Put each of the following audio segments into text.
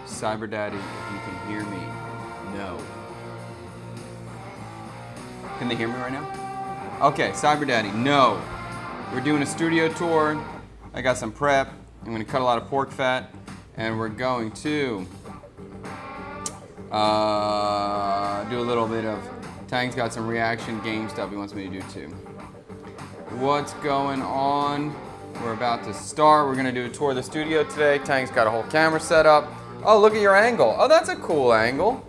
Cyber Daddy, if you can hear me, no. Can they hear me right now? Okay, Cyber Daddy, no. We're doing a studio tour. I got some prep. I'm going to cut a lot of pork fat, and we're going to do a little bit of. Tang's got some reaction game stuff he wants me to do too. What's going on? We're about to start. We're going to do a tour of the studio today. Tang's got a whole camera set up. Oh, look at your angle. Oh, that's a cool angle.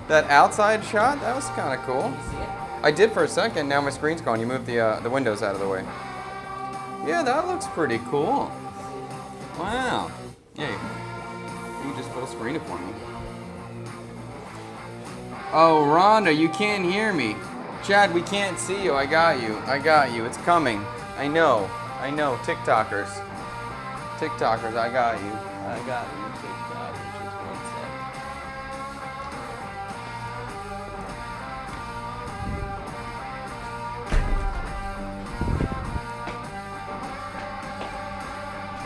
That outside shot, that was kind of cool. I did for a second. Now my screen's gone. You moved the windows out of the way. Yeah, that looks pretty cool. Wow. Yeah, you just full screen it for me. Oh, Rhonda, you can't hear me. Chad, we can't see you. I got you. I got you. It's coming. I know. I know. TikTokers. TikTokers, I got you. I got you. TikTokers. Just one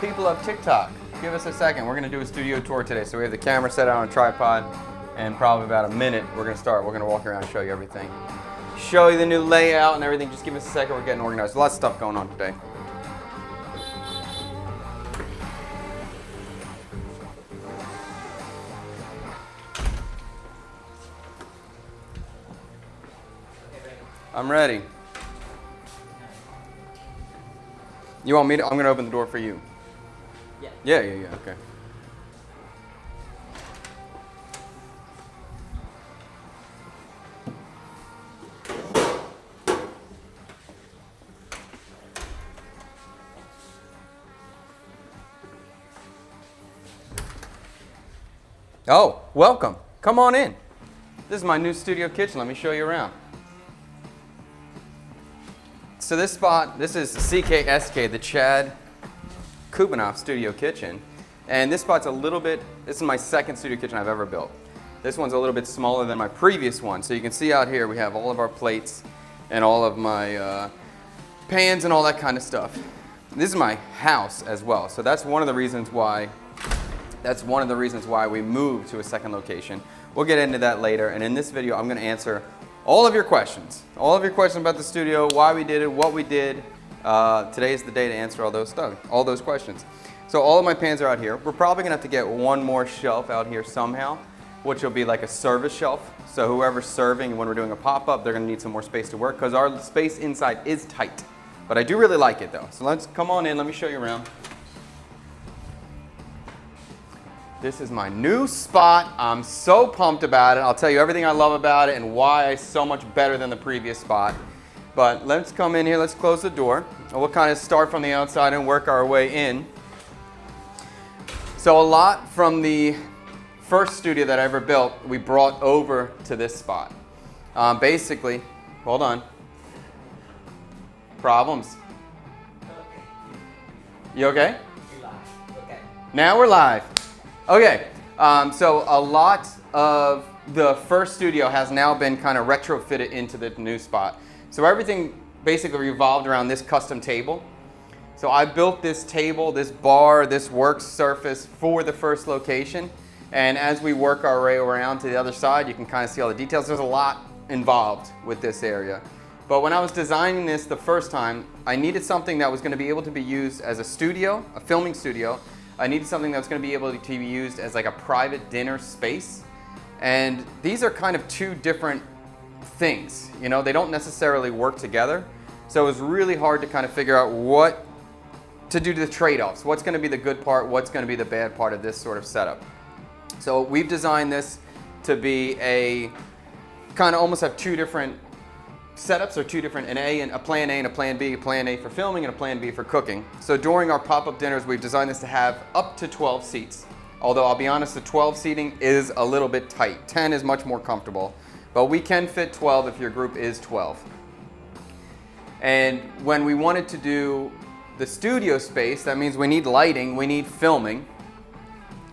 sec. People of TikTok, give us a second. We're going to do a studio tour today. So we have the camera set out on a tripod, and probably about a minute we're going to start. We're going to walk around and show you everything. Show you the new layout and everything. Just give us a second. We're getting organized. Lots of stuff going on today. I'm ready. You want me to? I'm going to open the door for you. Yeah. Yeah. Okay. Oh, welcome. Come on in. This is my new studio kitchen. Let me show you around. So this spot, this is CKSK, the Chad Kubanoff Studio Kitchen. And this spot's a little bit, this is my second studio kitchen I've ever built. This one's a little bit smaller than my previous one. So you can see out here we have all of our plates and all of my pans and all that kind of stuff. This is my house as well. So that's one of the reasons why we moved to a second location. We'll get into that later. And in this video, I'm going to answer all of your questions. All of your questions about the studio, why we did it, what we did. Today is the day to answer all those questions. So all of my pans are out here. We're probably going to have to get one more shelf out here somehow, which will be like a service shelf. So whoever's serving, when we're doing a pop-up, they're going to need some more space to work because our space inside is tight. But I do really like it though. So let's come on in, let me show you around. This is my new spot. I'm so pumped about it. I'll tell you everything I love about it and why it's so much better than the previous spot. But let's come in here, let's close the door. And we'll kind of start from the outside and work our way in. So a lot from the first studio that I ever built, we brought over to this spot. Basically, hold on. Problems? You okay? Okay. Now we're live. Okay, so a lot of the first studio has now been kind of retrofitted into the new spot. So everything basically revolved around this custom table. So I built this table, this bar, this work surface for the first location. And as we work our way around to the other side, you can kind of see all the details. There's a lot involved with this area. But when I was designing this the first time, I needed something that was going to be able to be used as a studio, a filming studio. I needed something that was going to be able to be used as like a private dinner space. And these are kind of two different things. You know, they don't necessarily work together. So it was really hard to kind of figure out what to do the trade-offs. What's going to be the good part? What's going to be the bad part of this sort of setup? So we've designed this to be a kind of almost have two different setups, or two different, a plan A and a plan B, a plan A for filming and a plan B for cooking. So during our pop-up dinners, we've designed this to have up to 12 seats. Although I'll be honest, the 12 seating is a little bit tight. 10 is much more comfortable, but we can fit 12 if your group is 12. And when we wanted to do the studio space, that means we need lighting, we need filming.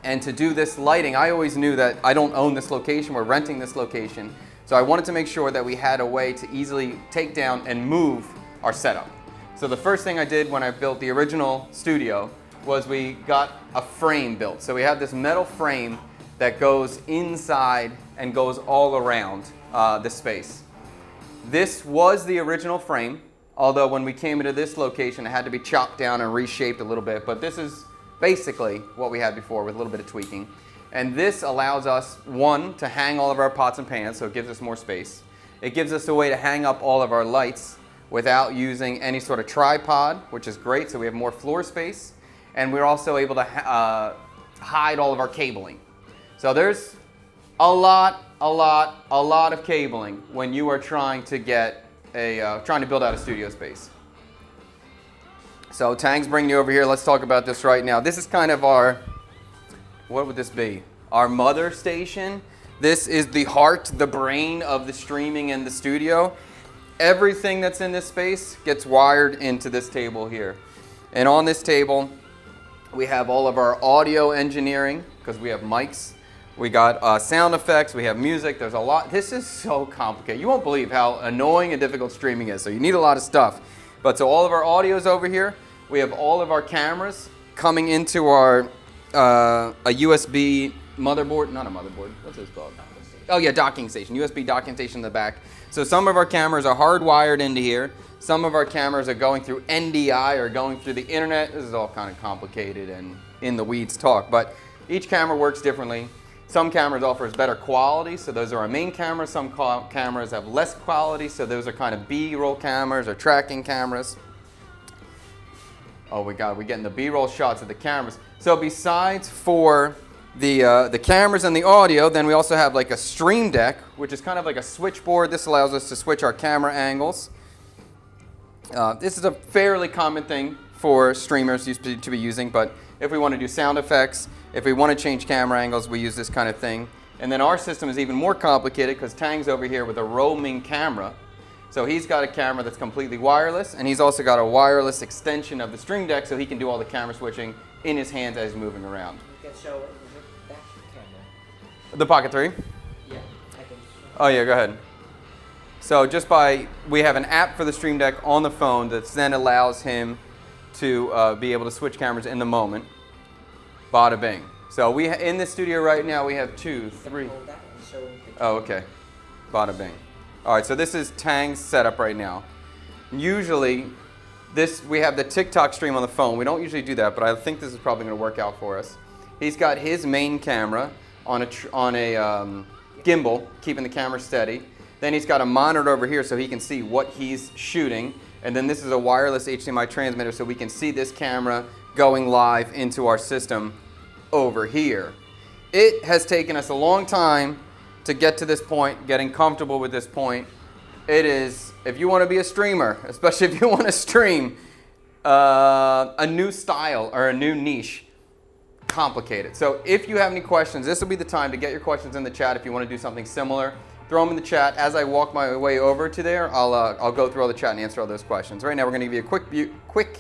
And to do this lighting, I always knew that I don't own this location, we're renting this location. So I wanted to make sure that we had a way to easily take down and move our setup. So the first thing I did when I built the original studio was we got a frame built. So we have this metal frame that goes inside and goes all around the space. This was the original frame, although when we came into this location, it had to be chopped down and reshaped a little bit. But this is basically what we had before with a little bit of tweaking. And this allows us, one, to hang all of our pots and pans, so it gives us more space. It gives us a way to hang up all of our lights without using any sort of tripod, which is great, so we have more floor space. And we're also able to hide all of our cabling. So there's a lot of cabling when you are trying to get trying to build out a studio space. So Tang's bringing you over here. Let's talk about this right now. This is kind of our, what would this be? Our mother station. This is the heart, the brain of the streaming in the studio. Everything that's in this space gets wired into this table here. And on this table, we have all of our audio engineering, because we have mics. We got sound effects, we have music, there's a lot. This is so complicated. You won't believe how annoying and difficult streaming is. So you need a lot of stuff. But so all of our audio is over here. We have all of our cameras coming into our a USB motherboard, not a motherboard, what's this called? Oh yeah, docking station, USB docking station in the back. So some of our cameras are hardwired into here. Some of our cameras are going through NDI or going through the internet. This is all kind of complicated and in the weeds talk, but each camera works differently. Some cameras offers better quality, so those are our main cameras. Some cameras have less quality, so those are kind of B-roll cameras or tracking cameras. Oh, we're getting the B-roll shots of the cameras. So besides for the cameras and the audio, then we also have like a stream deck, which is kind of like a switchboard. This allows us to switch our camera angles. This is a fairly common thing for streamers used to be using, but if we want to do sound effects, if we want to change camera angles, we use this kind of thing. And then our system is even more complicated because Tang's over here with a roaming camera. So he's got a camera that's completely wireless, and he's also got a wireless extension of the Stream Deck so he can do all the camera switching in his hands as he's moving around. You can show that camera. The Pocket 3? Yeah, I can. Oh yeah, go ahead. So we have an app for the Stream Deck on the phone that then allows him to be able to switch cameras in the moment. Bada bing. So in the studio right now we have 2, 3. Oh, okay. Bada bing. All right, so this is Tang's setup right now. Usually, we have the TikTok stream on the phone. We don't usually do that, but I think this is probably going to work out for us. He's got his main camera on a gimbal, keeping the camera steady. Then he's got a monitor over here so he can see what he's shooting. And then this is a wireless HDMI transmitter so we can see this camera going live into our system over here. It has taken us a long time to get to this point, getting comfortable with this point. It is, if you want to be a streamer, especially if you want to stream a new style or a new niche, complicated. So if you have any questions, this will be the time to get your questions in the chat. If you want to do something similar, throw them in the chat. As I walk my way over to there, I'll go through all the chat and answer all those questions. Right now we're going to give you a quick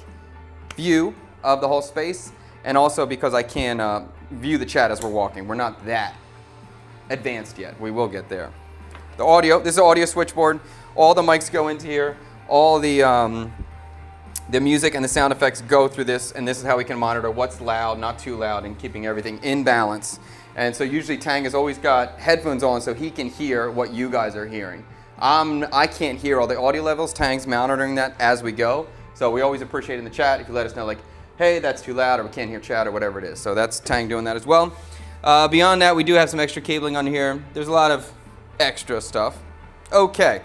view of the whole space, and also because I can view the chat as we're walking. We're not that advanced yet. We will get there. The audio, this is an audio switchboard. All the mics go into here. All the music and the sound effects go through this, and this is how we can monitor what's loud, not too loud, and keeping everything in balance. And so usually Tang has always got headphones on so he can hear what you guys are hearing. I can't hear all the audio levels. Tang's monitoring that as we go. So we always appreciate in the chat if you let us know, like, hey, that's too loud, or we can't hear chat, or whatever it is. So that's Tang doing that as well. Beyond that, we do have some extra cabling on here. There's a lot of extra stuff. Okay.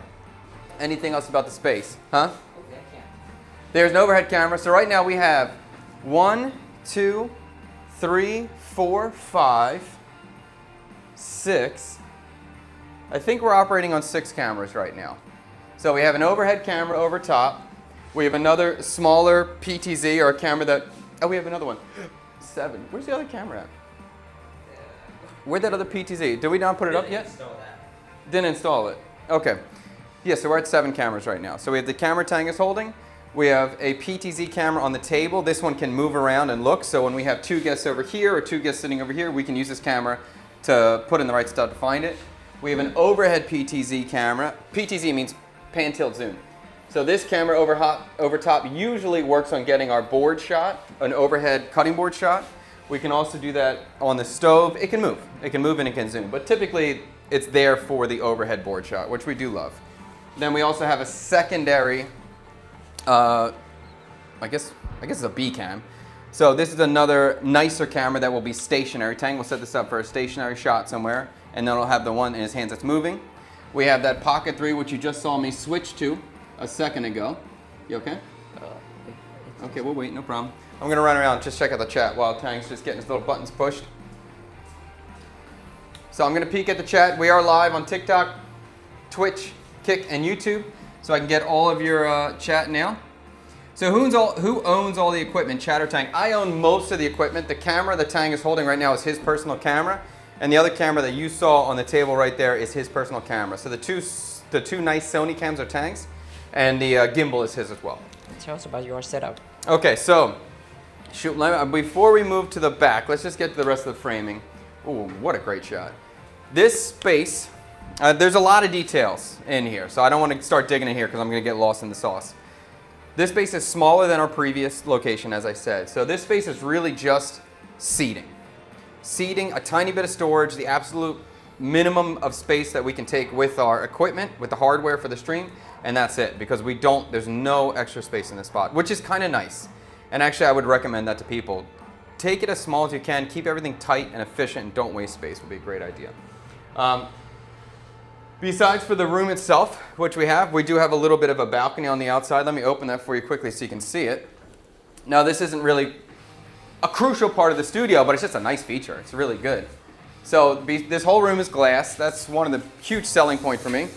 Anything else about the space? Huh? There's an overhead camera. So right now we have 1, 2, 3, 4, 5, 6. I think we're operating on 6 cameras right now. So we have an overhead camera over top. We have another smaller PTZ, or a camera that, oh, we have another one. 7. Where's the other camera at? Where'd that other PTZ? Did we not put it up yet? Didn't install it. Okay. Yeah, so we're at 7 cameras right now. So we have the camera Tang is holding. We have a PTZ camera on the table. This one can move around and look. So when we have 2 guests over here or 2 guests sitting over here, we can use this camera to put in the right stuff to find it. We have an overhead PTZ camera. PTZ means pan, tilt, zoom. So this camera over top usually works on getting our board shot, an overhead cutting board shot. We can also do that on the stove. It can move. It can move and it can zoom. But typically, it's there for the overhead board shot, which we do love. Then we also have a secondary, I guess it's a B cam. So this is another nicer camera that will be stationary. Tang will set this up for a stationary shot somewhere, and then it'll have the one in his hands that's moving. We have that Pocket 3, which you just saw me switch to a second ago. You okay? Okay, we'll wait, no problem. I'm going to run around and just check out the chat while Tang's just getting his little buttons pushed. So I'm going to peek at the chat. We are live on TikTok, Twitch, Kick, and YouTube. So I can get all of your chat now. So who owns all the equipment, chat or Tang? I own most of the equipment. The camera that Tang is holding right now is his personal camera. And the other camera that you saw on the table right there is his personal camera. So the two nice Sony cams are Tang's, and the gimbal is his as well. Tell us about your setup. Okay, so before we move to the back, let's just get to the rest of the framing. Ooh, what a great shot. This space, there's a lot of details in here, so I don't want to start digging in here because I'm going to get lost in the sauce. This space is smaller than our previous location, as I said. So this space is really just seating. Seating, a tiny bit of storage, the absolute minimum of space that we can take with our equipment, with the hardware for the stream, and that's it, because there's no extra space in this spot, which is kind of nice. And actually, I would recommend that to people. Take it as small as you can, keep everything tight and efficient, and don't waste space would be a great idea. Besides for the room itself, which we do have a little bit of a balcony on the outside. Let me open that for you quickly so you can see it. Now, this isn't really a crucial part of the studio, but it's just a nice feature. It's really good. So this whole room is glass. That's one of the huge selling points for me.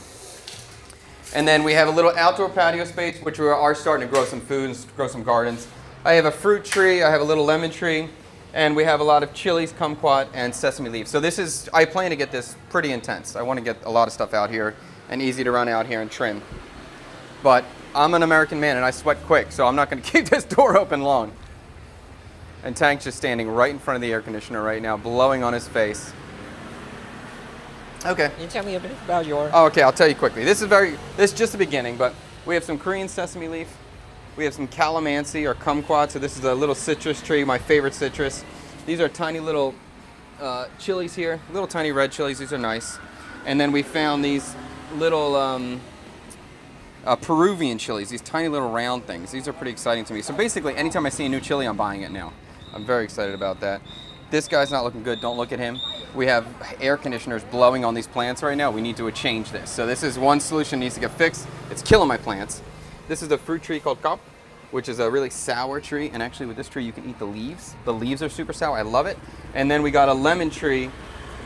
And then we have a little outdoor patio space, which we are starting to grow some food and grow some gardens. I have a fruit tree, I have a little lemon tree, and we have a lot of chilies, kumquat, and sesame leaves. So I plan to get this pretty intense. I want to get a lot of stuff out here and easy to run out here and trim. But I'm an American man and I sweat quick, so I'm not going to keep this door open long. And Tank's just standing right in front of the air conditioner right now, blowing on his face. Okay. Can you tell me a bit about your... Oh, okay, I'll tell you quickly. This is just the beginning, but we have some Korean sesame leaf. We have some calamansi or kumquat. So this is a little citrus tree, my favorite citrus. These are tiny little chilies here, little tiny red chilies. These are nice. And then we found these little Peruvian chilies, these tiny little round things. These are pretty exciting to me. So basically, anytime I see a new chili, I'm buying it now. I'm very excited about that. This guy's not looking good. Don't look at him. We have air conditioners blowing on these plants right now. We need to change this. So this is one solution that needs to get fixed. It's killing my plants. This is a fruit tree called kap, which is a really sour tree. And actually with this tree, you can eat the leaves. The leaves are super sour. I love it. And then we got a lemon tree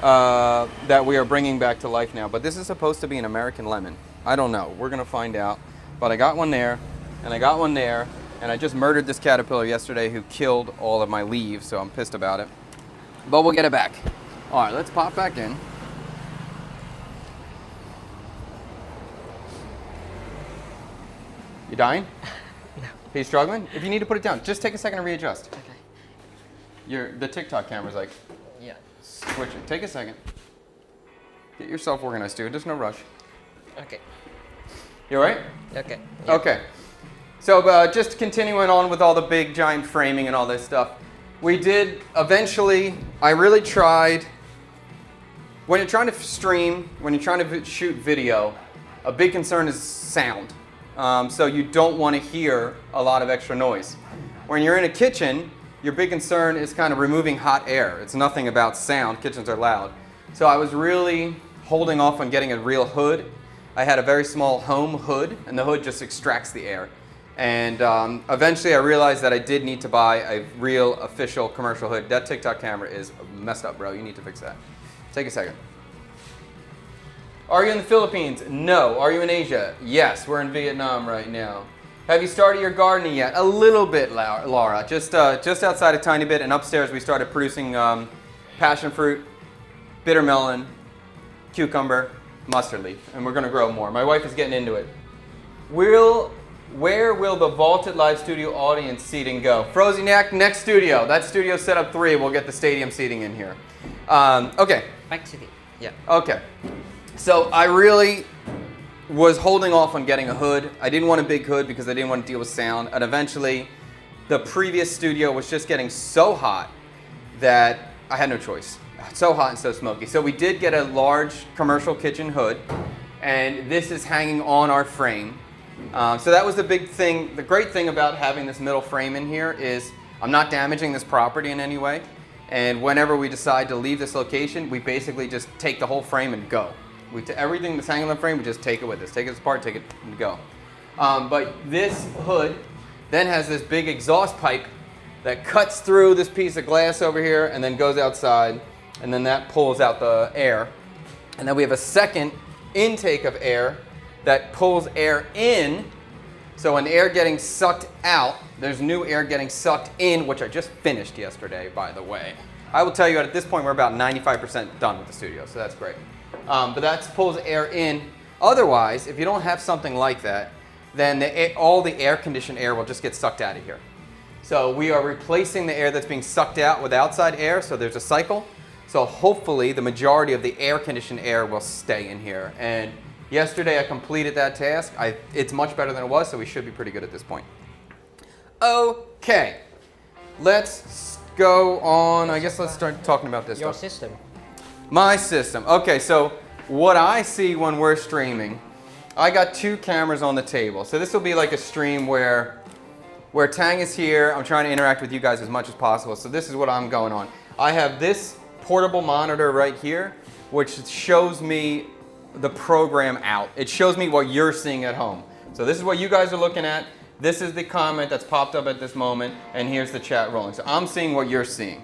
that we are bringing back to life now. But this is supposed to be an American lemon. I don't know. We're going to find out. But I got one there, and I got one there. And I just murdered this caterpillar yesterday who killed all of my leaves, so I'm pissed about it. But we'll get it back. All right, let's pop back in. You dying? No. Are you struggling? If you need to put it down, just take a second to readjust. Okay. The TikTok camera's like, Yeah. switch it. Take a second. Get yourself organized, dude. There's no rush. Okay. You all right? Okay. Yeah. Okay. So just continuing on with all the big giant framing and all this stuff. We did eventually, I really tried, when you're trying to stream, when you're trying to shoot video, a big concern is sound. So you don't want to hear a lot of extra noise. When you're in a kitchen, your big concern is kind of removing hot air. It's nothing about sound. Kitchens are loud. So I was really holding off on getting a real hood. I had a very small home hood, and the hood just extracts the air. And eventually I realized that I did need to buy a real official commercial hood. That TikTok camera is messed up, bro. You need to fix that. Take a second. Are you in the Philippines? No. Are you in Asia? Yes. We're in Vietnam right now. Have you started your gardening yet? A little bit, Laura. Just outside a tiny bit. And upstairs we started producing passion fruit, bitter melon, cucumber, mustard leaf. And we're going to grow more. My wife is getting into it. Where will the vaulted live studio audience seating go? Frozinac, next studio. That studio set up 3. We'll get the stadium seating in here. Okay. Back to the... Yeah. Okay. So I really was holding off on getting a hood. I didn't want a big hood because I didn't want to deal with sound. And eventually, the previous studio was just getting so hot that I had no choice. So hot and so smoky. So we did get a large commercial kitchen hood. And this is hanging on our frame. So that was the big thing. The great thing about having this middle frame in here is I'm not damaging this property in any way. And whenever we decide to leave this location, we basically just take the whole frame and go. Everything that's hanging on the frame, we just take it with us. Take it apart, take it and go. But this hood then has this big exhaust pipe that cuts through this piece of glass over here and then goes outside. And then that pulls out the air. And then we have a second intake of air that pulls air in. So when air getting sucked out, there's new air getting sucked in, which I just finished yesterday, by the way. I will tell you at this point we're about 95% done with the studio, so that's great. But that pulls air in. Otherwise, if you don't have something like that, then all the air-conditioned air will just get sucked out of here. So we are replacing the air that's being sucked out with outside air, so there's a cycle. So hopefully the majority of the air-conditioned air will stay in here. And yesterday I completed that task. It's much better than it was, so we should be pretty good at this point. Okay, let's go on. I guess let's start talking about this Your stuff. system. My system. Okay, so what I see when we're streaming, I got 2 cameras on the table. So this will be like a stream where Tang is here. I'm trying to interact with you guys as much as possible. So this is what I'm going on. I have this portable monitor right here, which shows me the program out. It shows me what you're seeing at home. So this is what you guys are looking at. This is the comment that's popped up at this moment, and here's the chat rolling. So I'm seeing what you're seeing.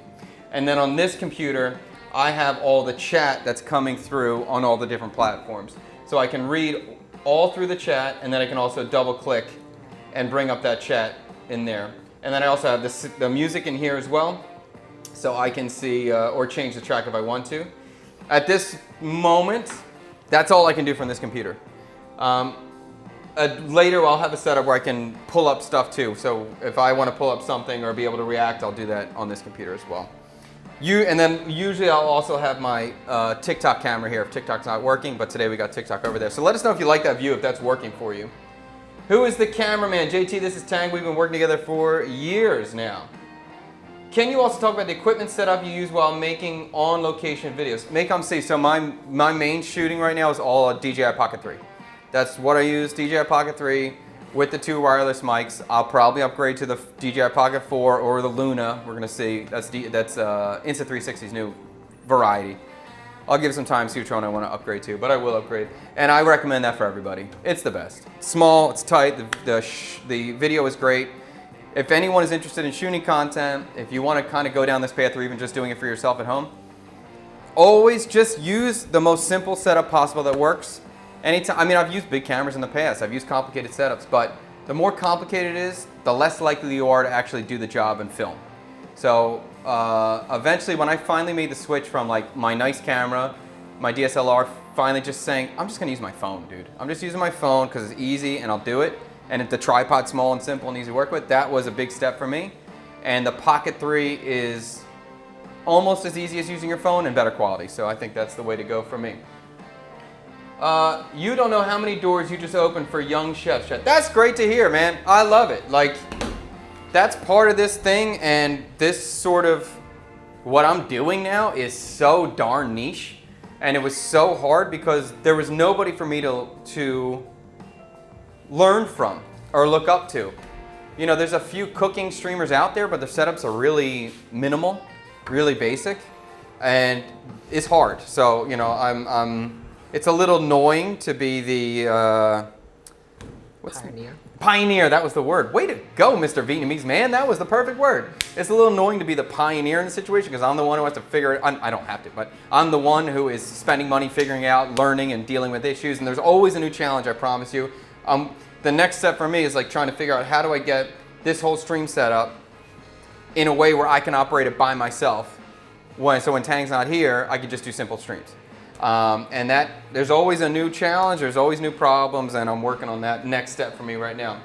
And then on this computer, I have all the chat that's coming through on all the different platforms. So I can read all through the chat, and then I can also double click and bring up that chat in there. And then I also have the music in here as well, so I can see or change the track if I want to. At this moment, that's all I can do from this computer. later I'll have a setup where I can pull up stuff too. So if I want to pull up something or be able to react, I'll do that on this computer as well. And then usually I'll also have my TikTok camera here if TikTok's not working, but today we got TikTok over there. So let us know if you like that view, if that's working for you. Who is the cameraman? JT, this is Tang. We've been working together for years now. Can you also talk about the equipment setup you use while making on-location videos? See, so my main shooting right now is all a DJI Pocket 3. That's what I use, DJI Pocket 3 with the 2 wireless mics. I'll probably upgrade to the DJI Pocket 4 or the Luna. We're gonna see, that's Insta360's new variety. I'll give some time, see which one I wanna upgrade to, but I will upgrade. And I recommend that for everybody. It's the best. It's small, it's tight, the video is great. If anyone is interested in shooting content, if you want to kind of go down this path or even just doing it for yourself at home, always just use the most simple setup possible that works. Anytime, I mean, I've used big cameras in the past, I've used complicated setups, but the more complicated it is, the less likely you are to actually do the job and film. So eventually when I finally made the switch from like my nice camera, my DSLR, finally just saying, I'm just going to use my phone, dude. I'm just using my phone because it's easy and I'll do it. And the tripod's small and simple and easy to work with. That was a big step for me. And the Pocket 3 is almost as easy as using your phone and better quality. So I think that's the way to go for me. You don't know how many doors you just opened for young chefs. That's great to hear, man. I love it. Like, that's part of this thing, and this sort of what I'm doing now is so darn niche. And it was so hard because there was nobody for me to learn from or look up to. You know, there's a few cooking streamers out there, but the setups are really minimal, really basic, and it's hard. So, you know, it's a little annoying to be the, Pioneer. Pioneer, that was the word. Way to go, Mr. Vietnamese man. That was the perfect word. It's a little annoying to be the pioneer in the situation because I'm the one who has to figure it. I don't have to, but I'm the one who is spending money, figuring out, learning, and dealing with issues. And there's always a new challenge, I promise you. The next step for me is like trying to figure out how do I get this whole stream set up in a way where I can operate it by myself. So when Tang's not here, I can just do simple streams. And there's always a new challenge, there's always new problems, and I'm working on that next step for me right now.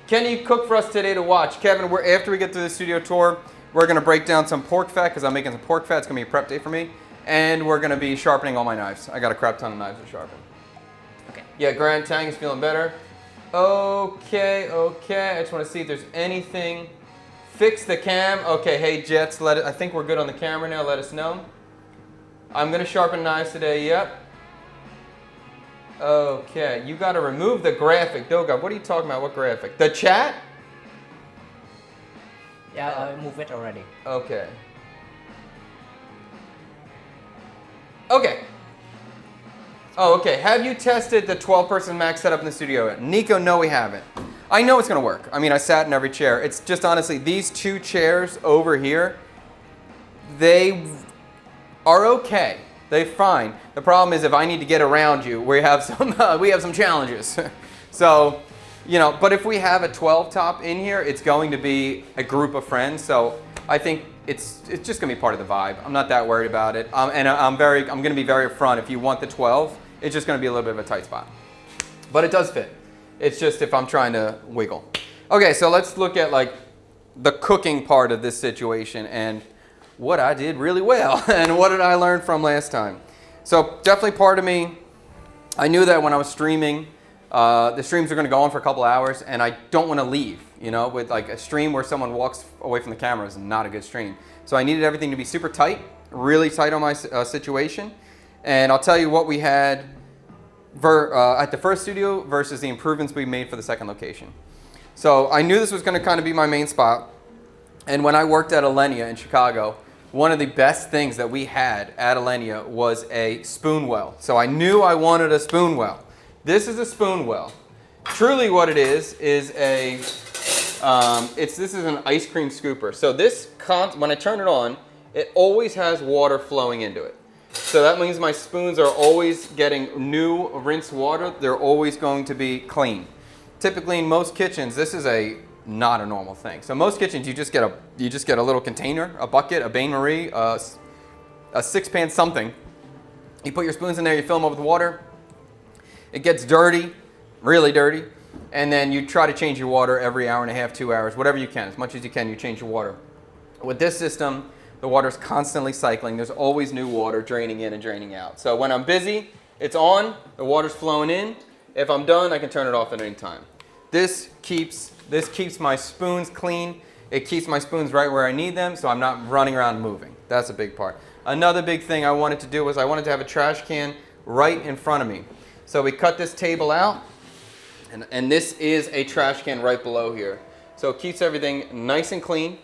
Can you cook for us today to watch? Kevin, after we get through the studio tour, we're gonna break down some pork fat because I'm making some pork fat. It's gonna be a prep day for me. And we're gonna be sharpening all my knives. I got a crap ton of knives to sharpen. Okay. Yeah, Grant Tang is feeling better. Okay. I just want to see if there's anything. Fix the cam. Okay, hey Jets, I think we're good on the camera now. Let us know. I'm gonna sharpen knives today. Yep. Okay, you got to remove the graphic. Doga, what are you talking about? What graphic? The chat? Yeah, I moved it already. Okay. Okay. Oh, okay. Have you tested the 12-person max setup in the studio? Nico, no, we haven't. I know it's going to work. I mean, I sat in every chair. It's just honestly, these 2 chairs over here, they are okay. They're fine. The problem is if I need to get around you, we have some challenges. So, you know, but if we have a 12 top in here, it's going to be a group of friends. So I think it's just going to be part of the vibe. I'm not that worried about it. And I'm going to be very upfront. If you want the 12, it's just going to be a little bit of a tight spot. But it does fit. It's just if I'm trying to wiggle. Okay, so let's look at like the cooking part of this situation and what I did really well and what did I learn from last time. So definitely part of me, I knew that when I was streaming, the streams are going to go on for a couple hours and I don't want to leave. You know, with like a stream where someone walks away from the camera is not a good stream. So I needed everything to be super tight, really tight on my situation. And I'll tell you what we had at the first studio versus the improvements we made for the second location. So I knew this was going to kind of be my main spot. And when I worked at Alenia in Chicago, one of the best things that we had at Alenia was a spoon well. So I knew I wanted a spoon well. This is a spoon well. Truly what it is a, this is an ice cream scooper. So this, when I turn it on, it always has water flowing into it. So that means my spoons are always getting new rinsed water. They're always going to be clean. Typically in most kitchens, this is not a normal thing. So most kitchens, you just get a little container, a bucket, a bain-marie, a 6-pan something. You put your spoons in there, you fill them up with water. It gets dirty, really dirty. And then you try to change your water every hour and a half, 2 hours, whatever you can. As much as you can, you change your water. With this system, the water's constantly cycling. There's always new water draining in and draining out. So when I'm busy, it's on, the water's flowing in. If I'm done, I can turn it off at any time. This keeps my spoons clean. It keeps my spoons right where I need them, so I'm not running around moving. That's a big part. Another big thing I wanted to do was I wanted to have a trash can right in front of me. So we cut this table out. And this is a trash can right below here. So it keeps everything nice and clean.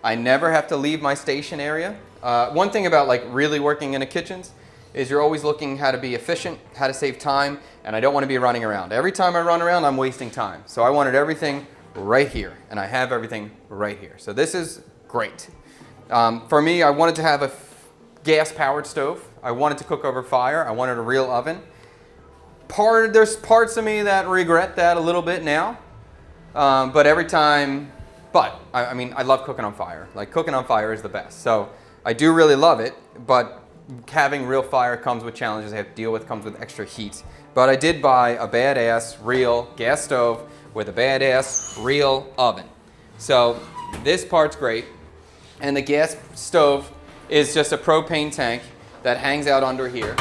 I never have to leave my station area. One thing about like really working in the kitchens is you're always looking how to be efficient, how to save time, and I don't want to be running around. Every time I run around, I'm wasting time. So I wanted everything right here, and I have everything right here. So this is great. For me, I wanted to have a gas-powered stove. I wanted to cook over fire. I wanted a real oven. There's parts of me that regret that a little bit now, but I mean, I love cooking on fire. Like, cooking on fire is the best. So I do really love it, but having real fire comes with challenges I have to deal with, comes with extra heat. But I did buy a badass real gas stove with a badass real oven. So this part's great, and the gas stove is just a propane tank that hangs out under here.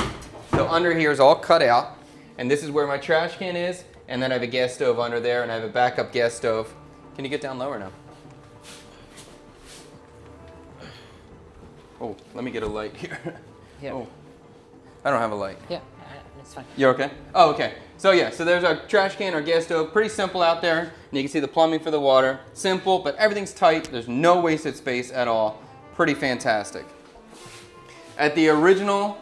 So under here is all cut out. And this is where my trash can is, and then I have a gas stove under there, and I have a backup gas stove. Can you get down lower now? Oh, let me get a light here. Yeah. Oh, I don't have a light. Yeah, it's fine. You're okay? Oh, okay. So yeah, so there's our trash can, our gas stove. Pretty simple out there. And you can see the plumbing for the water. Simple, but everything's tight. There's no wasted space at all. Pretty fantastic. At the original...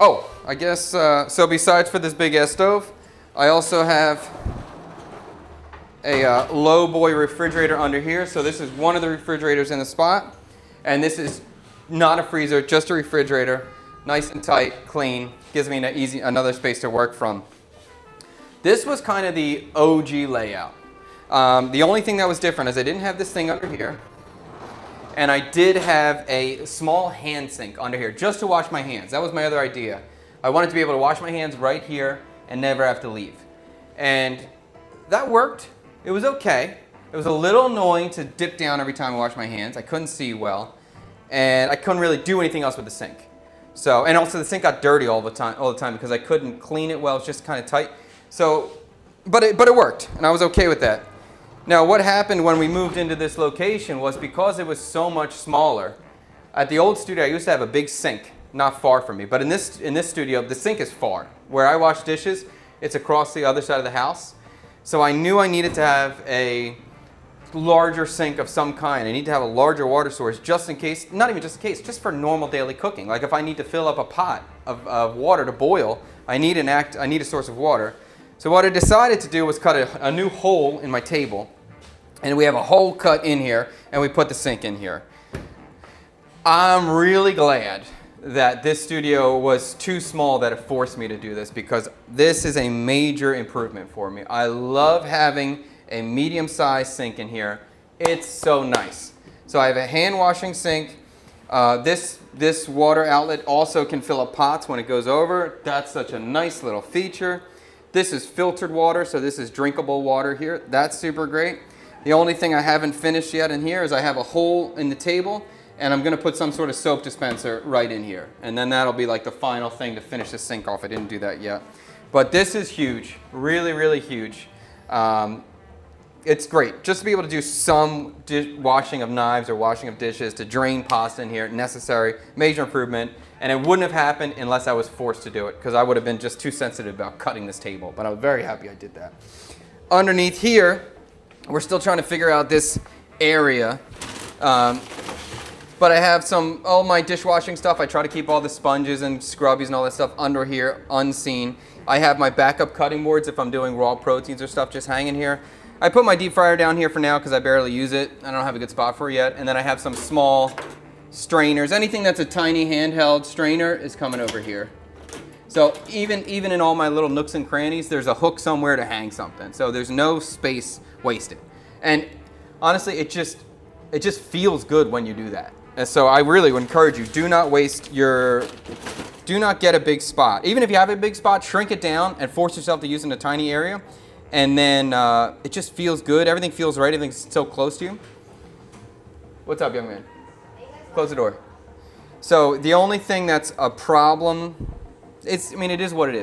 Oh, I guess, so besides for this big ass stove, I also have a low boy refrigerator under here. So this is one of the refrigerators in the spot. And this is not a freezer, just a refrigerator. Nice and tight, clean, gives me another space to work from. This was kind of the OG layout. The only thing that was different is I didn't have this thing under here. And I did have a small hand sink under here just to wash my hands. That was my other idea. I wanted to be able to wash my hands right here and never have to leave. And that worked. It was okay. It was a little annoying to dip down every time I washed my hands. I couldn't see well. And I couldn't really do anything else with the sink. So, and also the sink got dirty all the time because I couldn't clean it well. It's just kind of tight. So, but it worked, and I was okay with that. Now, what happened when we moved into this location was because it was so much smaller. At the old studio, I used to have a big sink not far from me. But in this studio, the sink is far. Where I wash dishes, it's across the other side of the house. So I knew I needed to have a larger sink of some kind. I need to have a larger water source just in case, not even just in case, just for normal daily cooking. Like if I need to fill up a pot of water to boil, I need a source of water. So what I decided to do was cut a new hole in my table. And we have a hole cut in here, and we put the sink in here. I'm really glad that this studio was too small that it forced me to do this, because this is a major improvement for me. I love having a medium-sized sink in here. It's so nice. So I have a hand washing sink. This water outlet also can fill up pots when it goes over. That's such a nice little feature. This is filtered water, so this is drinkable water here. That's super great. The only thing I haven't finished yet in here is I have a hole in the table, and I'm going to put some sort of soap dispenser right in here. And then that'll be like the final thing to finish the sink off. I didn't do that yet. But this is huge. Really, really huge. It's great. Just to be able to do some washing of knives or washing of dishes, to drain pasta in here, necessary, major improvement. And it wouldn't have happened unless I was forced to do it, because I would have been just too sensitive about cutting this table. But I was very happy I did that. Underneath here, we're still trying to figure out this area. But I have all my dishwashing stuff. I try to keep all the sponges and scrubbies and all that stuff under here, unseen. I have my backup cutting boards if I'm doing raw proteins or stuff just hanging here. I put my deep fryer down here for now because I barely use it. I don't have a good spot for it yet. And then I have some small strainers. Anything that's a tiny handheld strainer is coming over here. So even in all my little nooks and crannies, there's a hook somewhere to hang something. So there's no space wasted. And honestly, it just feels good when you do that. And so I really would encourage you, do not get a big spot. Even if you have a big spot, shrink it down and force yourself to use it in a tiny area. And then it just feels good. Everything feels right. Everything's so close to you. What's up, young man? Close the door. So the only thing that's a problem, it is what it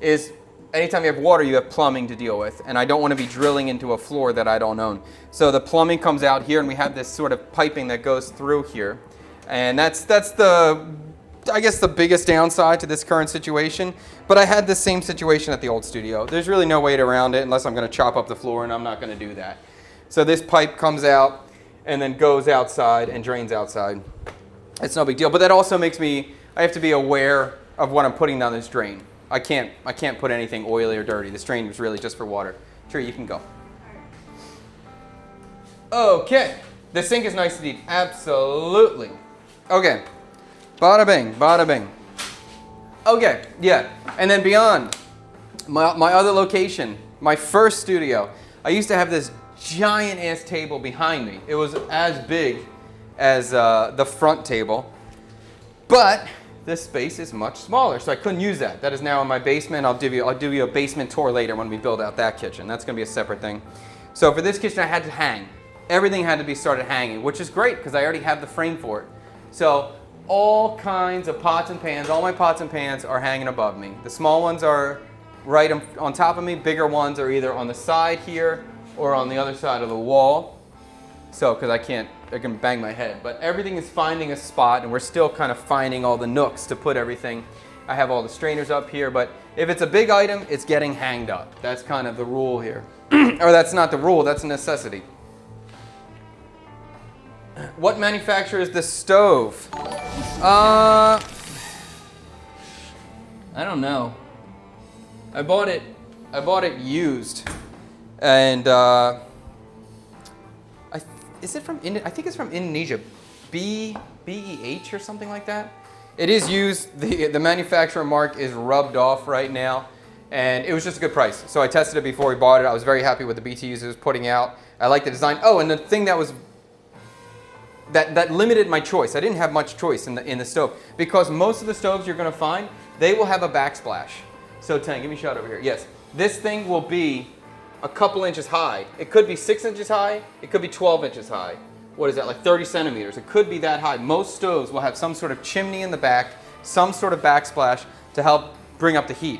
is anytime you have water, you have plumbing to deal with. And I don't want to be drilling into a floor that I don't own. So the plumbing comes out here, and we have this sort of piping that goes through here. And that's the, I guess, the biggest downside to this current situation. But I had the same situation at the old studio. There's really no way around it unless I'm going to chop up the floor, and I'm not going to do that. So this pipe comes out and then goes outside and drains outside. It's no big deal. But that also makes me, I have to be aware of what I'm putting down this drain. I can't put anything oily or dirty. This drain is really just for water. Sure, you can go. Okay. The sink is nice and deep. Absolutely. Okay. Bada bing, bada bing. Okay, yeah. And then beyond my other location, my first studio, I used to have this giant ass table behind me. It was as big as the front table, but this space is much smaller, so I couldn't use that. That is now in my basement. I'll give you a basement tour later when we build out that kitchen. That's gonna be a separate thing. So for this kitchen, I had to hang. Everything had to be started hanging, which is great because I already have the frame for it. So all kinds of pots and pans, all my pots and pans are hanging above me. The small ones are right on top of me. Bigger ones are either on the side here or on the other side of the wall. So, because I can bang my head. But everything is finding a spot, and we're still kind of finding all the nooks to put everything. I have all the strainers up here, but if it's a big item, it's getting hanged up. That's kind of the rule here. Or that's not the rule, that's a necessity. What manufacturer is the stove? I don't know. I bought it used, and is it from I think it's from Indonesia, BEH or something like that. It is used. The manufacturer mark is rubbed off right now, and it was just a good price. So I tested it before we bought it. I was very happy with the BTUs it was putting out. I like the design. Oh, and the thing that was that limited my choice. I didn't have much choice in the stove because most of the stoves you're going to find, they will have a backsplash. So Tang, give me a shot over here. Yes, this thing will be a couple inches high. It could be 6 inches high. It could be 12 inches high. What is that, like 30 centimeters? It could be that high. Most stoves will have some sort of chimney in the back, some sort of backsplash to help bring up the heat.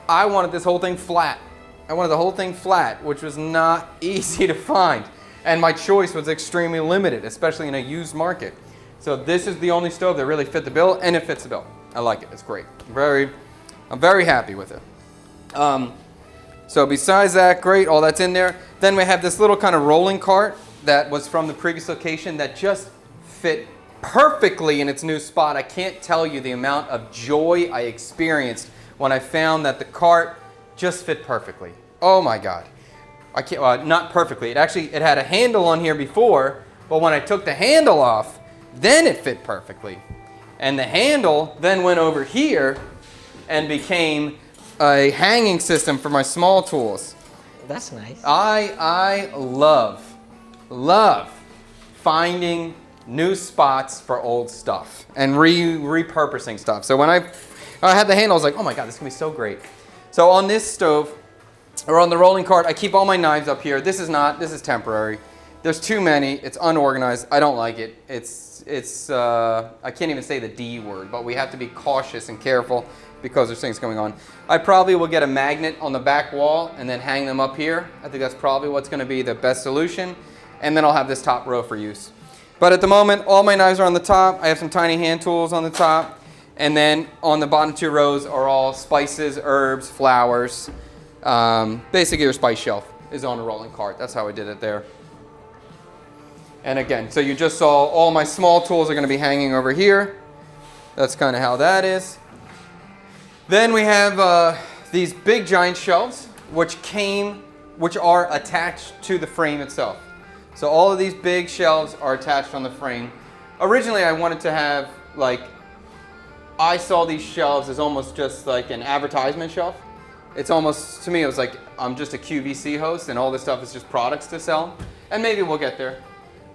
I wanted this whole thing flat. I wanted the whole thing flat, which was not easy to find. And my choice was extremely limited, especially in a used market. So this is the only stove that really fit the bill, and it fits the bill. I like it. It's great. I'm very happy with it. So besides that, great, all that's in there. Then we have this little kind of rolling cart that was from the previous location that just fit perfectly in its new spot. I can't tell you the amount of joy I experienced when I found that the cart just fit perfectly. Oh my God. I can't, not perfectly. It had a handle on here before, but when I took the handle off, then it fit perfectly. And the handle then went over here and became a hanging system for my small tools. That's nice. I love finding new spots for old stuff and repurposing stuff. So when I had the handle, I was like, oh my God, this is gonna be so great. So on this stove, or on the rolling cart, I keep all my knives up here. This is temporary. There's too many, it's unorganized. I don't like it. I can't even say the D word, but we have to be cautious and careful because there's things going on. I probably will get a magnet on the back wall and then hang them up here. I think that's probably what's gonna be the best solution. And then I'll have this top row for use. But at the moment, all my knives are on the top. I have some tiny hand tools on the top. And then on the bottom two rows are all spices, herbs, flowers. Basically your spice shelf is on a rolling cart. That's how I did it there. And again, so you just saw all my small tools are gonna be hanging over here. That's kind of how that is. Then we have these big giant shelves, which are attached to the frame itself. So all of these big shelves are attached on the frame. Originally, I wanted to have, I saw these shelves as almost just like an advertisement shelf. It's almost, to me, it was like, I'm just a QVC host and all this stuff is just products to sell. And maybe we'll get there.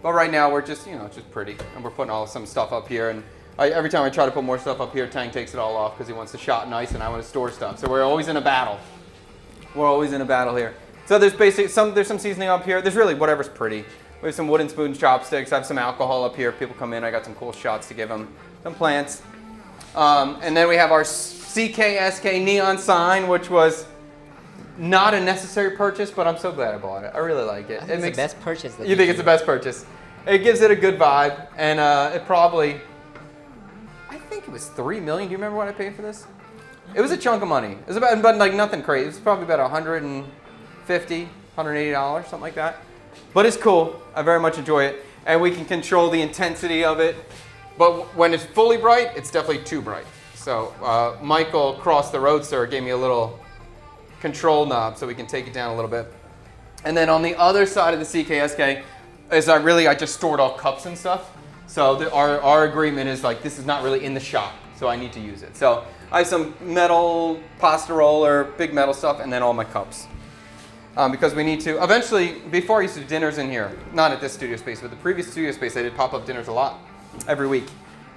But right now, we're just, it's just pretty. And we're putting some stuff up here. And every time I try to put more stuff up here, Tang takes it all off because he wants to shot nice and I want to store stuff. So we're always in a battle. We're always in a battle here. So there's some seasoning up here. There's really whatever's pretty. We have some wooden spoon chopsticks. I have some alcohol up here. If people come in, I got some cool shots to give them. Some plants. And then we have our CKSK neon sign, which was not a necessary purchase, but I'm so glad I bought it. I really like it. I think it's the best purchase. You think it's the best purchase? It gives it a good vibe, and it probably, I think it was $3 million. Do you remember what I paid for this? It was a chunk of money. It was about, but like nothing crazy. It was probably about $150, $180, something like that. But it's cool. I very much enjoy it, and we can control the intensity of it. But when it's fully bright, it's definitely too bright. So Michael across the road, sir, gave me a little control knob so we can take it down a little bit. And then on the other side of the CKSK is I just stored all cups and stuff. So our agreement is like, this is not really in the shop, so I need to use it. So I have some metal pasta roller, big metal stuff, and then all my cups. Because we need to, eventually, before I used to do dinners in here, not at this studio space, but the previous studio space, I did pop-up dinners a lot, every week.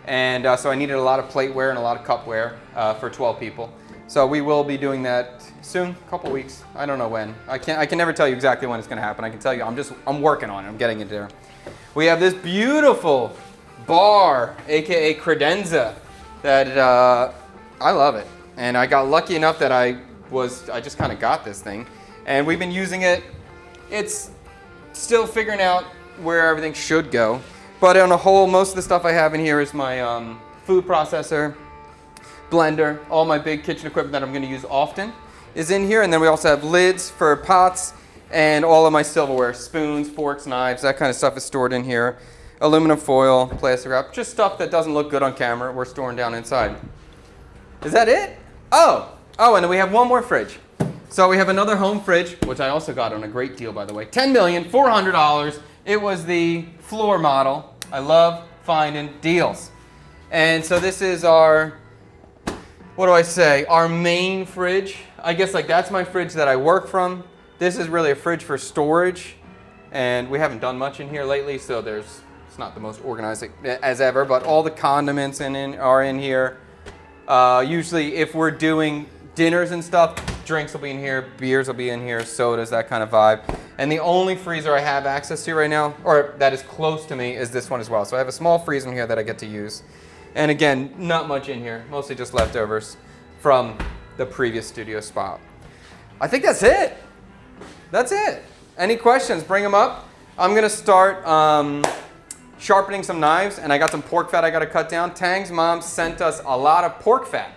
And so I needed a lot of plateware and a lot of cupware for 12 people. So we will be doing that soon, a couple weeks. I don't know when. I can never tell you exactly when it's going to happen. I can tell you I'm working on it. I'm getting it there. We have this beautiful bar, aka credenza, that I love it. And I got lucky enough that I just kind of got this thing, and we've been using it. It's still figuring out where everything should go, but on a whole, most of the stuff I have in here is my food processor, blender, all my big kitchen equipment that I'm going to use often is in here. And then we also have lids for pots and all of my silverware, spoons, forks, knives, that kind of stuff is stored in here. Aluminum foil, plastic wrap, just stuff that doesn't look good on camera, we're storing down inside. Is that it? Oh, and then we have one more fridge. So we have another home fridge, which I also got on a great deal, by the way. $10,400,000. It was the floor model. I love finding deals. And so this is our, what do I say, our main fridge. I guess like that's my fridge that I work from. This is really a fridge for storage. And we haven't done much in here lately, so it's not the most organized as ever, but all the condiments are in here. Usually if we're doing dinners and stuff, drinks will be in here, beers will be in here, sodas, that kind of vibe. And the only freezer I have access to right now, or that is close to me, is this one as well. So I have a small freezer in here that I get to use. And again, not much in here, mostly just leftovers from the previous studio spot. I think that's it. That's it. Any questions, bring them up. I'm gonna start sharpening some knives, and I got some pork fat I gotta cut down. Tang's mom sent us a lot of pork fat.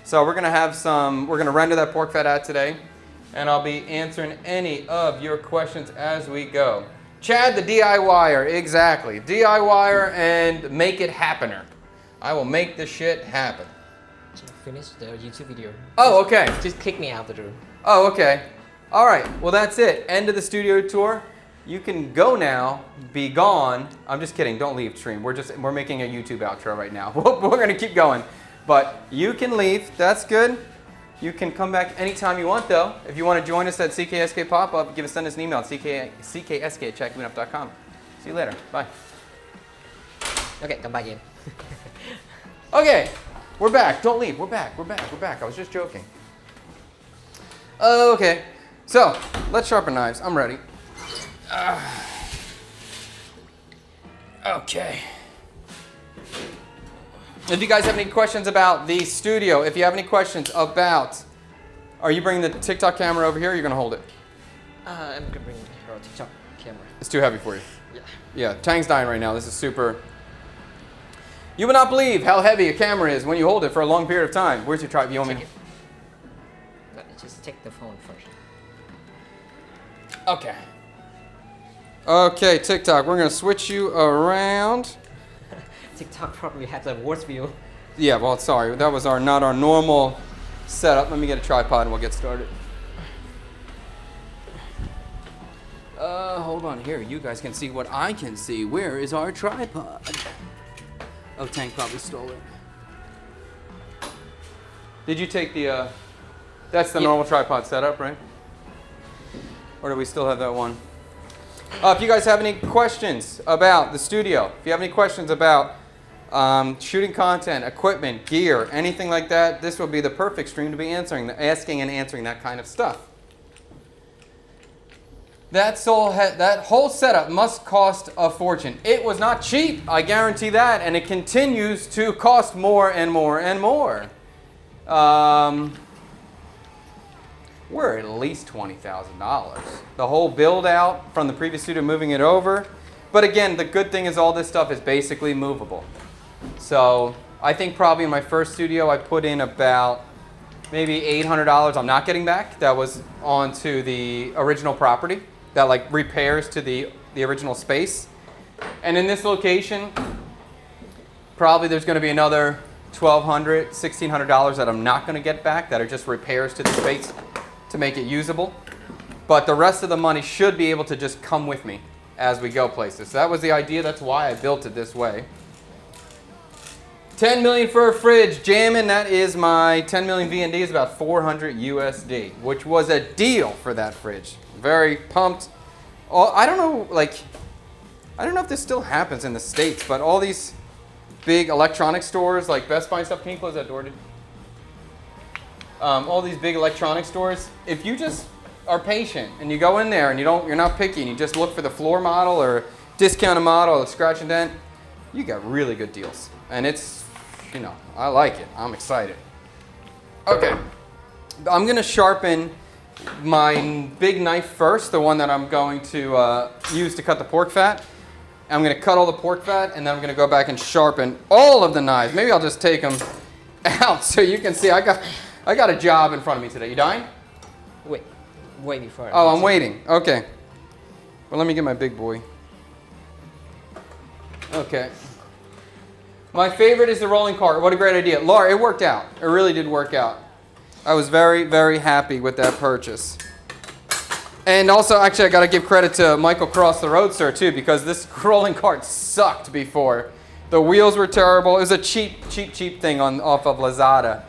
So we're gonna render that pork fat out today, and I'll be answering any of your questions as we go. Chad the DIYer, exactly. DIYer and make it happener. I will make this shit happen. Just finish the YouTube video. Oh, okay. Just kick me out the room. Oh, okay. All right, well that's it. End of the studio tour. You can go now, be gone. I'm just kidding, don't leave stream. We're making a YouTube outro right now. We're gonna keep going. But you can leave, that's good. You can come back anytime you want though. If you want to join us at CKSK Pop-Up, send us an email at cksk@checkmeup.com. See you later, bye. Okay, come back in. Okay, we're back, don't leave, we're back. I was just joking. Okay, so let's sharpen knives, I'm ready. Okay. If you guys have any questions about the studio, if you have any questions about, are you bringing the TikTok camera over here or are you going to hold it? I'm going to bring your TikTok camera. It's too heavy for you. Yeah. Yeah, Tang's dying right now. This is super. You would not believe how heavy a camera is when you hold it for a long period of time. Where's your tripod? You want me? Just take the phone first. Okay. Okay, TikTok, we're going to switch you around. TikTok probably has the worst view. Yeah, well, sorry. That was not our normal setup. Let me get a tripod and we'll get started. Hold on here. You guys can see what I can see. Where is our tripod? Oh, Tank probably stole it. Did you take the, that's the normal tripod setup, right? Or do we still have that one? If you guys have any questions about the studio, if you have any questions about shooting content, equipment, gear, anything like that, this will be the perfect stream to be asking and answering that kind of stuff. that whole setup must cost a fortune. It was not cheap, I guarantee that, and it continues to cost more and more and more. We're at least $20,000. The whole build out from the previous studio, moving it over. But again, the good thing is all this stuff is basically movable. So I think probably in my first studio I put in about maybe $800 I'm not getting back. That was onto the original property. That like repairs to the original space. And in this location, probably there's going to be another $1,200, $1,600 that I'm not going to get back that are just repairs to the space to make it usable. But the rest of the money should be able to just come with me as we go places. So that was the idea. That's why I built it this way. 10 million for a fridge. Jammin', that is my 10 million VND is about 400 USD, which was a deal for that fridge. Very pumped. I don't know if this still happens in the States, but all these big electronic stores like Best Buy and stuff, can you close that door, dude? All these big electronic stores, if you just are patient and you go in there and you're not picky and you just look for the floor model or discounted model or scratch and dent, you got really good deals. And it's, I like it. I'm excited. Okay, I'm gonna sharpen my big knife first, the one that I'm going to use to cut the pork fat. I'm gonna cut all the pork fat and then I'm gonna go back and sharpen all of the knives. Maybe I'll just take them out so you can see I got a job in front of me today. You dying? Waiting for it. Oh, I'm waiting. Okay. Well, let me get my big boy. Okay. My favorite is the rolling cart. What a great idea. Laura, it worked out. It really did work out. I was very, very happy with that purchase. And also, actually, I got to give credit to Michael Cross, the Roadster, too, because this rolling cart sucked before. The wheels were terrible. It was a cheap thing off of Lazada.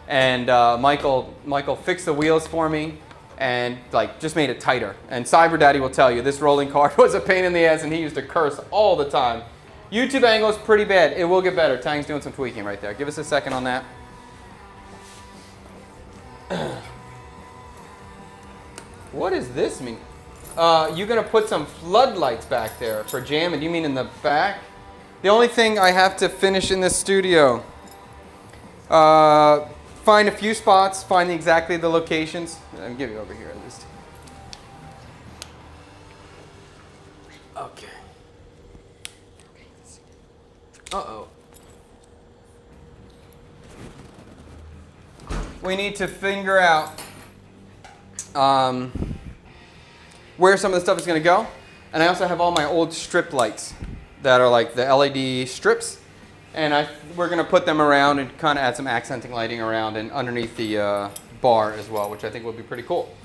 And Michael fixed the wheels for me and just made it tighter. And Cyber Daddy will tell you, this rolling cart was a pain in the ass and he used to curse all the time. YouTube angle is pretty bad. It will get better. Tang's doing some tweaking right there. Give us a second on that. What does this mean? You're going to put some floodlights back there for jamming. Do you mean in the back? The only thing I have to finish in this studio, find a few spots, find exactly the locations. I'll give you over here at least. Okay. Uh-oh. We need to figure out where some of the stuff is going to go. And I also have all my old strip lights that are like the LED strips. And we're going to put them around and kind of add some accenting lighting around and underneath the bar as well, which I think will be pretty cool.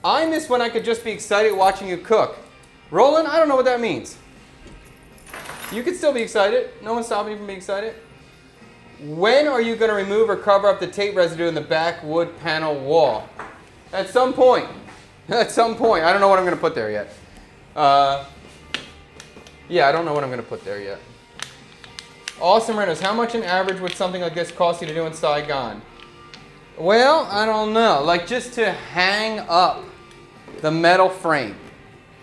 I miss when I could just be excited watching you cook. Roland, I don't know what that means. You could still be excited. No one's stopping you from being excited. When are you going to remove or cover up the tape residue in the back wood panel wall? At some point. At some point. I don't know what I'm going to put there yet. Yeah, I don't know what I'm going to put there yet. Awesome Reynolds, how much on average would something like this cost you to do in Saigon? Well, I don't know. Like just to hang up the metal frame.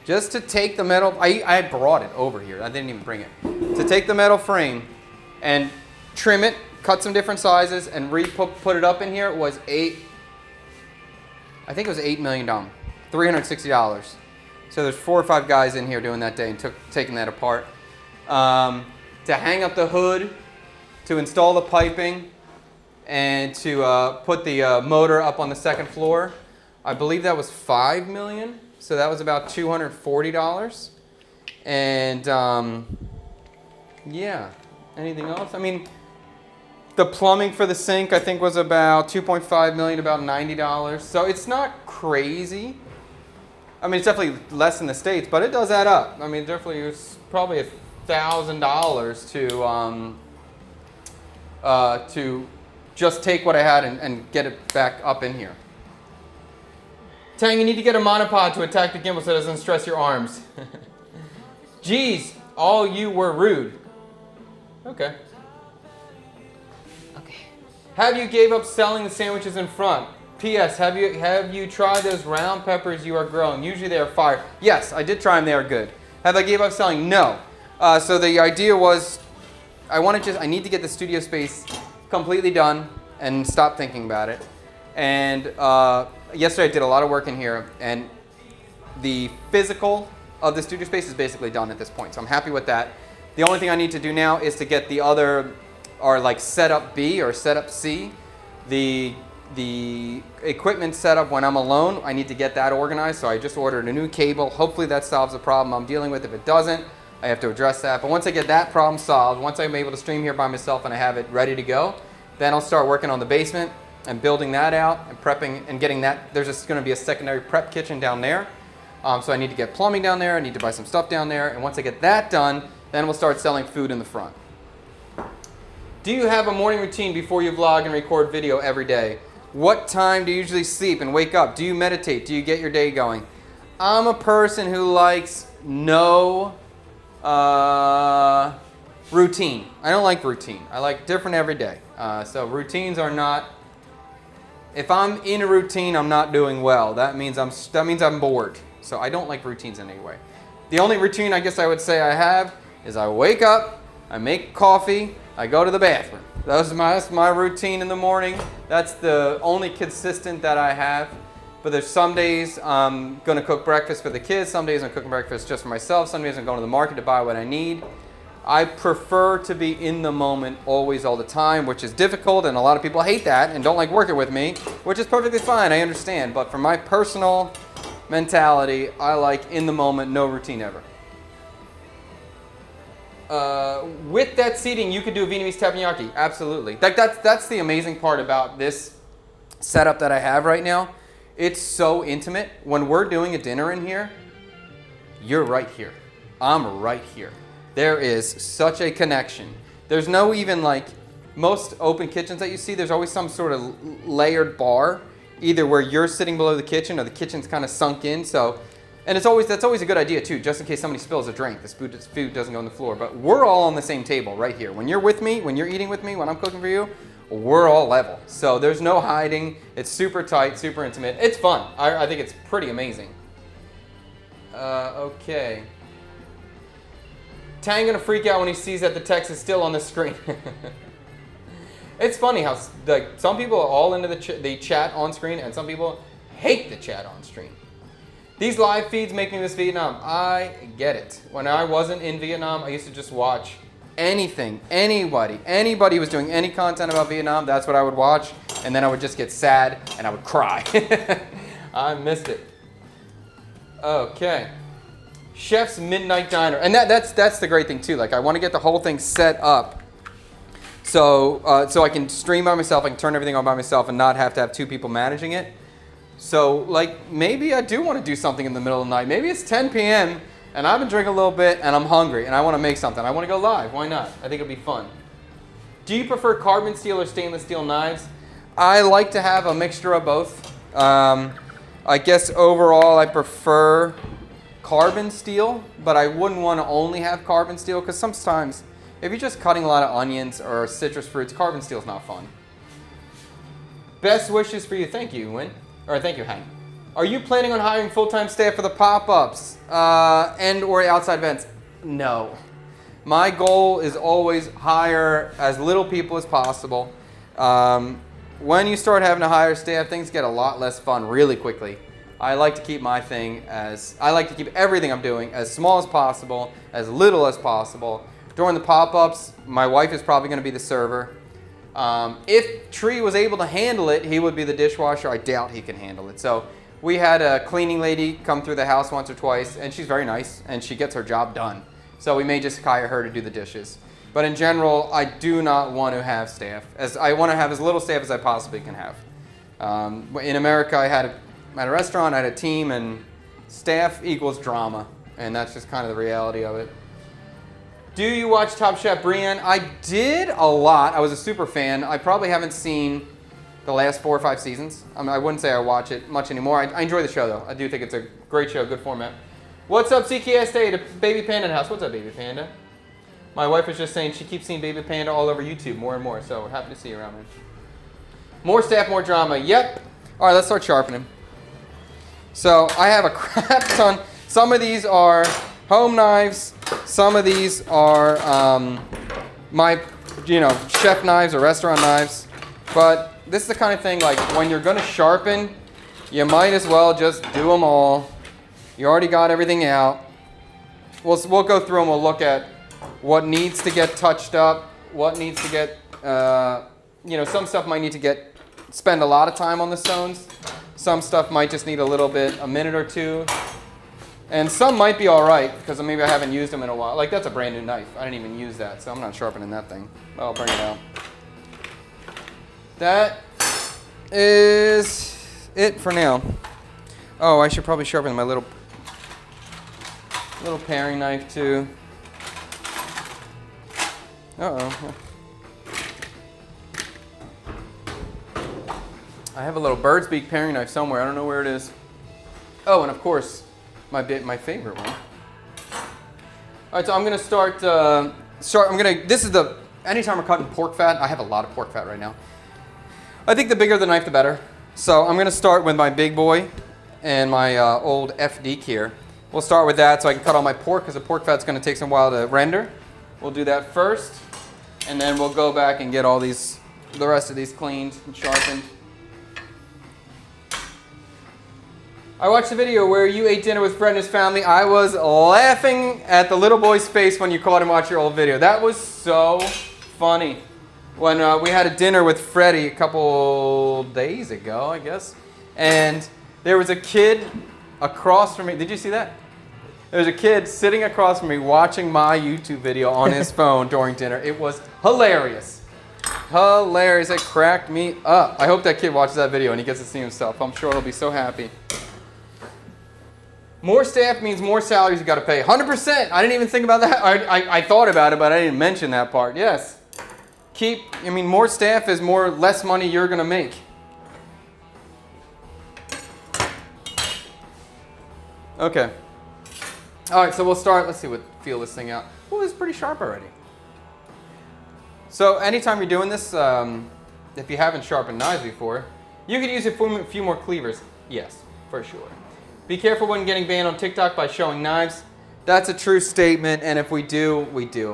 Just to take the metal, I brought it over here. I didn't even bring it. To take the metal frame and trim it, cut some different sizes, and put it up in here was I think it was $8 million, $360. So there's 4 or 5 guys in here doing that day and taking that apart. To hang up the hood, to install the piping, and to put the motor up on the second floor. I believe that was $5 million. So that was about $240. And yeah, anything else? I mean, the plumbing for the sink I think was about $2.5 million, about $90. So it's not crazy. I mean, it's definitely less in the States, but it does add up. I mean, definitely it was probably $1,000 to just take what I had and get it back up in here. Tang, you need to get a monopod to attack the gimbal so it doesn't stress your arms. Geez, all you were rude. Okay. Okay. Have you gave up selling the sandwiches in front? P.S. Have you tried those round peppers you are growing? Usually they are fire. Yes, I did try them. They are good. Have I gave up selling? No. So the idea was, I need to get the studio space completely done and stop thinking about it. And yesterday I did a lot of work in here, and the physical of the studio space is basically done at this point. So I'm happy with that. The only thing I need to do now is to get the other, or like setup B or setup C, the equipment setup when I'm alone. I need to get that organized. So I just ordered a new cable. Hopefully that solves the problem I'm dealing with. If it doesn't, I have to address that. But once I get that problem solved, once I'm able to stream here by myself and I have it ready to go, then I'll start working on the basement and building that out and prepping and getting that. There's just going to be a secondary prep kitchen down there. So I need to get plumbing down there. I need to buy some stuff down there. And once I get that done, then we'll start selling food in the front. Do you have a morning routine before you vlog and record video every day? What time do you usually sleep and wake up? Do you meditate? Do you get your day going? I'm a person who likes no routine. I don't like routine. I like different every day. So routines are not, if I'm in a routine, I'm not doing well. That means I'm bored. So I don't like routines in any way. The only routine I guess I would say I have is I wake up, I make coffee, I go to the bathroom. That's my routine in the morning. That's the only consistent that I have. But there's some days I'm going to cook breakfast for the kids. Some days I'm cooking breakfast just for myself. Some days I'm going to the market to buy what I need. I prefer to be in the moment always, all the time, which is difficult. And a lot of people hate that and don't like working with me, which is perfectly fine. I understand. But for my personal mentality, I like in the moment, no routine ever. With that seating, you could do a Vietnamese teppanyaki. Absolutely. That's the amazing part about this setup that I have right now. It's so intimate. When we're doing a dinner in here, you're right here. I'm right here. There is such a connection. There's no even like most open kitchens that you see, there's always some sort of layered bar, either where you're sitting below the kitchen or the kitchen's kind of sunk in. So, and that's always a good idea too, just in case somebody spills a drink, this food doesn't go on the floor. But we're all on the same table right here. When you're with me, when you're eating with me, when I'm cooking for you, we're all level. So there's no hiding. It's super tight, super intimate. It's fun. I think it's pretty amazing. Okay. Tang gonna freak out when he sees that the text is still on the screen. It's funny how some people are all into the chat on screen and some people hate the chat on screen. These live feeds make me miss Vietnam. I get it. When I wasn't in Vietnam, I used to just watch anything, anybody was doing any content about Vietnam, that's what I would watch, and then I would just get sad and I would cry. I missed it. Okay. Chef's Midnight Diner. And that's the great thing too. Like I want to get the whole thing set up so I can stream by myself, I can turn everything on by myself and not have to have two people managing it. So like maybe I do want to do something in the middle of the night. Maybe it's 10 p.m. and I've been drinking a little bit and I'm hungry and I want to make something. I want to go live. Why not? I think it'll be fun. Do you prefer carbon steel or stainless steel knives? I like to have a mixture of both. I guess overall I prefer carbon steel, but I wouldn't want to only have carbon steel because sometimes if you're just cutting a lot of onions or citrus fruits, carbon steel is not fun. Best wishes for you. Thank you, Win. Or thank you, Hank. Are you planning on hiring full-time staff for the pop-ups and or outside events? No. My goal is always hire as little people as possible. When you start having to hire staff, things get a lot less fun really quickly. I like to keep everything I'm doing as small as possible, as little as possible. During the pop-ups, my wife is probably going to be the server. If Tree was able to handle it, he would be the dishwasher. I doubt he can handle it. So we had a cleaning lady come through the house once or twice, and she's very nice, and she gets her job done. So we may just hire her to do the dishes. But in general, I do not want to have staff. I want to have as little staff as I possibly can have. In America, at a restaurant, I had a team, and staff equals drama, and that's just kind of the reality of it. Do you watch Top Chef, Brienne? I did a lot. I was a super fan. I probably haven't seen the last 4 or 5 seasons. I wouldn't say I watch it much anymore. I enjoy the show, though. I do think it's a great show, good format. What's up, CKS Day, to Baby Panda in the house? What's up, Baby Panda? My wife was just saying she keeps seeing Baby Panda all over YouTube more and more, so happy to see you around, man. More staff, more drama. Yep. All right, let's start sharpening. So I have a crap ton. Some of these are home knives. Some of these are my, chef knives or restaurant knives. But this is the kind of thing, like when you're going to sharpen, you might as well just do them all. You already got everything out. We'll go through and we'll look at what needs to get touched up, what needs to get, some stuff might need to spend a lot of time on the stones. Some stuff might just need a minute or two. And some might be all right because maybe I haven't used them in a while. Like that's a brand new knife. I didn't even use that, so I'm not sharpening that thing. I'll bring it out. That is it for now. Oh, I should probably sharpen my little paring knife too. Uh-oh. I have a little bird's beak paring knife somewhere. I don't know where it is. Oh, and of course, my favorite one. All right, so I'm gonna anytime we're cutting pork fat, I have a lot of pork fat right now. I think the bigger the knife, the better. So I'm gonna start with my big boy and my old FD here. We'll start with that so I can cut all my pork because the pork fat's gonna take some while to render. We'll do that first, and then we'll go back and get the rest of these cleaned and sharpened. I watched the video where you ate dinner with Fred and his family. I was laughing at the little boy's face when you caught him watch your old video. That was so funny. When we had a dinner with Freddie a couple days ago, I guess, and there was a kid across from me. Did you see that? There was a kid sitting across from me watching my YouTube video on his phone during dinner. It was hilarious. Hilarious. It cracked me up. I hope that kid watches that video and he gets to see himself. I'm sure he'll be so happy. More staff means more salaries you got to pay. 100%. I didn't even think about that. I thought about it, but I didn't mention that part. Yes. More staff is less money you're going to make. Okay. All right, so we'll start. Let's see feel this thing out. Oh, it's pretty sharp already. So anytime you're doing this, if you haven't sharpened knives before, you could use a few more cleavers. Yes, for sure. Be careful when getting banned on TikTok by showing knives. That's a true statement, and if we do, we do.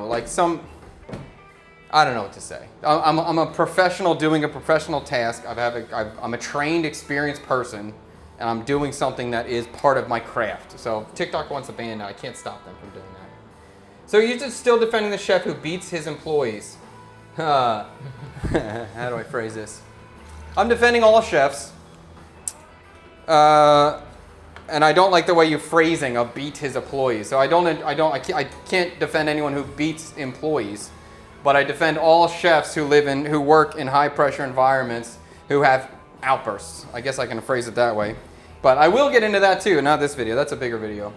I don't know what to say. I'm a professional doing a professional task. I'm a trained, experienced person, and I'm doing something that is part of my craft. So if TikTok wants to ban now, I can't stop them from doing that. So you're just still defending the chef who beats his employees. How do I phrase this? I'm defending all chefs. And I don't like the way you're phrasing of beat his employees. So I can't defend anyone who beats employees, but I defend all chefs who work in high pressure environments who have outbursts. I guess I can phrase it that way. But I will get into that too, not this video. That's a bigger video.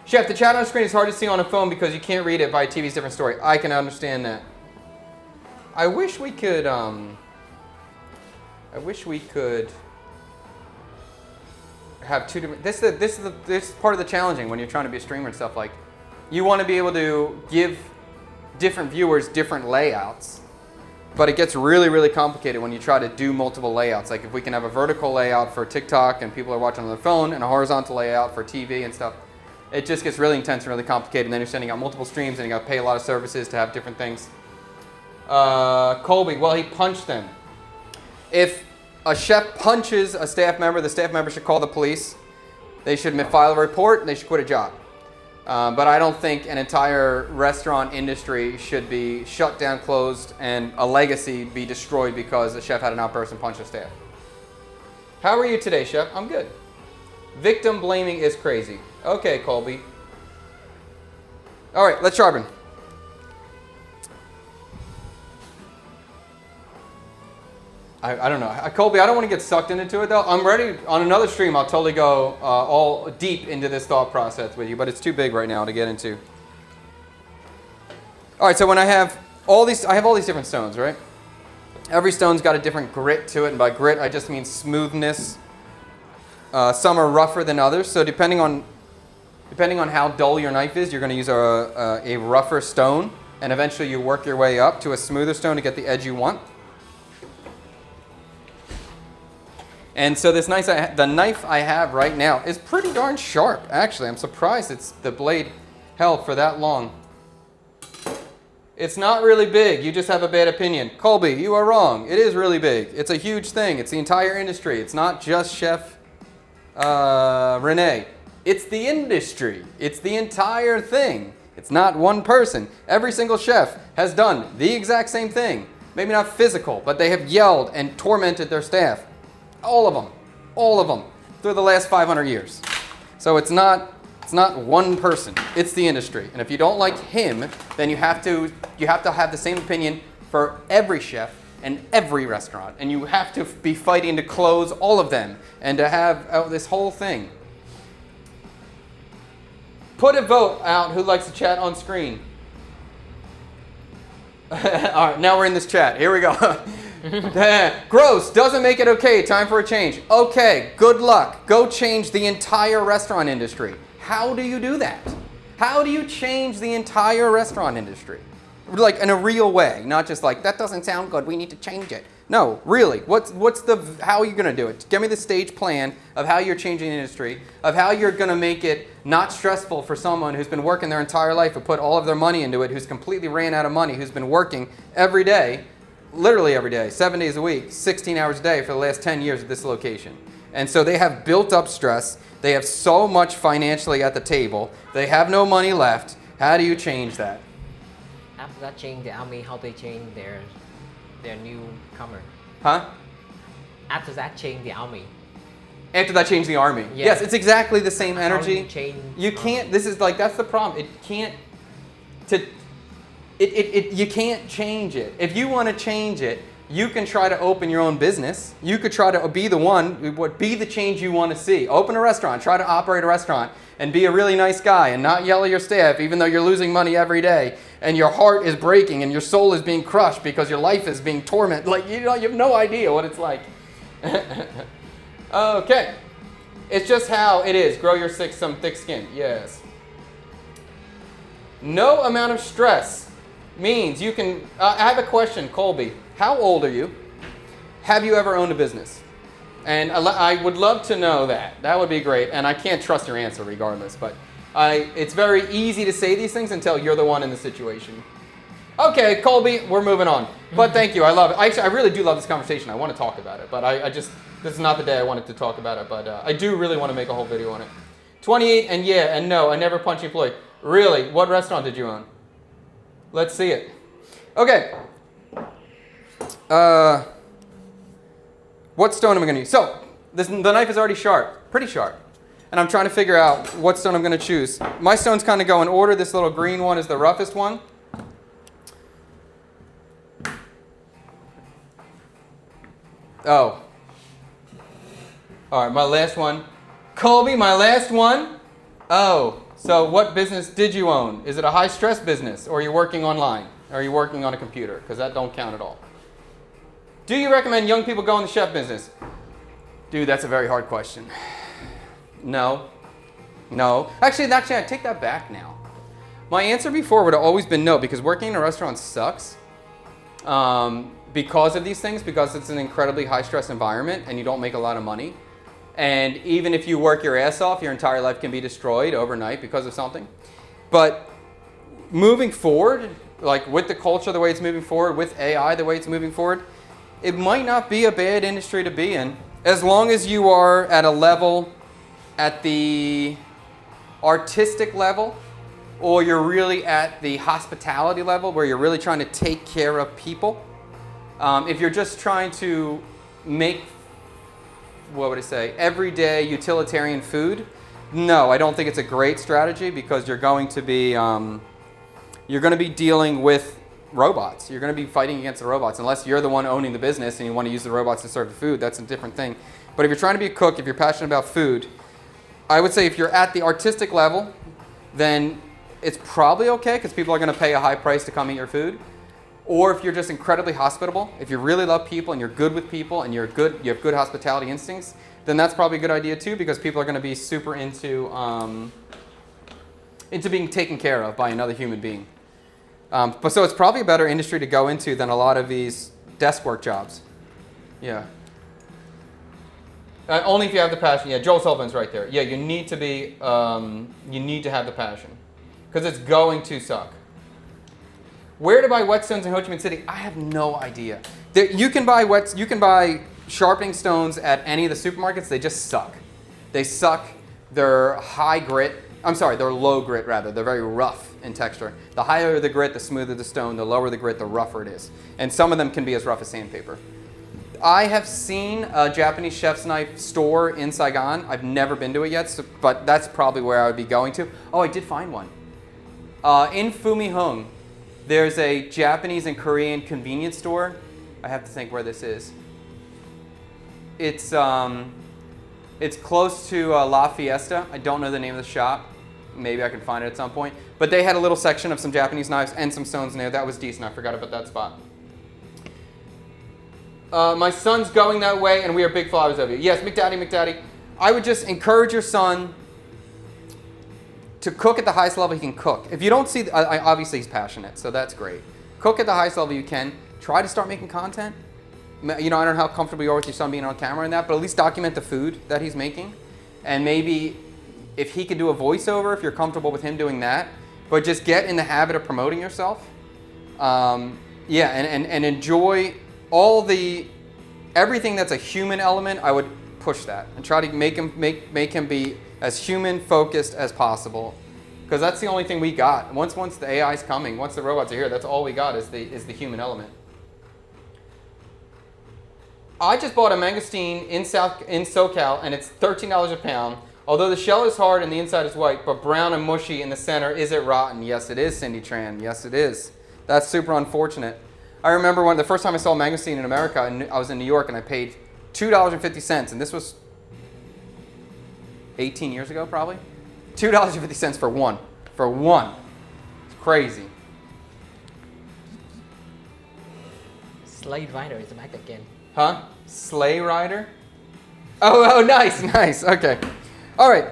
Chef, the chat on the screen is hard to see on a phone because you can't read it by TV's different story. I can understand that. I wish we could have two different. This is part of the challenging when you're trying to be a streamer and stuff. Like, you want to be able to give different viewers different layouts, but it gets really, really complicated when you try to do multiple layouts. Like if we can have a vertical layout for TikTok and people are watching on their phone, and a horizontal layout for TV and stuff, it just gets really intense and really complicated. And then you're sending out multiple streams, and you got to pay a lot of services to have different things. Colby, well, he punched them. If a chef punches a staff member, the staff member should call the police. They should file a report, and they should quit a job. But I don't think an entire restaurant industry should be shut down, closed, and a legacy be destroyed because a chef had an outburst and punched a staff. How are you today, chef? I'm good. Victim blaming is crazy. Okay, Colby. All right, let's sharpen. I don't know. Colby, I don't want to get sucked into it, though. I'm ready. On another stream, I'll totally go all deep into this thought process with you, but it's too big right now to get into. All right, so when I have all these different stones, right? Every stone's got a different grit to it, and by grit, I just mean smoothness. Some are rougher than others, so depending on how dull your knife is, you're going to use a rougher stone, and eventually you work your way up to a smoother stone to get the edge you want. And so this the knife I have right now is pretty darn sharp, actually. I'm surprised the blade held for that long. It's not really big. You just have a bad opinion. Colby, you are wrong. It is really big. It's a huge thing. It's the entire industry. It's not just Chef Renee. It's the industry. It's the entire thing. It's not one person. Every single chef has done the exact same thing. Maybe not physical, but they have yelled and tormented their staff. All of them, through the last 500 years. So it's not one person, it's the industry. And if you don't like him, then you have to have the same opinion for every chef and every restaurant. And you have to be fighting to close all of them and to have this whole thing. Put a vote out who likes to chat on screen. All right, now we're in this chat. Here we go. Gross, doesn't make it okay. Time for a change. Okay, good luck. Go change the entire restaurant industry. How do you do that? How do you change the entire restaurant industry? Like in a real way, not just like, that doesn't sound good, we need to change it. No, really, how are you gonna do it? Give me the stage plan of how you're changing the industry, of how you're gonna make it not stressful for someone who's been working their entire life, who put all of their money into it, who's completely ran out of money, who's been working every day, literally every day, 7 days a week, 16 hours a day for the last 10 years at this location. And so they have built up stress, they have so much financially at the table, they have no money left. How do you change that? After that, change the army, how they change their newcomer. Huh? After that, change the army. After that, change the army. Yeah. Yes, it's exactly the same energy. How do you change you can't, this is like, that's the problem. It can't, you can't change it. If you want to change it, you can try to open your own business. You could try to be be the change you want to see. Open a restaurant, try to operate a restaurant, and be a really nice guy and not yell at your staff even though you're losing money every day and your heart is breaking and your soul is being crushed because your life is being tormented. Like, you have no idea what it's like. Okay. It's just how it is. Grow some thick skin. Yes. No amount of stress means you can... I have a question, Colby. How old are you? Have you ever owned a business? And I would love to know that. That would be great. And I can't trust your answer regardless. But it's very easy to say these things until you're the one in the situation. Okay, Colby, we're moving on. But thank you. I love it. Actually, I really do love this conversation. I want to talk about it. But this is not the day I wanted to talk about it. But I do really want to make a whole video on it. 28 and yeah and no. I never punch an employee. Really? What restaurant did you own? Let's see it. Okay. What stone am I going to use? So, the knife is already sharp, pretty sharp. And I'm trying to figure out what stone I'm going to choose. My stones kind of go in order. This little green one is the roughest one. Oh. All right, my last one. Colby, my last one. Oh, so what business did you own? Is it a high-stress business, or are you working online? Or are you working on a computer? Because that don't count at all. Do you recommend young people go in the chef business? Dude, that's a very hard question. No. No. Actually, I take that back now. My answer before would have always been no, because working in a restaurant sucks because of these things, because it's an incredibly high-stress environment and you don't make a lot of money. And even if you work your ass off, your entire life can be destroyed overnight because of something. But moving forward, like with the culture the way it's moving forward, with AI the way it's moving forward, it might not be a bad industry to be in, as long as you are at a level, at the artistic level, or you're really at the hospitality level where you're really trying to take care of people. If you're just trying to make, everyday utilitarian food, no, I don't think it's a great strategy, because you're going to be dealing with robots. You're going to be fighting against the robots, unless you're the one owning the business and you want to use the robots to serve the food. That's a different thing. But if you're trying to be a cook, if you're passionate about food, I would say if you're at the artistic level, then it's probably okay, because people are going to pay a high price to come eat your food. Or if you're just incredibly hospitable, if you really love people and you're good with people and you have good hospitality instincts, then that's probably a good idea too, because people are going to be super into being taken care of by another human being. But so it's probably a better industry to go into than a lot of these desk work jobs. Yeah. Only if you have the passion. Yeah, Joel Sullivan's right there. Yeah, you need to be. You need to have the passion, because it's going to suck. Where to buy whetstones in Ho Chi Minh City? I have no idea. You can buy sharpening stones at any of the supermarkets. They just suck. They suck. They're high grit. I'm sorry, they're low grit rather. They're very rough in texture. The higher the grit, the smoother the stone. The lower the grit, the rougher it is. And some of them can be as rough as sandpaper. I have seen a Japanese chef's knife store in Saigon. I've never been to it yet, but that's probably where I would be going to. Oh, I did find one. In Fumihung, there's a Japanese and Korean convenience store. I have to think where this is. It's close to La Fiesta. I don't know the name of the shop. Maybe I can find it at some point. But they had a little section of some Japanese knives and some stones in there. That was decent. I forgot about that spot. My son's going that way, and we are big followers of you. Yes, McDaddy. I would just encourage your son to cook at the highest level he can cook. If you don't see, obviously he's passionate, so that's great. Cook at the highest level you can. Try to start making content. You know, I don't know how comfortable you are with your son being on camera and that, but at least document the food that he's making. And maybe if he could do a voiceover, if you're comfortable with him doing that, but just get in the habit of promoting yourself. Yeah, and enjoy everything that's a human element. I would push that and try to make him be as human focused as possible, because that's the only thing we got. Once the AI's coming, once the robots are here, that's all we got is the human element. I just bought a mangosteen in SoCal, and it's $13 a pound. Although the shell is hard and the inside is white, but brown and mushy in the center. Is it rotten? Yes, it is, Cindy Tran. Yes, it is. That's super unfortunate. I remember the first time I saw a mangosteen in America, and I was in New York, and I paid $2.50, and this was 18 years ago, probably. $2.50 for one. For one. It's crazy. Slave Rider is back again. Huh? Sleigh Rider? Oh, nice. Okay. All right.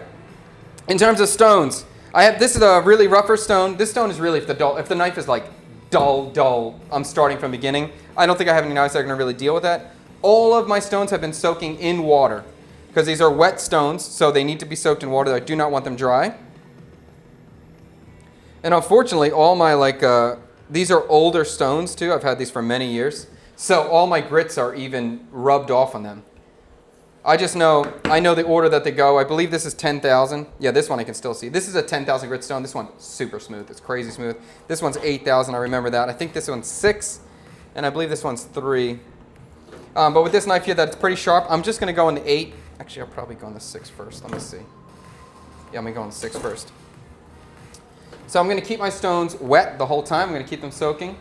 In terms of stones, this is a really rougher stone. This stone is really, if the knife is like dull, I'm starting from beginning. I don't think I have any knives that are going to really deal with that. All of my stones have been soaking in water, because these are wet stones, so they need to be soaked in water. I do not want them dry. And unfortunately, all my these are older stones too. I've had these for many years. So all my grits are even rubbed off on them. I know the order that they go. I believe this is 10,000. Yeah, this one I can still see. This is a 10,000 grit stone. This one's super smooth. It's crazy smooth. This one's 8,000. I remember that. I think this one's 6, and I believe this one's 3. But with this knife here that's pretty sharp, I'm just going to go in the 8. Actually, I'll probably go in the 6 first. Let me see. Yeah, I'm going to go in the 6 first. So I'm going to keep my stones wet the whole time. I'm going to keep them soaking.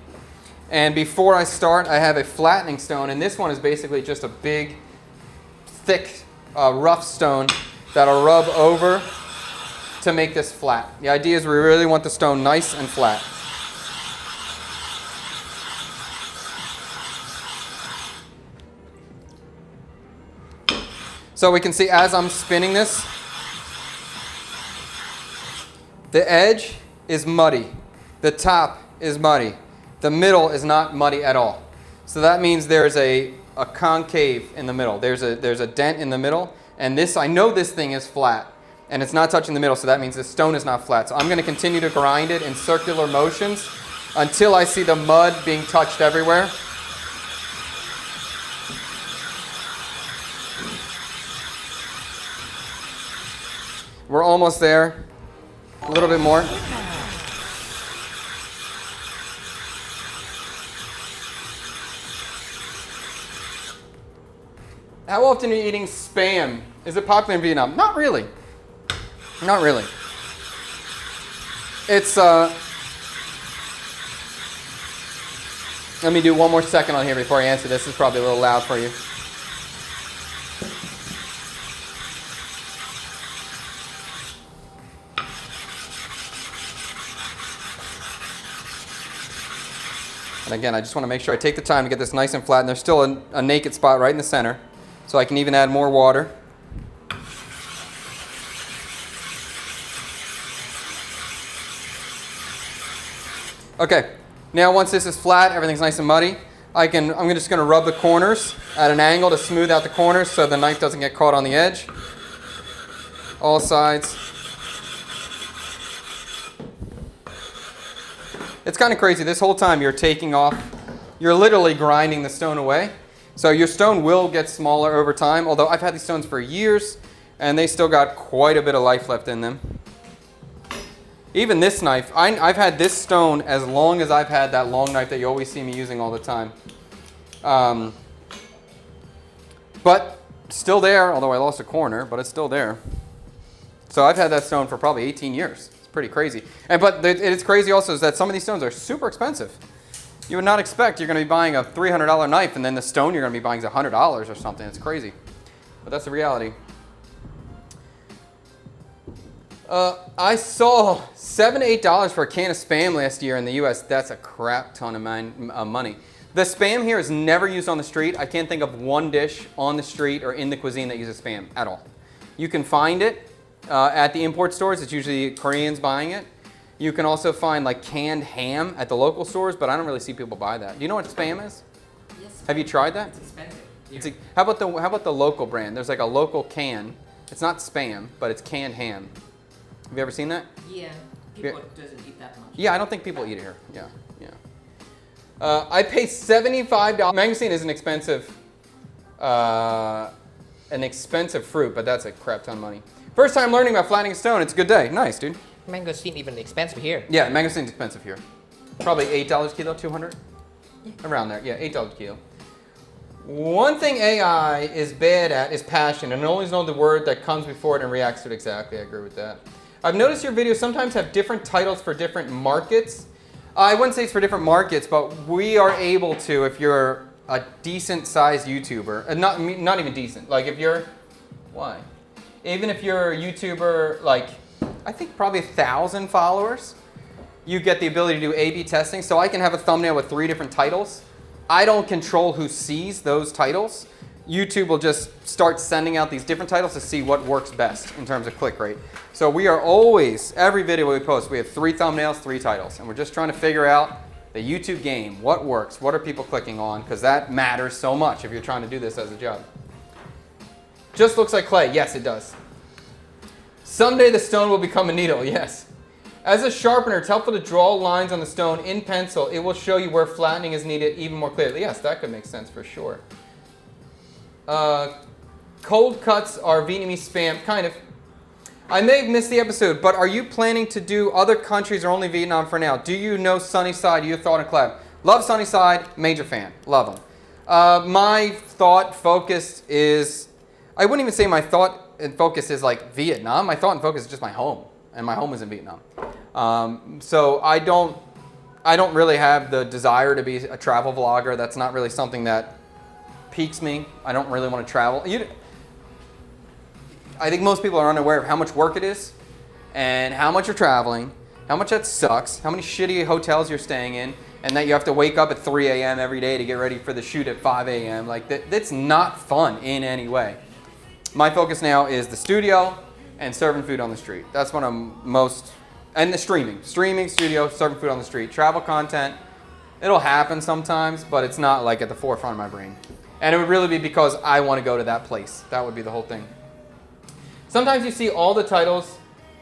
And before I start, I have a flattening stone, and this one is basically just a big, thick, rough stone that I'll rub over to make this flat. The idea is we really want the stone nice and flat. So we can see as I'm spinning this, the edge is muddy, the top is muddy. The middle is not muddy at all. So that means there's a concave in the middle. There's a dent in the middle. And I know this thing is flat. And it's not touching the middle, so that means the stone is not flat. So I'm going to continue to grind it in circular motions until I see the mud being touched everywhere. We're almost there. A little bit more. How often are you eating Spam? Is it popular in Vietnam? Not really. Not really. It's, let me do one more second on here before I answer this. This is probably a little loud for you. And again, I just want to make sure I take the time to get this nice and flat. And there's still a naked spot right in the center. So I can even add more water. Okay, now once this is flat, everything's nice and muddy, I'm just going to rub the corners at an angle to smooth out the corners so the knife doesn't get caught on the edge. All sides. It's kind of crazy. This whole time you're taking off, you're literally grinding the stone away. So your stone will get smaller over time, although I've had these stones for years and they still got quite a bit of life left in them. Even this knife, I've had this stone as long as I've had that long knife that you always see me using all the time. But still there, although I lost a corner, but it's still there. So I've had that stone for probably 18 years. It's pretty crazy. But it's crazy also is that some of these stones are super expensive. You would not expect you're going to be buying a $300 knife and then the stone you're going to be buying is $100 or something. It's crazy. But that's the reality. I saw $7 to $8 for a can of Spam last year in the US. That's a crap ton of money. The Spam here is never used on the street. I can't think of one dish on the street or in the cuisine that uses Spam at all. You can find it at the import stores. It's usually Koreans buying it. You can also find like canned ham at the local stores, but I don't really see people buy that. Do you know what Spam is? Yes. Have you tried that? It's expensive. How about the local brand? There's like a local can. It's not Spam, but it's canned ham. Have you ever seen that? Yeah. People doesn't eat that much. Yeah, I don't think people eat it here. Yeah. I pay $75. Mangosteen is an expensive fruit, but that's a crap ton of money. First time learning about flattening a stone. It's a good day. Nice, dude. Mangosteen even expensive here. Yeah, mangosteen's expensive here. Probably $8 a kilo, 200? Yeah. Around there. Yeah, $8 a kilo. One thing AI is bad at is passion, and always know the word that comes before it and reacts to it exactly. I agree with that. I've noticed your videos sometimes have different titles for different markets. I wouldn't say it's for different markets, but we are able to, if you're a decent sized YouTuber, not even decent, like if you're, why? Even if you're a YouTuber, like I think probably 1,000 followers, you get the ability to do A/B testing. So I can have a thumbnail with 3 different titles. I don't control who sees those titles. YouTube will just start sending out these different titles to see what works best in terms of click rate. So we are always, every video we post, we have 3 thumbnails, 3 titles. And we're just trying to figure out the YouTube game. What works? What are people clicking on? Because that matters so much if you're trying to do this as a job. Just looks like clay. Yes, it does. Someday the stone will become a needle. Yes. As a sharpener, it's helpful to draw lines on the stone in pencil. It will show you where flattening is needed even more clearly. Yes, that could make sense for sure. Cold cuts are Vietnamese Spam, kind of. I may have missed the episode, but are you planning to do other countries or only Vietnam for now? Do you know Sunnyside? You thought and collab. Love Sunnyside, major fan, love them. My thought focus is, I wouldn't even say my thought and focus is like Vietnam. My thought and focus is just my home, and my home is in Vietnam. So I don't really have the desire to be a travel vlogger. That's not really something that piques me. I don't really want to travel. I think most people are unaware of how much work it is and how much you're traveling, how much that sucks, how many shitty hotels you're staying in, and that you have to wake up at 3 a.m. every day to get ready for the shoot at 5 a.m. Like that's not fun in any way. My focus now is the studio and serving food on the street. That's what I'm most, and the streaming, studio, serving food on the street. Travel content, it'll happen sometimes, but it's not like at the forefront of my brain. And it would really be because I want to go to that place. That would be the whole thing. Sometimes you see all the titles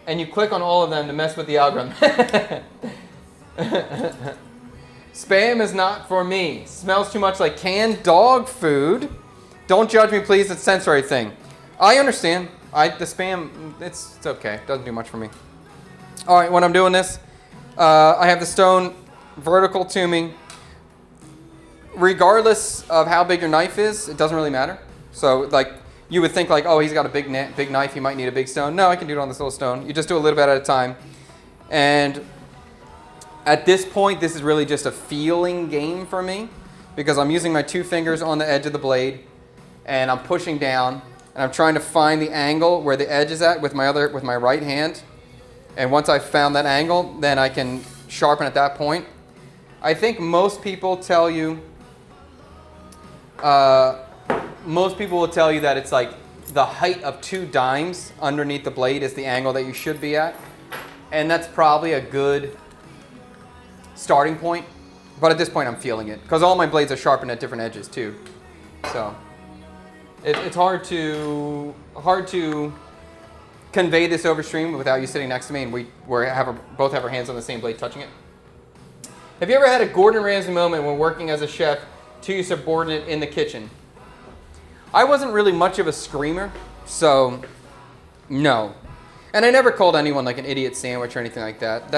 and you click on all of them to mess with the algorithm. Spam is not for me. Smells too much like canned dog food. Don't judge me, please. It's a sensory thing. I understand. The Spam, it's okay. It doesn't do much for me. All right, when I'm doing this, I have the stone vertical to me. Regardless of how big your knife is, it doesn't really matter. So like you would think like, oh, he's got a big knife, he might need a big stone. No, I can do it on this little stone. You just do a little bit at a time. And at this point, this is really just a feeling game for me because I'm using my 2 fingers on the edge of the blade and I'm pushing down and I'm trying to find the angle where the edge is at with my right hand. And once I've found that angle, then I can sharpen at that point. I think most people tell you will tell you that it's like the height of 2 dimes underneath the blade is the angle that you should be at. And that's probably a good starting point. But at this point, I'm feeling it because all my blades are sharpened at different edges too. So it's hard to convey this over stream without you sitting next to me and we both have our hands on the same blade touching it. Have you ever had a Gordon Ramsay moment when working as a chef to your subordinate in the kitchen? I wasn't really much of a screamer, so no. And I never called anyone like an idiot sandwich or anything like that.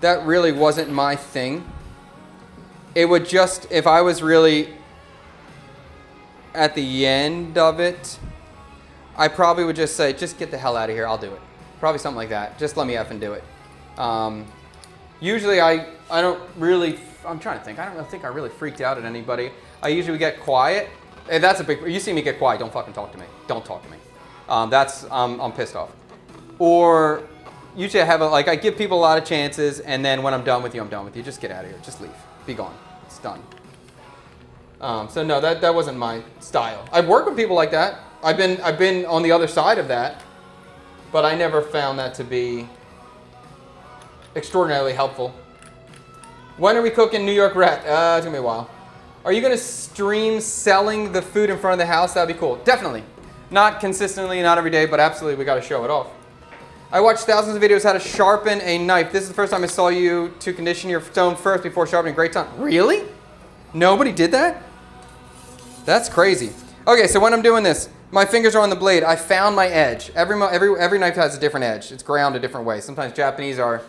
That really wasn't my thing. It would just, if I was really at the end of it, I probably would just say, just get the hell out of here, I'll do it. Probably something like that. Just let me effing do it. Usually I don't really, I'm trying to think, I don't think I really freaked out at anybody. I usually get quiet. And that's a big, you see me get quiet, don't fucking talk to me. Don't talk to me. I'm pissed off. Or usually I give people a lot of chances, and then when I'm done with you, I'm done with you. Just get out of here, just leave, be gone, it's done. So no, that wasn't my style. I've worked with people like that. I've been on the other side of that, but I never found that to be extraordinarily helpful. When are we cooking New York Rat? It's gonna be a while. Are you gonna stream selling the food in front of the house? That'd be cool. Definitely. Not consistently, not every day, but absolutely we gotta show it off. I watched thousands of videos how to sharpen a knife. This is the first time I saw you to condition your stone first before sharpening. Great time. Really? Nobody did that? That's crazy. Okay, so when I'm doing this, my fingers are on the blade. I found my edge. Every knife has a different edge. It's ground a different way. Sometimes Japanese are,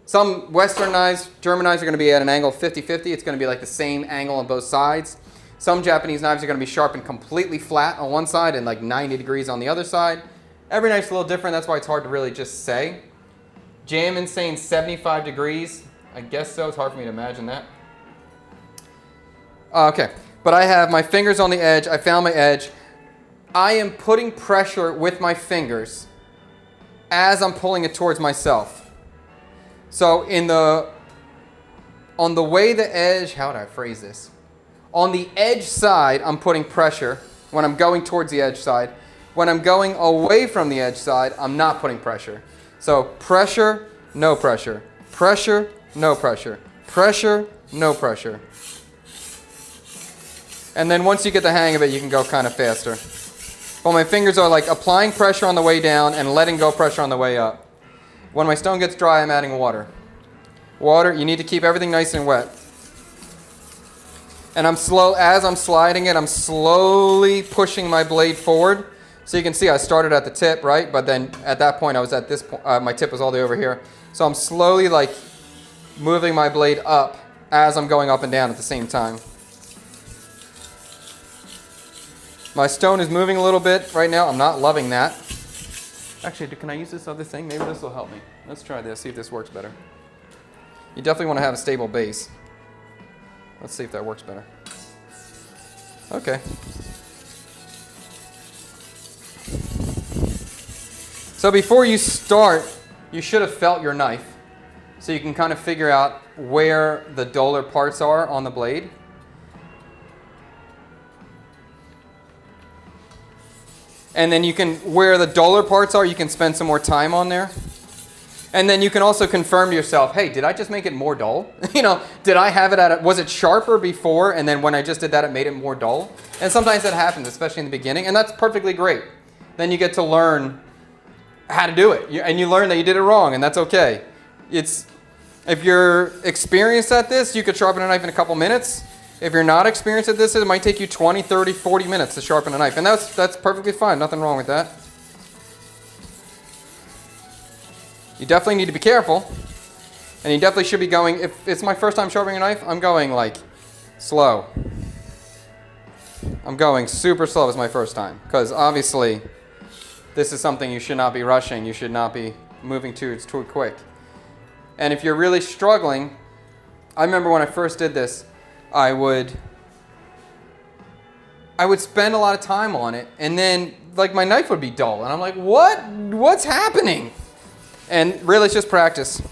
some Western knives, German knives are going to be at an angle 50-50. It's going to be like the same angle on both sides. Some Japanese knives are going to be sharpened completely flat on one side and like 90 degrees on the other side. Every knife's a little different. That's why it's hard to really just say. Jammin' saying 75 degrees. I guess so. It's hard for me to imagine that. Okay. But I have my fingers on the edge. I found my edge. I am putting pressure with my fingers as I'm pulling it towards myself. So on the way the edge, how would I phrase this? On the edge side, I'm putting pressure when I'm going towards the edge side. When I'm going away from the edge side, I'm not putting pressure. So pressure, no pressure. Pressure, no pressure. Pressure, no pressure. And then once you get the hang of it, you can go kind of faster. But my fingers are like applying pressure on the way down and letting go pressure on the way up. When my stone gets dry, I'm adding water. Water, you need to keep everything nice and wet. And as I'm sliding it, I'm slowly pushing my blade forward. So you can see I started at the tip, right? But then at that point, I was at this point, my tip was all the way over here. So I'm slowly like moving my blade up as I'm going up and down at the same time. My stone is moving a little bit right now. I'm not loving that. Actually, can I use this other thing? Maybe this will help me. Let's try this, see if this works better. You definitely want to have a stable base. Let's see if that works better. Okay. So before you start, you should have felt your knife. So you can kind of figure out where the duller parts are on the blade. And then you can, where the duller parts are, you can spend some more time on there. And then you can also confirm to yourself, hey, did I just make it more dull? Did I have it was it sharper before, and then when I just did that, it made it more dull? And sometimes that happens, especially in the beginning, and that's perfectly great. Then you get to learn how to do it, and you learn that you did it wrong, and that's okay. If you're experienced at this, you could sharpen a knife in a couple minutes. If you're not experienced at this, it might take you 20, 30, 40 minutes to sharpen a knife. And that's perfectly fine. Nothing wrong with that. You definitely need to be careful. And you definitely should be going, if it's my first time sharpening a knife, I'm going like slow. I'm going super slow as my first time. Because obviously, this is something you should not be rushing. You should not be moving too quick. And if you're really struggling, I remember when I first did this, I would spend a lot of time on it, and then like my knife would be dull, and I'm like, what's happening? And really, it's just practice.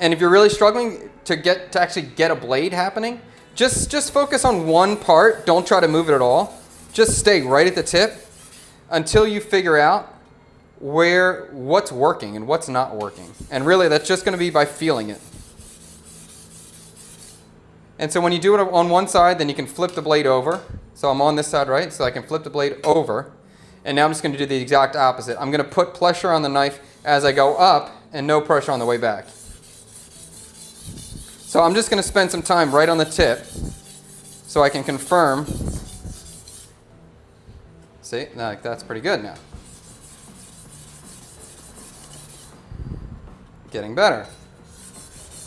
And if you're really struggling to actually get a blade happening, just focus on one part. Don't try to move it at all. Just stay right at the tip until you figure out what's working and what's not working. And really, that's just going to be by feeling it. And so when you do it on one side, then you can flip the blade over. So I'm on this side, right? So I can flip the blade over. And now I'm just going to do the exact opposite. I'm going to put pressure on the knife as I go up and no pressure on the way back. So I'm just going to spend some time right on the tip so I can confirm. See, that's pretty good now. Getting better.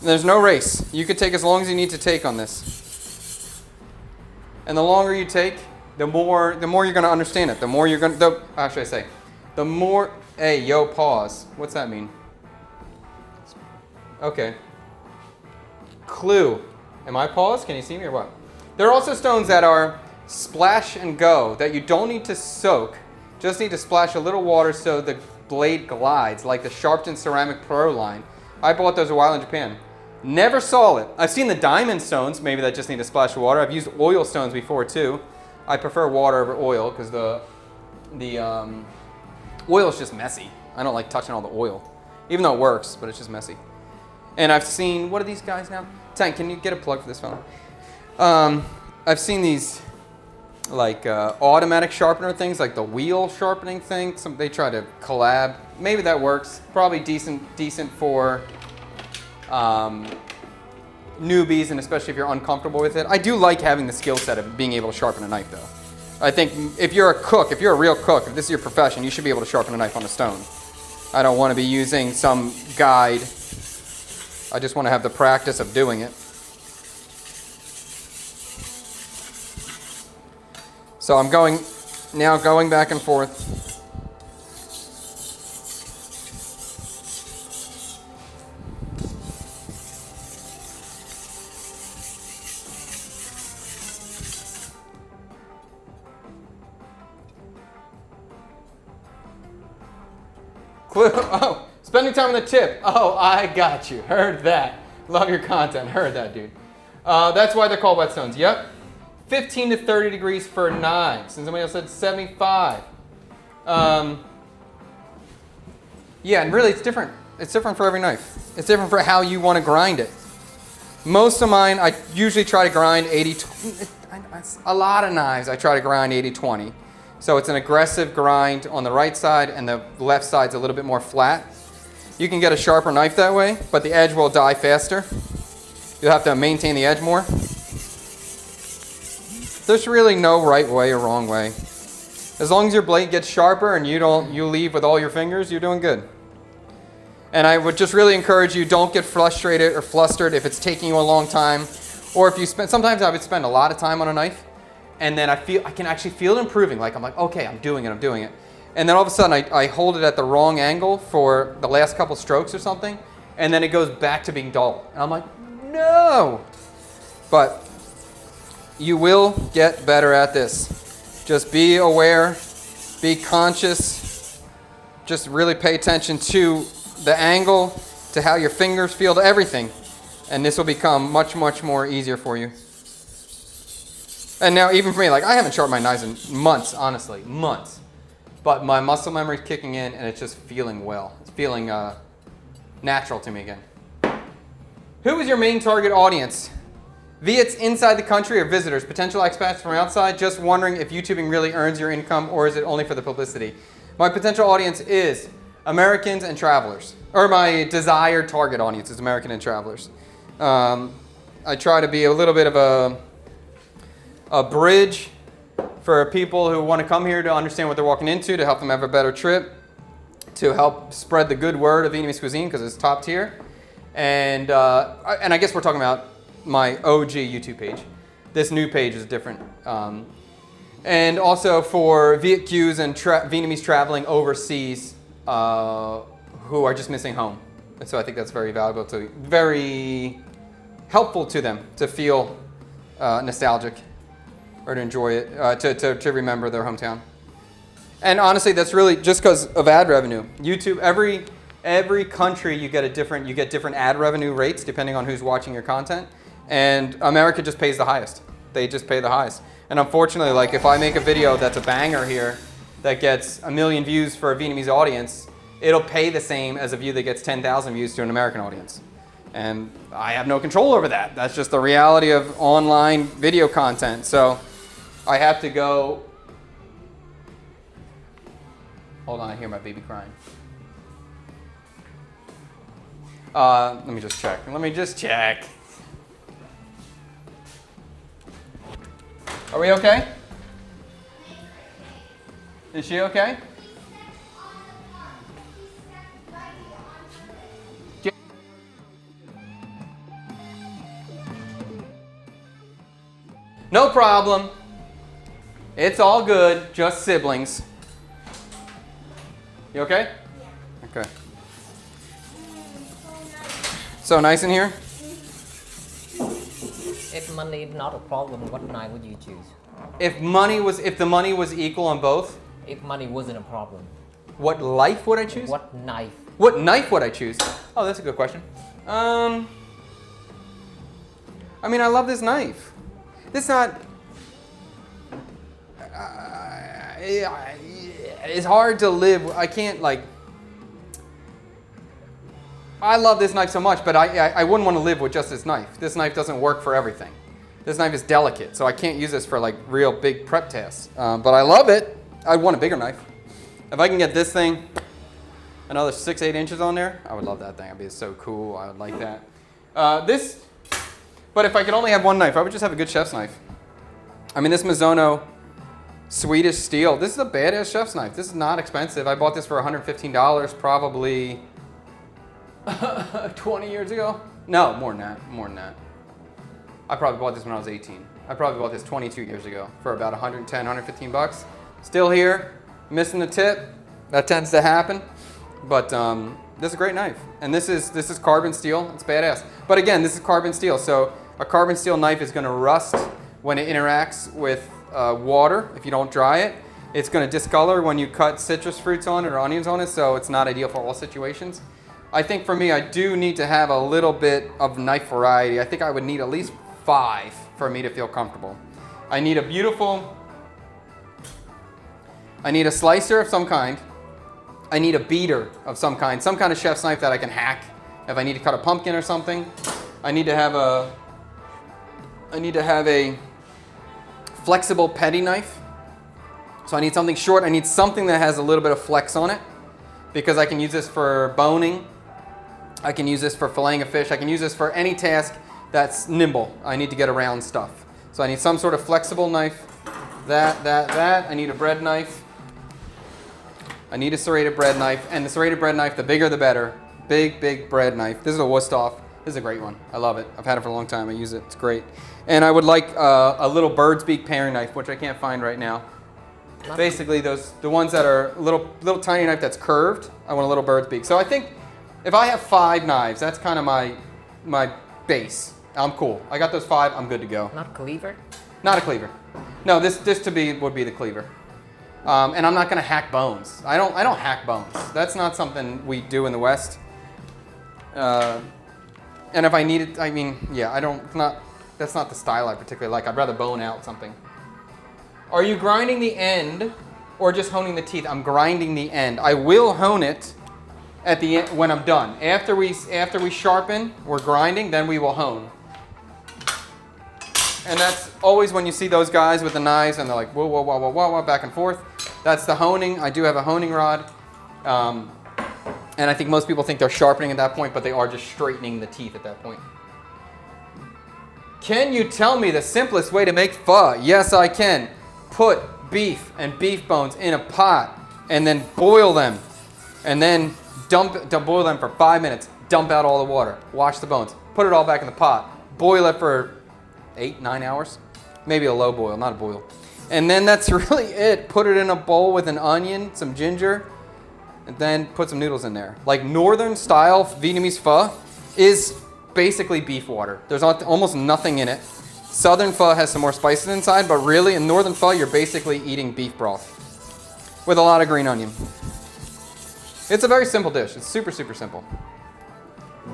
There's no race. You could take as long as you need to take on this. And the longer you take, the more you're going to understand it. The more you're going to, how should I say? The more, hey, yo, pause. What's that mean? Okay. Clue. Am I paused? Can you see me or what? There are also stones that are splash and go, that you don't need to soak. Just need to splash a little water so the blade glides, like the sharpened ceramic pro line. I bought those a while in Japan. Never saw it. I've seen the diamond stones, maybe that just need to splash of water. I've used oil stones before too. I prefer water over oil because the oil is just messy. I don't like touching all the oil, even though it works, but it's just messy. And I've seen, what are these guys now? Tank, can you get a plug for this phone? I've seen these like automatic sharpener things, like the wheel sharpening thing. They try to collab. Maybe that works. Probably decent for newbies, and especially if you're uncomfortable with it. I do like having the skill set of being able to sharpen a knife, though. I think if you're a cook, if you're a real cook, if this is your profession, you should be able to sharpen a knife on a stone. I don't want to be using some guide. I just want to have the practice of doing it. So I'm going back and forth. Oh, spending time on the tip. Oh, I got you. Heard that. Love your content. Heard that, dude. That's why they're called whetstones. Yep. 15 to 30 degrees for knives. And somebody else said 75. Yeah, and really it's different. It's different for every knife. It's different for how you want to grind it. Most of mine, I usually try to grind 80-20. A lot of knives, I try to grind 80-20. So it's an aggressive grind on the right side and the left side's a little bit more flat. You can get a sharper knife that way, but the edge will die faster. You'll have to maintain the edge more. There's really no right way or wrong way. As long as your blade gets sharper and you leave with all your fingers, you're doing good. And I would just really encourage you, don't get frustrated or flustered if it's taking you a long time, or if you sometimes I would spend a lot of time on a knife, and then I can actually feel it improving. Like I'm like, okay, I'm doing it. And then all of a sudden I hold it at the wrong angle for the last couple strokes or something, and then it goes back to being dull. And I'm like, no. But you will get better at this. Just be aware, be conscious, just really pay attention to the angle, to how your fingers feel, to everything. And this will become much, much more easier for you. And now even for me, like I haven't sharpened my knives in months, honestly, months. But my muscle memory is kicking in and it's just feeling well. It's feeling natural to me again. Who is your main target audience? Viets inside the country or visitors, potential expats from outside, just wondering if YouTubing really earns your income or is it only for the publicity? My potential audience is Americans and travelers, or my desired target audience is American and travelers. I try to be a little bit of a bridge for people who want to come here to understand what they're walking into, to help them have a better trip, to help spread the good word of Vietnamese cuisine because it's top tier. And I guess we're talking about my OG YouTube page. This new page is different. And also for Viet Qs and Vietnamese traveling overseas who are just missing home. And so I think that's very valuable very helpful to them to feel nostalgic or to enjoy it, to remember their hometown. And honestly, that's really just because of ad revenue. YouTube, every country you get different ad revenue rates depending on who's watching your content. And America just pays the highest. They just pay the highest. And unfortunately, like if I make a video that's a banger here that gets 1 million views for a Vietnamese audience, it'll pay the same as a view that gets 10,000 views to an American audience. And I have no control over that. That's just the reality of online video content. So I have to go. Hold on, I hear my baby crying. Let me just check. Are we okay? Is she okay? No problem. It's all good, just siblings. You okay? Yeah. Okay. So nice in here? If money is not a problem, what knife would you choose? If the money was equal on both, If money wasn't a problem, what life would I choose? what knife? What knife would I choose? Oh, that's a good question. I mean, I love this knife. It's not. It's hard to live. I can't like. I love this knife so much, but I wouldn't want to live with just this knife. This knife doesn't work for everything. This knife is delicate, so I can't use this for like real big prep tasks. But I love it. I'd want a bigger knife. If I can get this thing another 6-8 inches on there, I would love that thing. It'd be so cool. I would like that. But if I could only have one knife, I would just have a good chef's knife. I mean, this Mizuno Swedish steel. This is a badass chef's knife. This is not expensive. I bought this for $115 probably 20 years ago. No, more than that. I probably bought this when I was 18. I probably bought this 22 years ago for about 110, 115 bucks. Still here, missing the tip. That tends to happen. But this is a great knife. And this is carbon steel. It's badass. But again, this is carbon steel. So a carbon steel knife is going to rust when it interacts with water if you don't dry it. It's going to discolor when you cut citrus fruits on it or onions on it. So it's not ideal for all situations. I think for me, I do need to have a little bit of knife variety. I think I would need at least 5 for me to feel comfortable. I need a slicer of some kind. I need a beater of some kind of chef's knife that I can hack if I need to cut a pumpkin or something. I need to have a flexible petty knife. So I need something short. I need something that has a little bit of flex on it because I can use this for boning. I can use this for filleting a fish. I can use this for any task that's nimble. I need to get around stuff. So I need some sort of flexible knife. That. I need a bread knife. I need a serrated bread knife. And the serrated bread knife, the bigger the better. Big bread knife. This is a Wusthof. This is a great one. I love it. I've had it for a long time. I use it. It's great. And I would like a little bird's beak paring knife, which I can't find right now. Basically, the ones that are little tiny knife that's curved. I want a little bird's beak. So I think if I have 5 knives, that's kind of my base. I'm cool. I got those 5. I'm good to go. Not cleaver? Not a cleaver. No, this would be the cleaver. And I'm not going to hack bones. I don't hack bones. That's not something we do in the West. And if I need it, I mean, yeah, that's not the style I particularly like. I'd rather bone out something. Are you grinding the end or just honing the teeth? I'm grinding the end. I will hone it at the end when I'm done. After we sharpen, we're grinding, then we will hone. And that's always when you see those guys with the knives and they're like, whoa, back and forth. That's the honing. I do have a honing rod. And I think most people think they're sharpening at that point, but they are just straightening the teeth at that point. Can you tell me the simplest way to make pho? Yes, I can. Put beef and beef bones in a pot and then boil them. And then boil them for 5 minutes. Dump out all the water. Wash the bones. Put it all back in the pot. Boil it for 8-9 hours. Maybe a low boil, not a boil. And then that's really it. Put it in a bowl with an onion, some ginger, and then put some noodles in there. Like northern style Vietnamese pho is basically beef water. There's almost nothing in it. Southern pho has some more spices inside, but really in northern pho, you're basically eating beef broth with a lot of green onion. It's a very simple dish. It's super, super simple.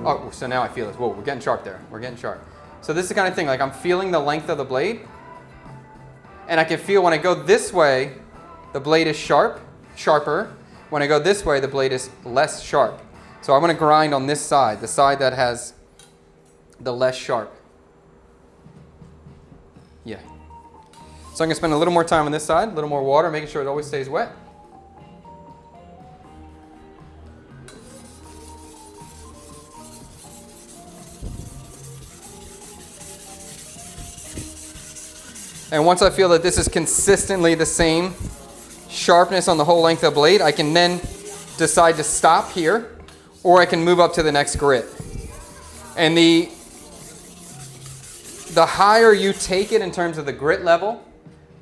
Oh, so now I feel this. Whoa, we're getting sharp there. We're getting sharp. So this is the kind of thing, like I'm feeling the length of the blade, and I can feel when I go this way, the blade is sharper. When I go this way, the blade is less sharp. So I'm going to grind on this side, the side that has the less sharp. Yeah. So I'm gonna spend a little more time on this side, a little more water, making sure it always stays wet. And once I feel that this is consistently the same sharpness on the whole length of the blade, I can then decide to stop here, or I can move up to the next grit. And the higher you take it in terms of the grit level,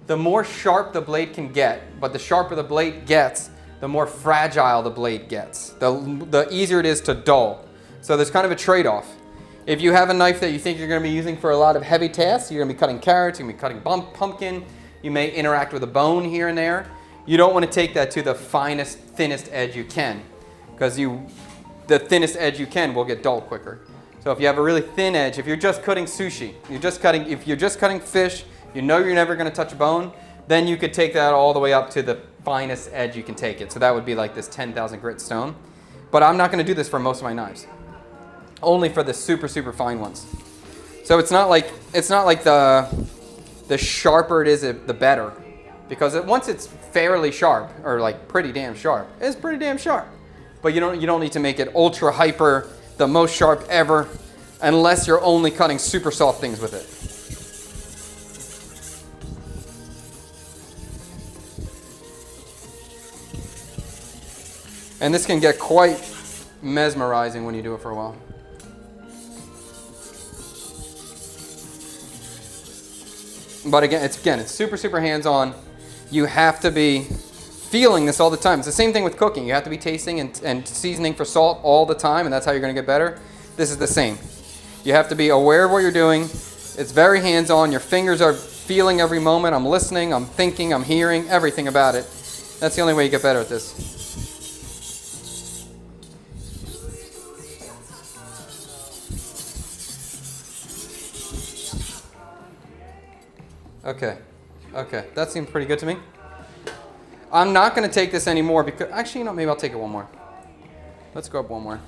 the more sharp the blade can get. But the sharper the blade gets, the more fragile the blade gets. The easier it is to dull. So there's kind of a trade-off. If you have a knife that you think you're going to be using for a lot of heavy tasks, you're going to be cutting carrots, you're going to be cutting pumpkin, you may interact with a bone here and there, you don't want to take that to the finest, thinnest edge you can, because the thinnest edge you can will get dull quicker. So if you have a really thin edge, if you're just cutting sushi, if you're just cutting fish, you know you're never going to touch bone, then you could take that all the way up to the finest edge you can take it. So that would be like this 10,000 grit stone. But I'm not going to do this for most of my knives. Only for the super, super fine ones. So it's not like the sharper it is, the better. Because once it's fairly sharp, or like pretty damn sharp, it's pretty damn sharp. But you don't need to make it ultra hyper, the most sharp ever, unless you're only cutting super soft things with it. And this can get quite mesmerizing when you do it for a while. But again, it's super, super hands-on. You have to be feeling this all the time. It's the same thing with cooking. You have to be tasting and seasoning for salt all the time, and that's how you're going to get better. This is the same. You have to be aware of what you're doing. It's very hands-on. Your fingers are feeling every moment. I'm listening, I'm thinking, I'm hearing, everything about it. That's the only way you get better at this. Okay, that seemed pretty good to me. I'm not going to take this anymore because, actually, maybe I'll take it one more. Let's go up one more.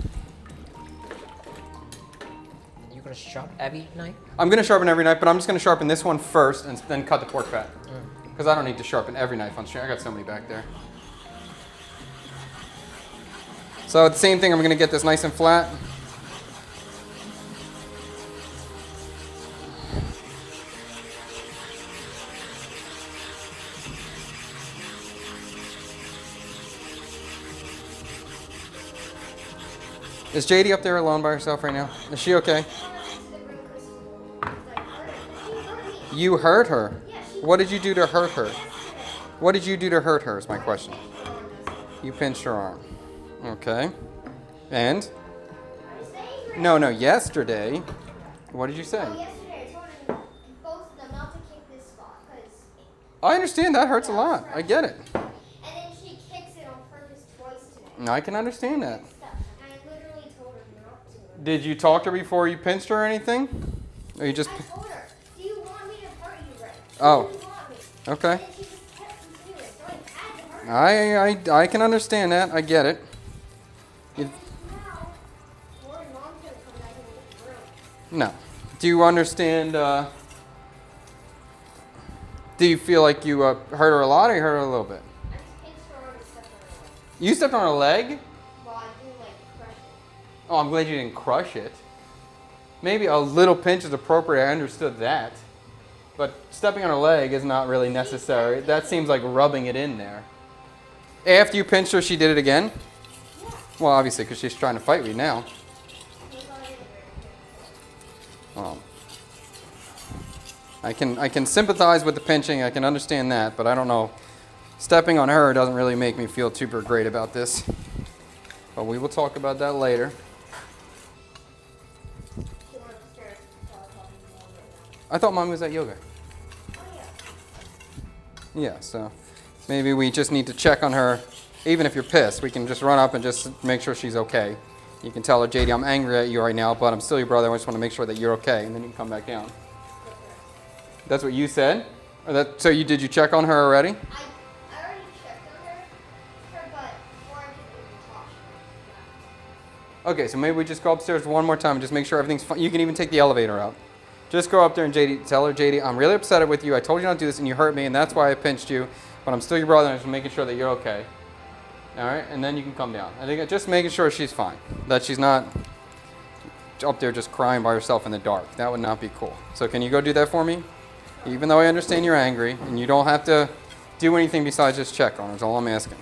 You're going to sharpen every knife? I'm going to sharpen every knife, but I'm just going to sharpen this one first and then cut the pork fat. Because I don't need to sharpen every knife on stream. I got so many back there. So the same thing, I'm going to get this nice and flat. Is JD up there alone by herself right now? Is she okay? You hurt her? What did you do to hurt her? What did you do to hurt her is my question. You pinched her arm. Okay. And? No, yesterday. What did you say? Yesterday I told both of them not to kick this spot because... I understand, that hurts a lot. I get it. And then she kicks it on purpose twice today. I can understand that. Did Did you talk to her before you pinched her or anything? Or you just... I told her, do you want me to hurt you, Ray? Oh. Do you want me? Okay. And then she just kept continuing. So I had to hurt her. I can understand that. I get it. And now, Lauren and Mom's going to come back in the room. No. Do you understand... do you feel like you hurt her a lot or you hurt her a little bit? I just pinched her arm and stepped on her leg. You stepped on her leg? Well, I didn't crush it. Oh, I'm glad you didn't crush it. Maybe a little pinch is appropriate. I understood that. But stepping on her leg is not really necessary. That seems like rubbing it in there. After you pinched her, she did it again? Yeah. Well, obviously, because she's trying to fight me now. I can sympathize with the pinching. I can understand that, but I don't know. Stepping on her doesn't really make me feel super great about this. But we will talk about that later. I thought Mom was at yoga. Yeah, so maybe we just need to check on her. Even if you're pissed, we can just run up and just make sure she's okay. You can tell her, JD, I'm angry at you right now, but I'm still your brother. I just want to make sure that you're okay, and then you can come back down. That's what you said? So did you check on her already? I already checked on her, but before I could even talk, Okay, so maybe we just go upstairs one more time and just make sure everything's fine. You can even take the elevator out. Just go up there and tell her, JD, I'm really upset with you. I told you not to do this and you hurt me and that's why I pinched you. But I'm still your brother and I'm just making sure that you're okay. All right, and then you can come down. I think just making sure she's fine. That she's not up there just crying by herself in the dark. That would not be cool. So can you go do that for me? Even though I understand you're angry and you don't have to do anything besides just check on her. That's all I'm asking.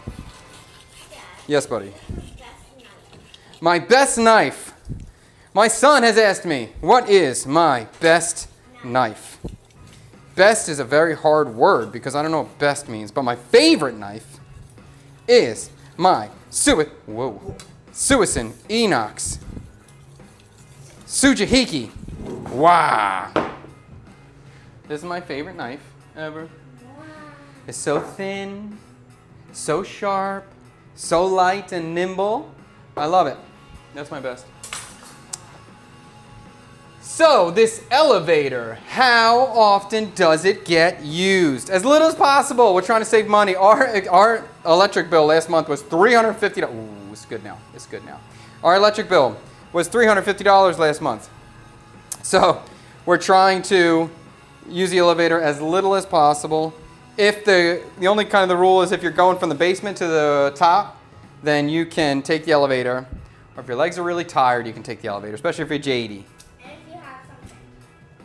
Dad, Yes, buddy. best knife. My best knife. My son has asked me, what is my best knife? Best is a very hard word because I don't know what best means, but my favorite knife is my Suisin Enox Sujihiki. Wow. This is my favorite knife ever. It's so thin, so sharp, so light and nimble. I love it. That's my best. So, this elevator, how often does it get used? As little as possible. We're trying to save money. Our electric bill last month was $350. Ooh, it's good now. It's good now. Our electric bill was $350 last month. So, we're trying to use the elevator as little as possible. If the only kind of the rule is if you're going from the basement to the top, then you can take the elevator. Or if your legs are really tired, you can take the elevator, especially if you're JD.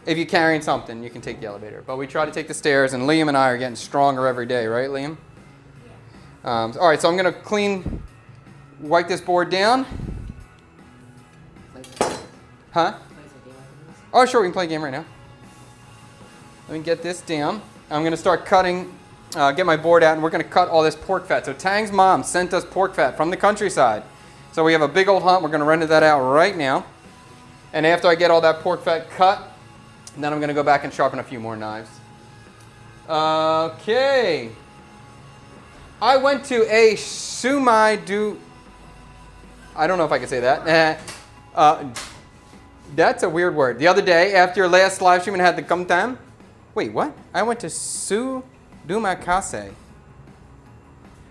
If you're carrying something, you can take the elevator. But we try to take the stairs, and Liam and I are getting stronger every day, right, Liam? Yeah. All right, so I'm going to wipe this board down. Huh? Oh, sure, we can play a game right now. Let me get this down. I'm going to start cutting, get my board out, and we're going to cut all this pork fat. So Tang's mom sent us pork fat from the countryside. So we have a big old hunt. We're going to render that out right now. And after I get all that pork fat cut, then I'm going to go back and sharpen a few more knives. Okay. I went to a I don't know if I can say that. That's a weird word. The other day, after your last live stream and had the gumtam. Wait, what? I went to Sudumakase.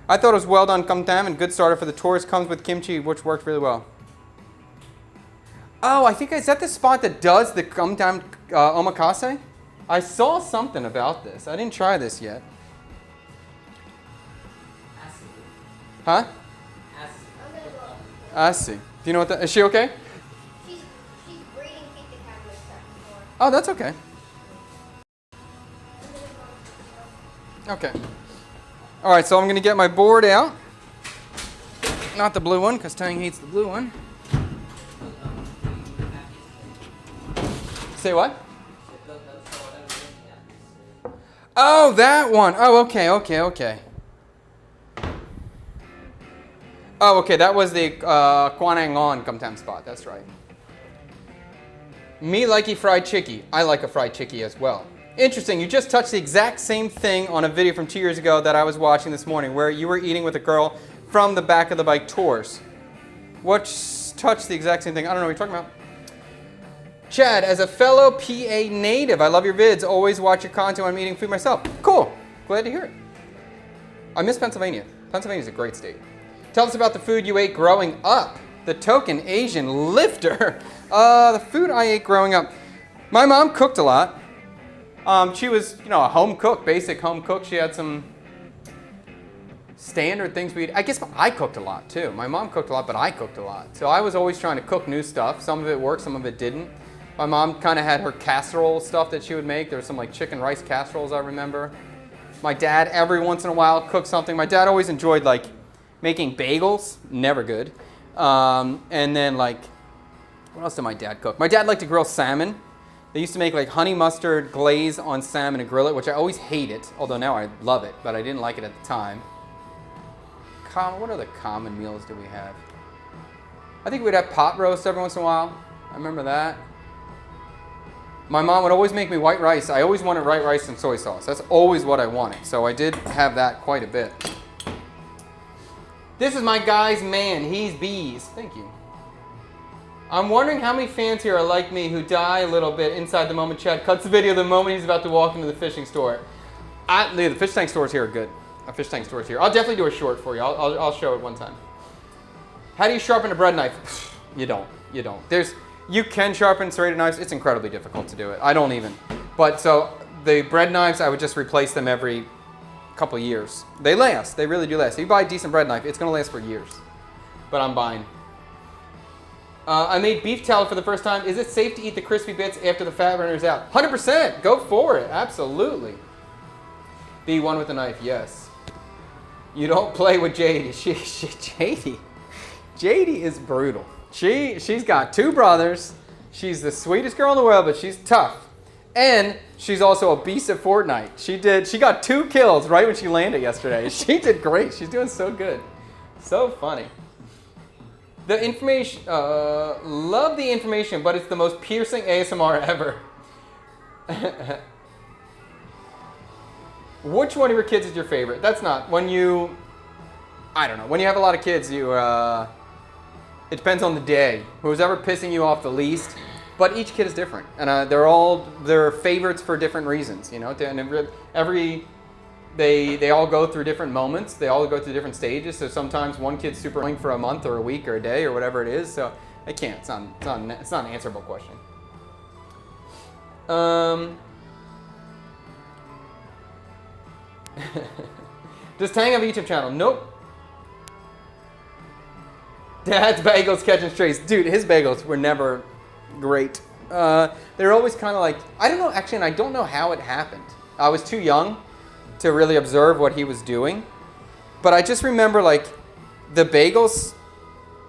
I thought it was well done gumtam and good starter for the tourists. Comes with kimchi, which worked really well. Oh, I think is that the spot that does the gumtam omakase? I saw something about this. I didn't try this yet. Huh? I see. Do you know what that is? She okay? She's breathing feet the cabinet set before. Oh, that's okay. Okay. All right, so I'm going to get my board out. Not the blue one, because Tang hates the blue one. Say what? Oh, that one. Oh, okay. Oh, okay, that was the Kwanangon gumtam spot. That's right. Me likey fried chickie. I like a fried chickie as well. Interesting, you just touched the exact same thing on a video from 2 years ago that I was watching this morning where you were eating with a girl from the Back of the Bike tours. What touched the exact same thing? I don't know what you're talking about. Chad, as a fellow PA native, I love your vids. Always watch your content when I'm eating food myself. Cool. Glad to hear it. I miss Pennsylvania. Pennsylvania's a great state. Tell us about the food you ate growing up. The token Asian lifter. The food I ate growing up. My mom cooked a lot. She was, a home cook, basic home cook. She had some standard things we eat. I guess I cooked a lot too. My mom cooked a lot, but I cooked a lot. So I was always trying to cook new stuff. Some of it worked, some of it didn't. My mom kind of had her casserole stuff that she would make. There was some like chicken rice casseroles I remember. My dad every once in a while cooked something. My dad always enjoyed like making bagels, never good. And then like, what else did my dad cook? My dad liked to grill salmon. They used to make like honey mustard glaze on salmon and grill it, which I always hated, although now I love it, but I didn't like it at the time. What other common meals do we have? I think we'd have pot roast every once in a while. I remember that. My mom would always make me white rice. I always wanted white rice and soy sauce. That's always what I wanted. So I did have that quite a bit. This is my guy's man. He's bees. Thank you. I'm wondering how many fans here are like me who die a little bit inside the moment Chad cuts the video the moment he's about to walk into the fishing store. The fish tank stores here are good. A fish tank stores here. I'll definitely do a short for you. I'll show it one time. How do you sharpen a bread knife? You don't. You don't. You can sharpen serrated knives. It's incredibly difficult to do it. I don't even. But so the bread knives, I would just replace them every couple years. They last. They really do last. If you buy a decent bread knife, it's going to last for years. But I'm buying. I made beef tallow for the first time. Is it safe to eat the crispy bits after the fat burner's out? 100%. Go for it. Absolutely. Be one with the knife. Yes. You don't play with JD. JD is brutal. She's got 2 brothers. She's the sweetest girl in the world, but she's tough. And she's also a beast at Fortnite. She got 2 kills right when she landed yesterday. She did great. She's doing so good. So funny. The information, love the information, but it's the most piercing ASMR ever. Which one of your kids is your favorite? That's not, I don't know. When you have a lot of kids, it depends on the day. Who's ever pissing you off the least. But each kid is different. And they're favorites for different reasons, you know. And they all go through different moments. They all go through different stages. So sometimes one kid's super annoying for a month or a week or a day or whatever it is. So I can't. It's not an answerable question. Does Tang have a YouTube channel? Nope. Dad's bagels catching strays. Dude, his bagels were never great. They're always kind of like, I don't know, actually, and I don't know how it happened. I was too young to really observe what he was doing. But I just remember, like, the bagels,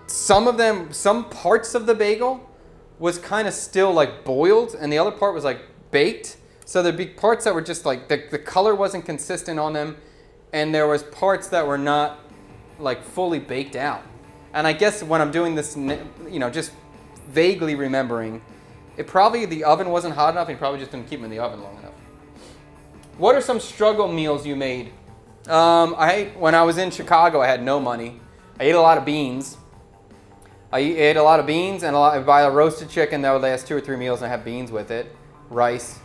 some parts of the bagel was kind of still, like, boiled, and the other part was, like, baked. So there'd be parts that were just, like, the color wasn't consistent on them, and there was parts that were not, like, fully baked out. And I guess when I'm doing this, you know, just vaguely remembering, the oven wasn't hot enough, and you probably just didn't keep them in the oven long enough. What are some struggle meals you made? When I was in Chicago, I had no money. I ate a lot of beans. And I buy a roasted chicken that would last 2 or 3 meals, and I have beans with it. Rice,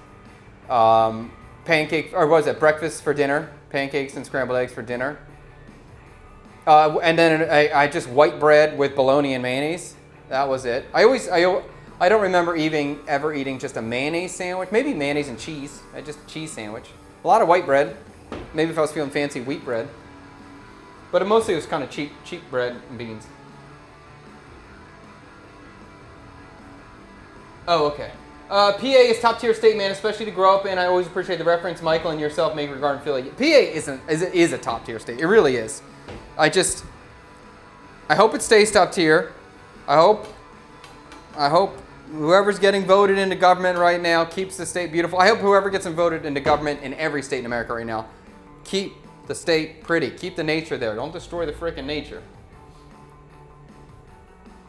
pancake, or what was it? Breakfast for dinner. Pancakes and scrambled eggs for dinner. And then I just white bread with bologna and mayonnaise. That was it. I don't remember ever eating just a mayonnaise sandwich. Maybe mayonnaise and cheese. Just cheese sandwich. A lot of white bread. Maybe if I was feeling fancy, wheat bread. But mostly it was kind of cheap bread and beans. Oh, okay. PA is top tier state, man, especially to grow up in. I always appreciate the reference Michael and yourself make regarding Philly. PA is a top tier state. It really is. I hope it stays top tier. I hope whoever's getting voted into government right now keeps the state beautiful. I hope whoever gets voted into government in every state in America right now, keep the state pretty. Keep the nature there. Don't destroy the frickin' nature.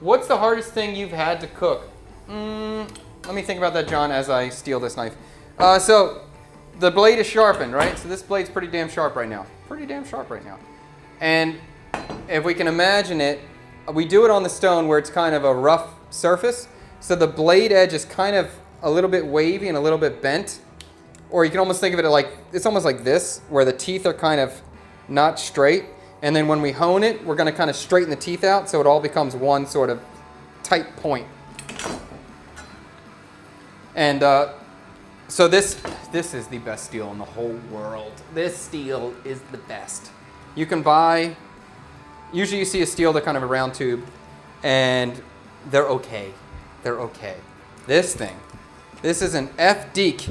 What's the hardest thing you've had to cook? Let me think about that, John, as I steal this knife. So the blade is sharpened, right? So this blade's pretty damn sharp right now. And if we can imagine it, we do it on the stone where it's kind of a rough surface. So the blade edge is kind of a little bit wavy and a little bit bent. Or you can almost think of it like, it's almost like this, where the teeth are kind of not straight. And then when we hone it, we're going to kind of straighten the teeth out so it all becomes one sort of tight point. And so this is the best steel in the whole world. This steel is the best. You can buy, usually you see a steel, they're kind of a round tube, and they're okay. This is an F-Deek.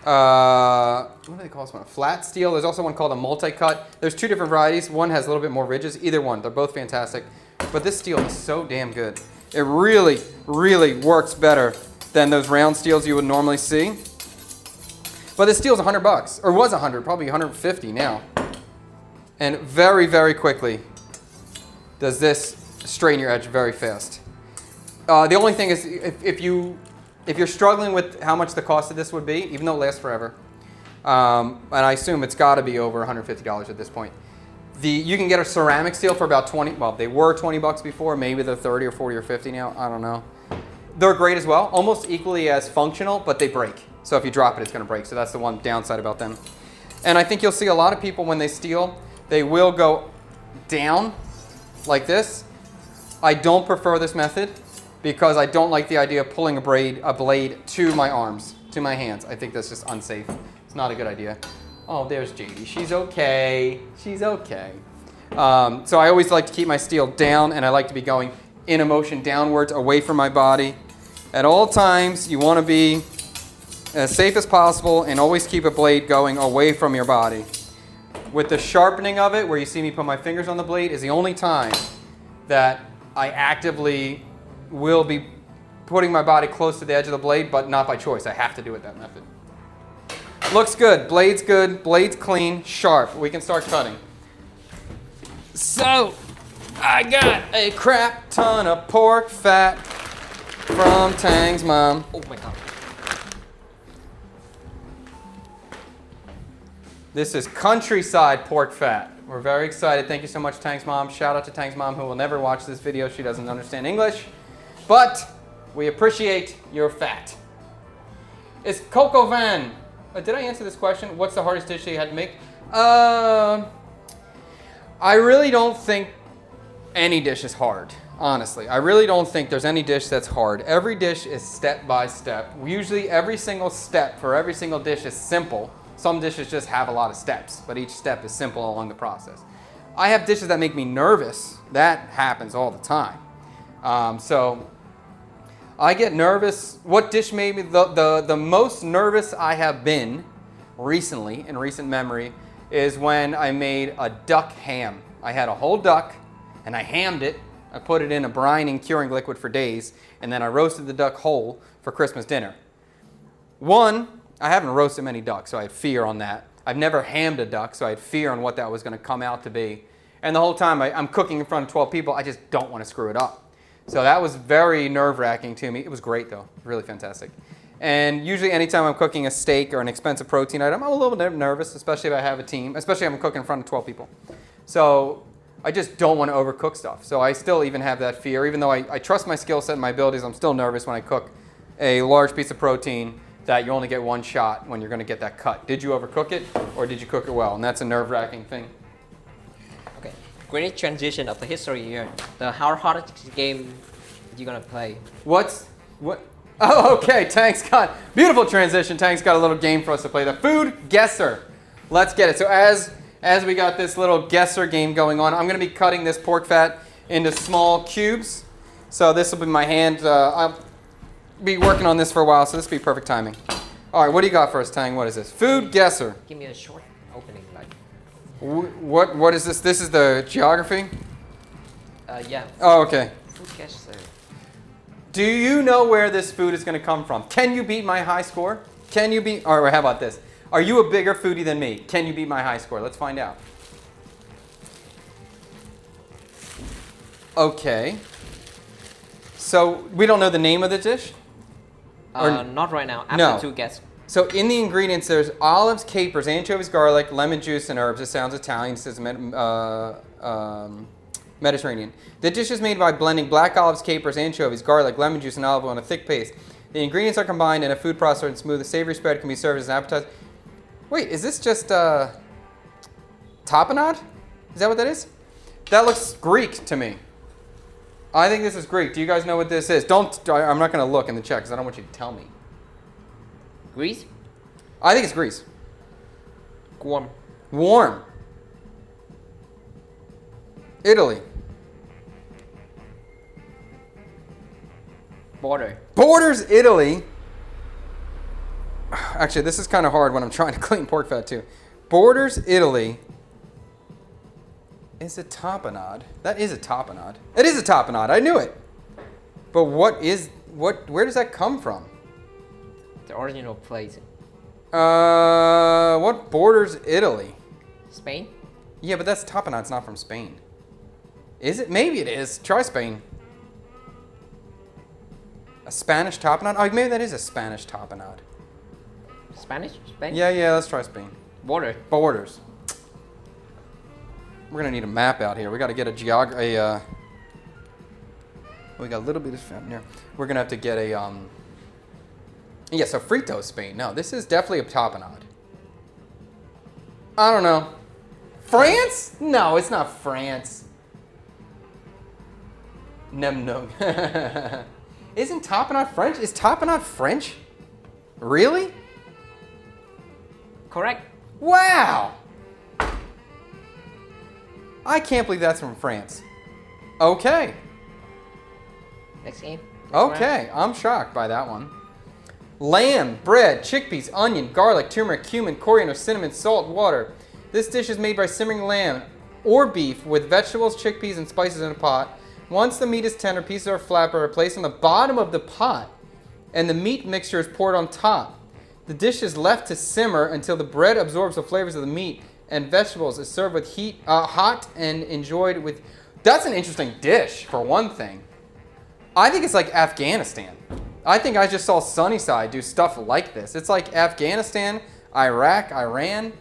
What do they call this one? A flat steel. There's also one called a multi-cut. There's 2 different varieties. One has a little bit more ridges. Either one. They're both fantastic. But this steel is so damn good. It really, really works better than those round steels you would normally see. But this steel's $100, or was 100, probably 150 now. And very, very quickly does this straighten your edge very fast. The only thing is, if you're struggling with how much the cost of this would be, even though it lasts forever, and I assume it's got to be over $150 at this point. You can get a ceramic steel for about 20. Well, they were $20 before. Maybe they're 30 or 40 or 50 now. I don't know. They're great as well, almost equally as functional, but they break. So if you drop it, it's going to break. So that's the one downside about them. And I think you'll see a lot of people when they steel, they will go down like this, I don't prefer this method because I don't like the idea of pulling a blade to my arms, to my hands. I think that's just unsafe. It's not a good idea. Oh, there's JD. She's okay. She's okay. So I always like to keep my steel down, and I like to be going in a motion downwards, away from my body. At all times, you want to be as safe as possible and always keep a blade going away from your body. With the sharpening of it, where you see me put my fingers on the blade, is the only time that I actively will be putting my body close to the edge of the blade, but not by choice. I have to do it that method. Looks good. Blade's good. Blade's clean. Sharp. We can start cutting. So, I got a crap ton of pork fat from Tang's mom. Oh my god. This is countryside pork fat. We're very excited. Thank you so much, Tang's mom. Shout out to Tang's mom, who will never watch this video. She doesn't understand English. But we appreciate your fat. It's coq au vin. Did I answer this question? What's the hardest dish that you had to make? I really don't think any dish is hard, honestly. I really don't think there's any dish that's hard. Every dish is step by step. Usually every single step for every single dish is simple. Some dishes just have a lot of steps, but each step is simple along the process. I have dishes that make me nervous. That happens all the time. So I get nervous. What dish made me the most nervous I have been recently, in recent memory, is when I made a duck ham. I had a whole duck and I hammed it. I put it in a brining curing liquid for days, and then I roasted the duck whole for Christmas dinner. I haven't roasted many ducks, so I had fear on that. I've never hammed a duck, so I had fear on what that was going to come out to be. And the whole time I'm cooking in front of 12 people, I just don't want to screw it up. So that was very nerve-wracking to me. It was great, though. Really fantastic. And usually anytime I'm cooking a steak or an expensive protein item, I'm a little bit nervous, especially if I have a team, especially if I'm cooking in front of 12 people. So I just don't want to overcook stuff. So I still even have that fear. Even though I trust my skill set and my abilities, I'm still nervous when I cook a large piece of protein that you only get one shot when you're going to get that cut. Did you overcook it, or did you cook it well? And that's a nerve-wracking thing. Okay, great transition of the history here. The hardest game you're gonna play. What? Oh, okay. Tank's got beautiful transition. Tank's got a little game for us to play. The food guesser. Let's get it. So as we got this little guesser game going on, I'm going to be cutting this pork fat into small cubes. So this will be my hand. I'll be working on this for a while, so this will be perfect timing. All right, what do you got for us, Tang? What is this? Food guesser. Give me a short opening, like. What is this? This is the geography? Yeah. Oh, okay. Food guesser. Do you know where this food is going to come from? Can you beat my high score? Can you beat, or how about this? Are you a bigger foodie than me? Can you beat my high score? Let's find out. Okay. So we don't know the name of the dish? Not right now. After No. two guess. So in the ingredients, there's olives, capers, anchovies, garlic, lemon juice, and herbs. It sounds Italian. It says Mediterranean. The dish is made by blending black olives, capers, anchovies, garlic, lemon juice, and olive oil in a thick paste. The ingredients are combined in a food processor and smooth. The savory spread can be served as an appetizer. Wait, is this just tapenade? Is that what that is? That looks Greek to me. I think this is Greek. Do you guys know what this is? I'm not going to look in the chat because I don't want you to tell me. Greece? I think it's Greece. Warm. Warm. Italy. Border. Borders Italy. Actually, this is kind of hard when I'm trying to clean pork fat too. Borders Italy. Is a tapenade. That is a tapenade. It is a tapenade. I knew it. But where does that come from? The original place. What borders Italy? Spain? Yeah, but that's tapenade. It's not from Spain. Is it? Maybe it is. Try Spain. A Spanish tapenade? Oh, maybe that is a Spanish tapenade. Spanish? Spain? Yeah, let's try Spain. Border. Borders. We're gonna need a map out here. We gotta get we got a little bit of fat here. We're gonna have to get a yeah, so Frito, Spain. No, this is definitely a tapenade. I don't know. France? No, it's not France. Nem nung. Isn't tapenade French? Is tapenade French? Really? Correct. Wow! I can't believe that's from France. Okay. Next game. Okay, I'm shocked by that one. Lamb, bread, chickpeas, onion, garlic, turmeric, cumin, coriander, cinnamon, salt, water. This dish is made by simmering lamb or beef with vegetables, chickpeas, and spices in a pot. Once the meat is tender, pieces of flatbread are placed on the bottom of the pot, and the meat mixture is poured on top. The dish is left to simmer until the bread absorbs the flavors of the meat and vegetables. Is served with hot and enjoyed with... That's an interesting dish, for one thing. I think it's like Afghanistan. I think I just saw Sunnyside do stuff like this. It's like Afghanistan, Iraq, Iran.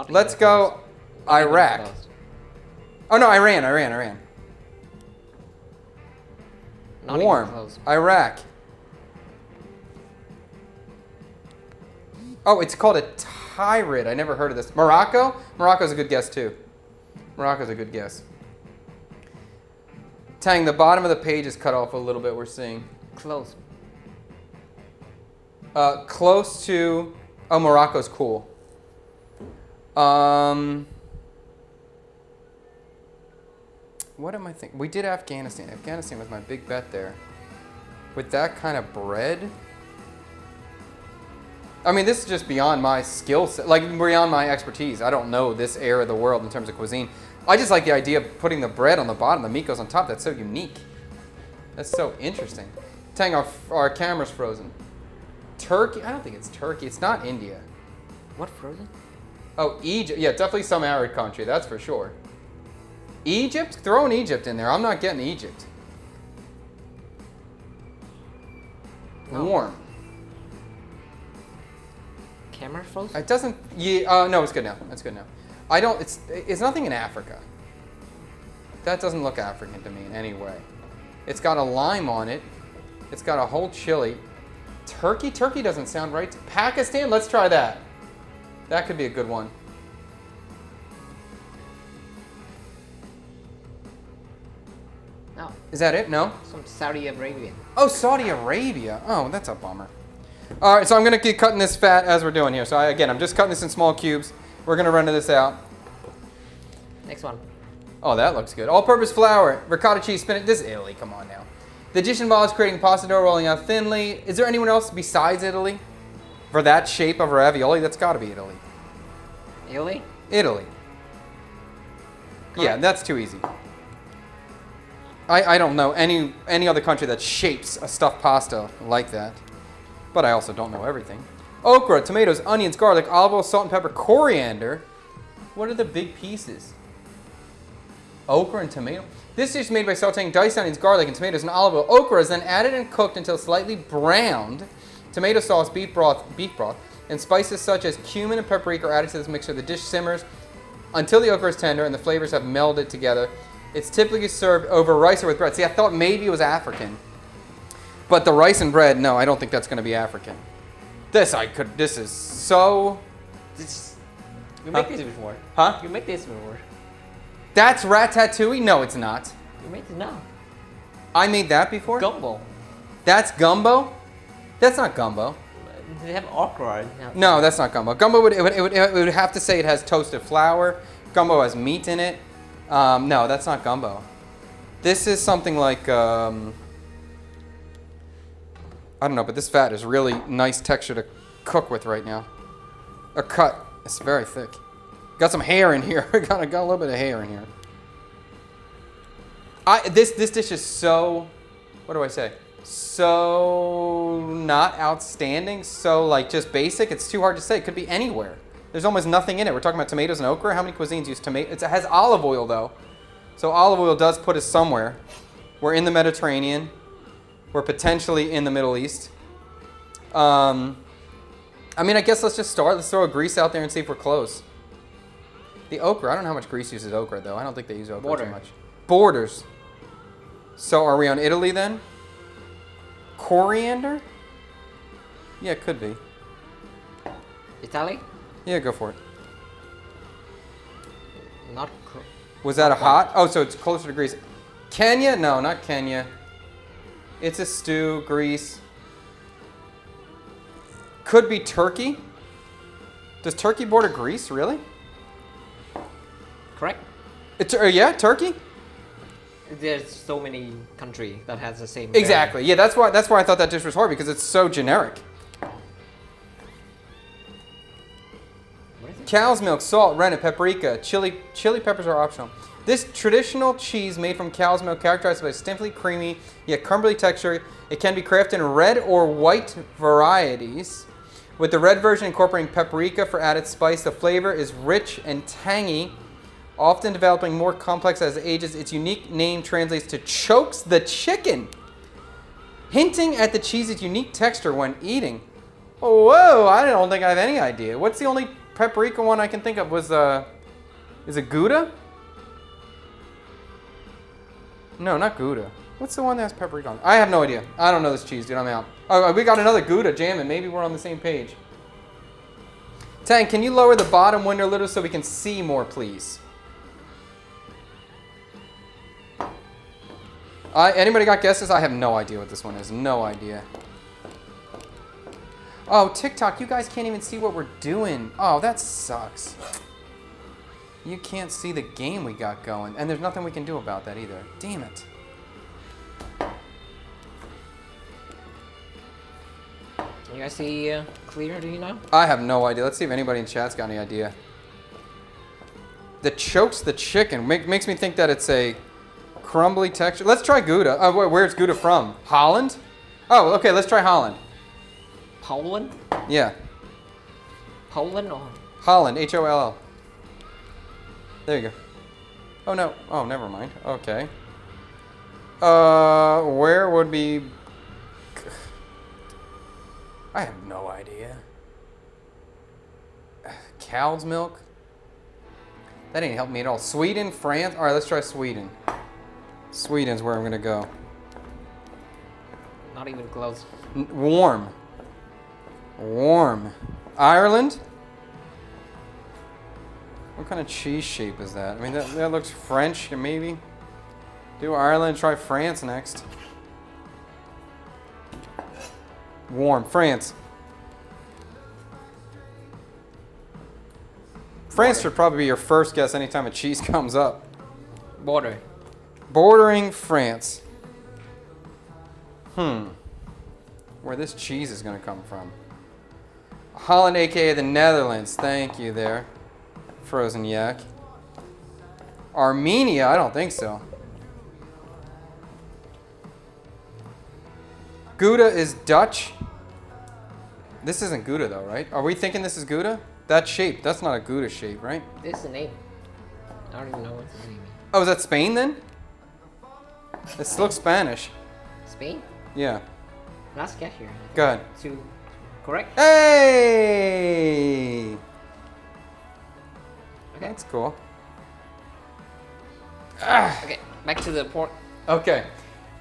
Let's go Iraq. Oh no, Iran. Not even Warm. close. Iraq. Oh, it's called a tyrid. I never heard of this. Morocco? Morocco's a good guess too. Morocco's a good guess. Tang, the bottom of the page is cut off a little bit, we're seeing. Close. Close to... Oh, Morocco's cool. What am I thinking? We did Afghanistan. Afghanistan was my big bet there. With that kind of bread... I mean, this is just beyond my skill set, like beyond my expertise. I don't know this area of the world in terms of cuisine. I just like the idea of putting the bread on the bottom, the meat goes on top. That's so unique. That's so interesting. Tang, our camera's frozen. Turkey? I don't think it's Turkey. It's not India. What frozen? Oh, Egypt. Yeah, definitely some arid country, that's for sure. Egypt? Throw an Egypt in there. I'm not getting Egypt. No. Warm. Camera frozen? It doesn't. Yeah. No, it's good now. It's good now. I don't. It's nothing in Africa. That doesn't look African to me in any way. It's got a lime on it. It's got a whole chili. Turkey. Turkey doesn't sound right. Pakistan. Let's try that. That could be a good one. No. Is that it? No. Some Saudi Arabia. Oh, Saudi Arabia. Oh, that's a bummer. All right, so I'm going to keep cutting this fat as we're doing here. So again, I'm just cutting this in small cubes. We're going to render this out. Next one. Oh, that looks good. All-purpose flour, ricotta cheese, spinach. This is Italy. Come on now. The dish involves creating pasta dough, rolling out thinly. Is there anyone else besides Italy for that shape of ravioli? That's got to be Italy. Italy? Italy. Yeah, Correct. that's too easy. I don't know any other country that shapes a stuffed pasta like that. But I also don't know everything. Okra, tomatoes, onions, garlic, olive oil, salt and pepper, coriander. What are the big pieces? Okra and tomato. This dish is made by sauteing diced onions, garlic, and tomatoes in olive oil. Okra is then added and cooked until slightly browned. Tomato sauce, beef broth, and spices such as cumin and paprika are added to this mixture. The dish simmers until the okra is tender and the flavors have melded together. It's typically served over rice or with bread. See, I thought maybe it was African. But the rice and bread, no, I don't think that's going to be African. This is so... You make this before. Huh? You make this before. That's ratatouille? No, it's not. You make it now. I made that before? Gumbo. That's gumbo? That's not gumbo. They have okra. No, that's not gumbo. Gumbo would have to say it has toasted flour. Gumbo has meat in it. No, that's not gumbo. This is something like... I don't know, but this fat is really nice texture to cook with right now. A cut. It's very thick. Got some hair in here. got a little bit of hair in here. This dish is so... What do I say? So not outstanding. So like just basic. It's too hard to say. It could be anywhere. There's almost nothing in it. We're talking about tomatoes and okra. How many cuisines use tomato? It has olive oil though. So olive oil does put us somewhere. We're in the Mediterranean. We're potentially in the Middle East. I mean, I guess let's just start. Let's throw a grease out there and see if we're close. The okra. I don't know how much grease uses okra, though. I don't think they use okra too much. Borders. So are we on Italy, then? Coriander? Yeah, it could be. Italy? Yeah, go for it. Not. Was that a hot? Oh, so it's closer to grease. Kenya? No, not Kenya. It's a stew, Greece. Could be Turkey. Does Turkey border Greece, really? Correct. Yeah, Turkey? There's so many countries that has the same. Exactly. Yeah, that's why I thought that dish was hard, because it's so generic. What is it? Cow's milk, salt, rennet, paprika, chili peppers are optional. This traditional cheese made from cow's milk, characterized by stiffly creamy yet crumbly texture. It can be crafted in red or white varieties. With the red version incorporating paprika for added spice, the flavor is rich and tangy, often developing more complex as it ages. Its unique name translates to chokes the chicken, hinting at the cheese's unique texture when eating. Whoa, I don't think I have any idea. What's the only paprika one I can think of? Is it Gouda? No, not Gouda. What's the one that has paprika on it? I have no idea. I don't know this cheese, dude. I'm out. Oh, we got another Gouda jamming. Maybe we're on the same page. Tang, can you lower the bottom window a little so we can see more, please? Anybody got guesses? I have no idea what this one is. No idea. Oh, TikTok, you guys can't even see what we're doing. Oh, that sucks. You can't see the game we got going. And there's nothing we can do about that either. Damn it. Can you guys see clear? Do you know? I have no idea. Let's see if anybody in chat's got any idea. The chokes the chicken makes me think that it's a crumbly texture. Let's try Gouda. Oh, where's Gouda from? Holland? Oh, okay. Let's try Holland. Poland? Yeah. Poland or? Holland. Holl. There you go. Oh no. Oh, never mind. Okay. Where would be? I have no idea. Cow's milk? That ain't helping me at all. Sweden, France? All right, let's try Sweden. Sweden's where I'm gonna go. Not even close. Warm. Warm. Ireland? What kind of cheese shape is that? I mean, that looks French, maybe. Do Ireland, try France next. Warm. France. France should probably be your first guess anytime a cheese comes up. Border. Bordering France. Where this cheese is going to come from. Holland, aka the Netherlands. Thank you there. Frozen yak. Armenia? I don't think so. Gouda is Dutch. This isn't Gouda though, right? Are we thinking this is Gouda? That shape, that's not a Gouda shape, right? This is the name. I don't even know what the name is. Oh, is that Spain then? This looks Spanish. Spain? Yeah. Last guess here. Go ahead. Two. Correct? Hey! Okay. That's cool. Okay, back to the pork. Okay.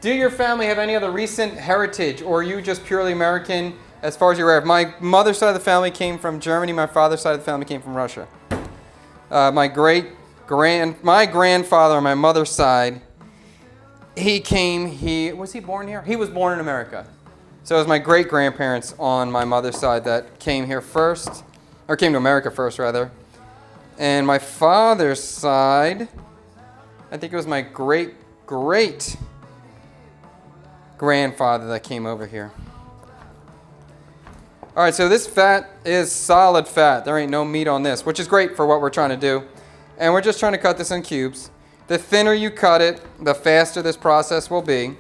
Do your family have any other recent heritage, or are you just purely American as far as you're aware? My mother's side of the family came from Germany. My father's side of the family came from Russia. My grandfather on my mother's side, was he born here? He was born in America. So it was my great-grandparents on my mother's side that came here first, or came to America first, rather. And my father's side, I think it was my great-grandfather that came over here. All right, so this fat is solid fat. There ain't no meat on this, which is great for what we're trying to do. And we're just trying to cut this in cubes. The thinner you cut it, the faster this process will be.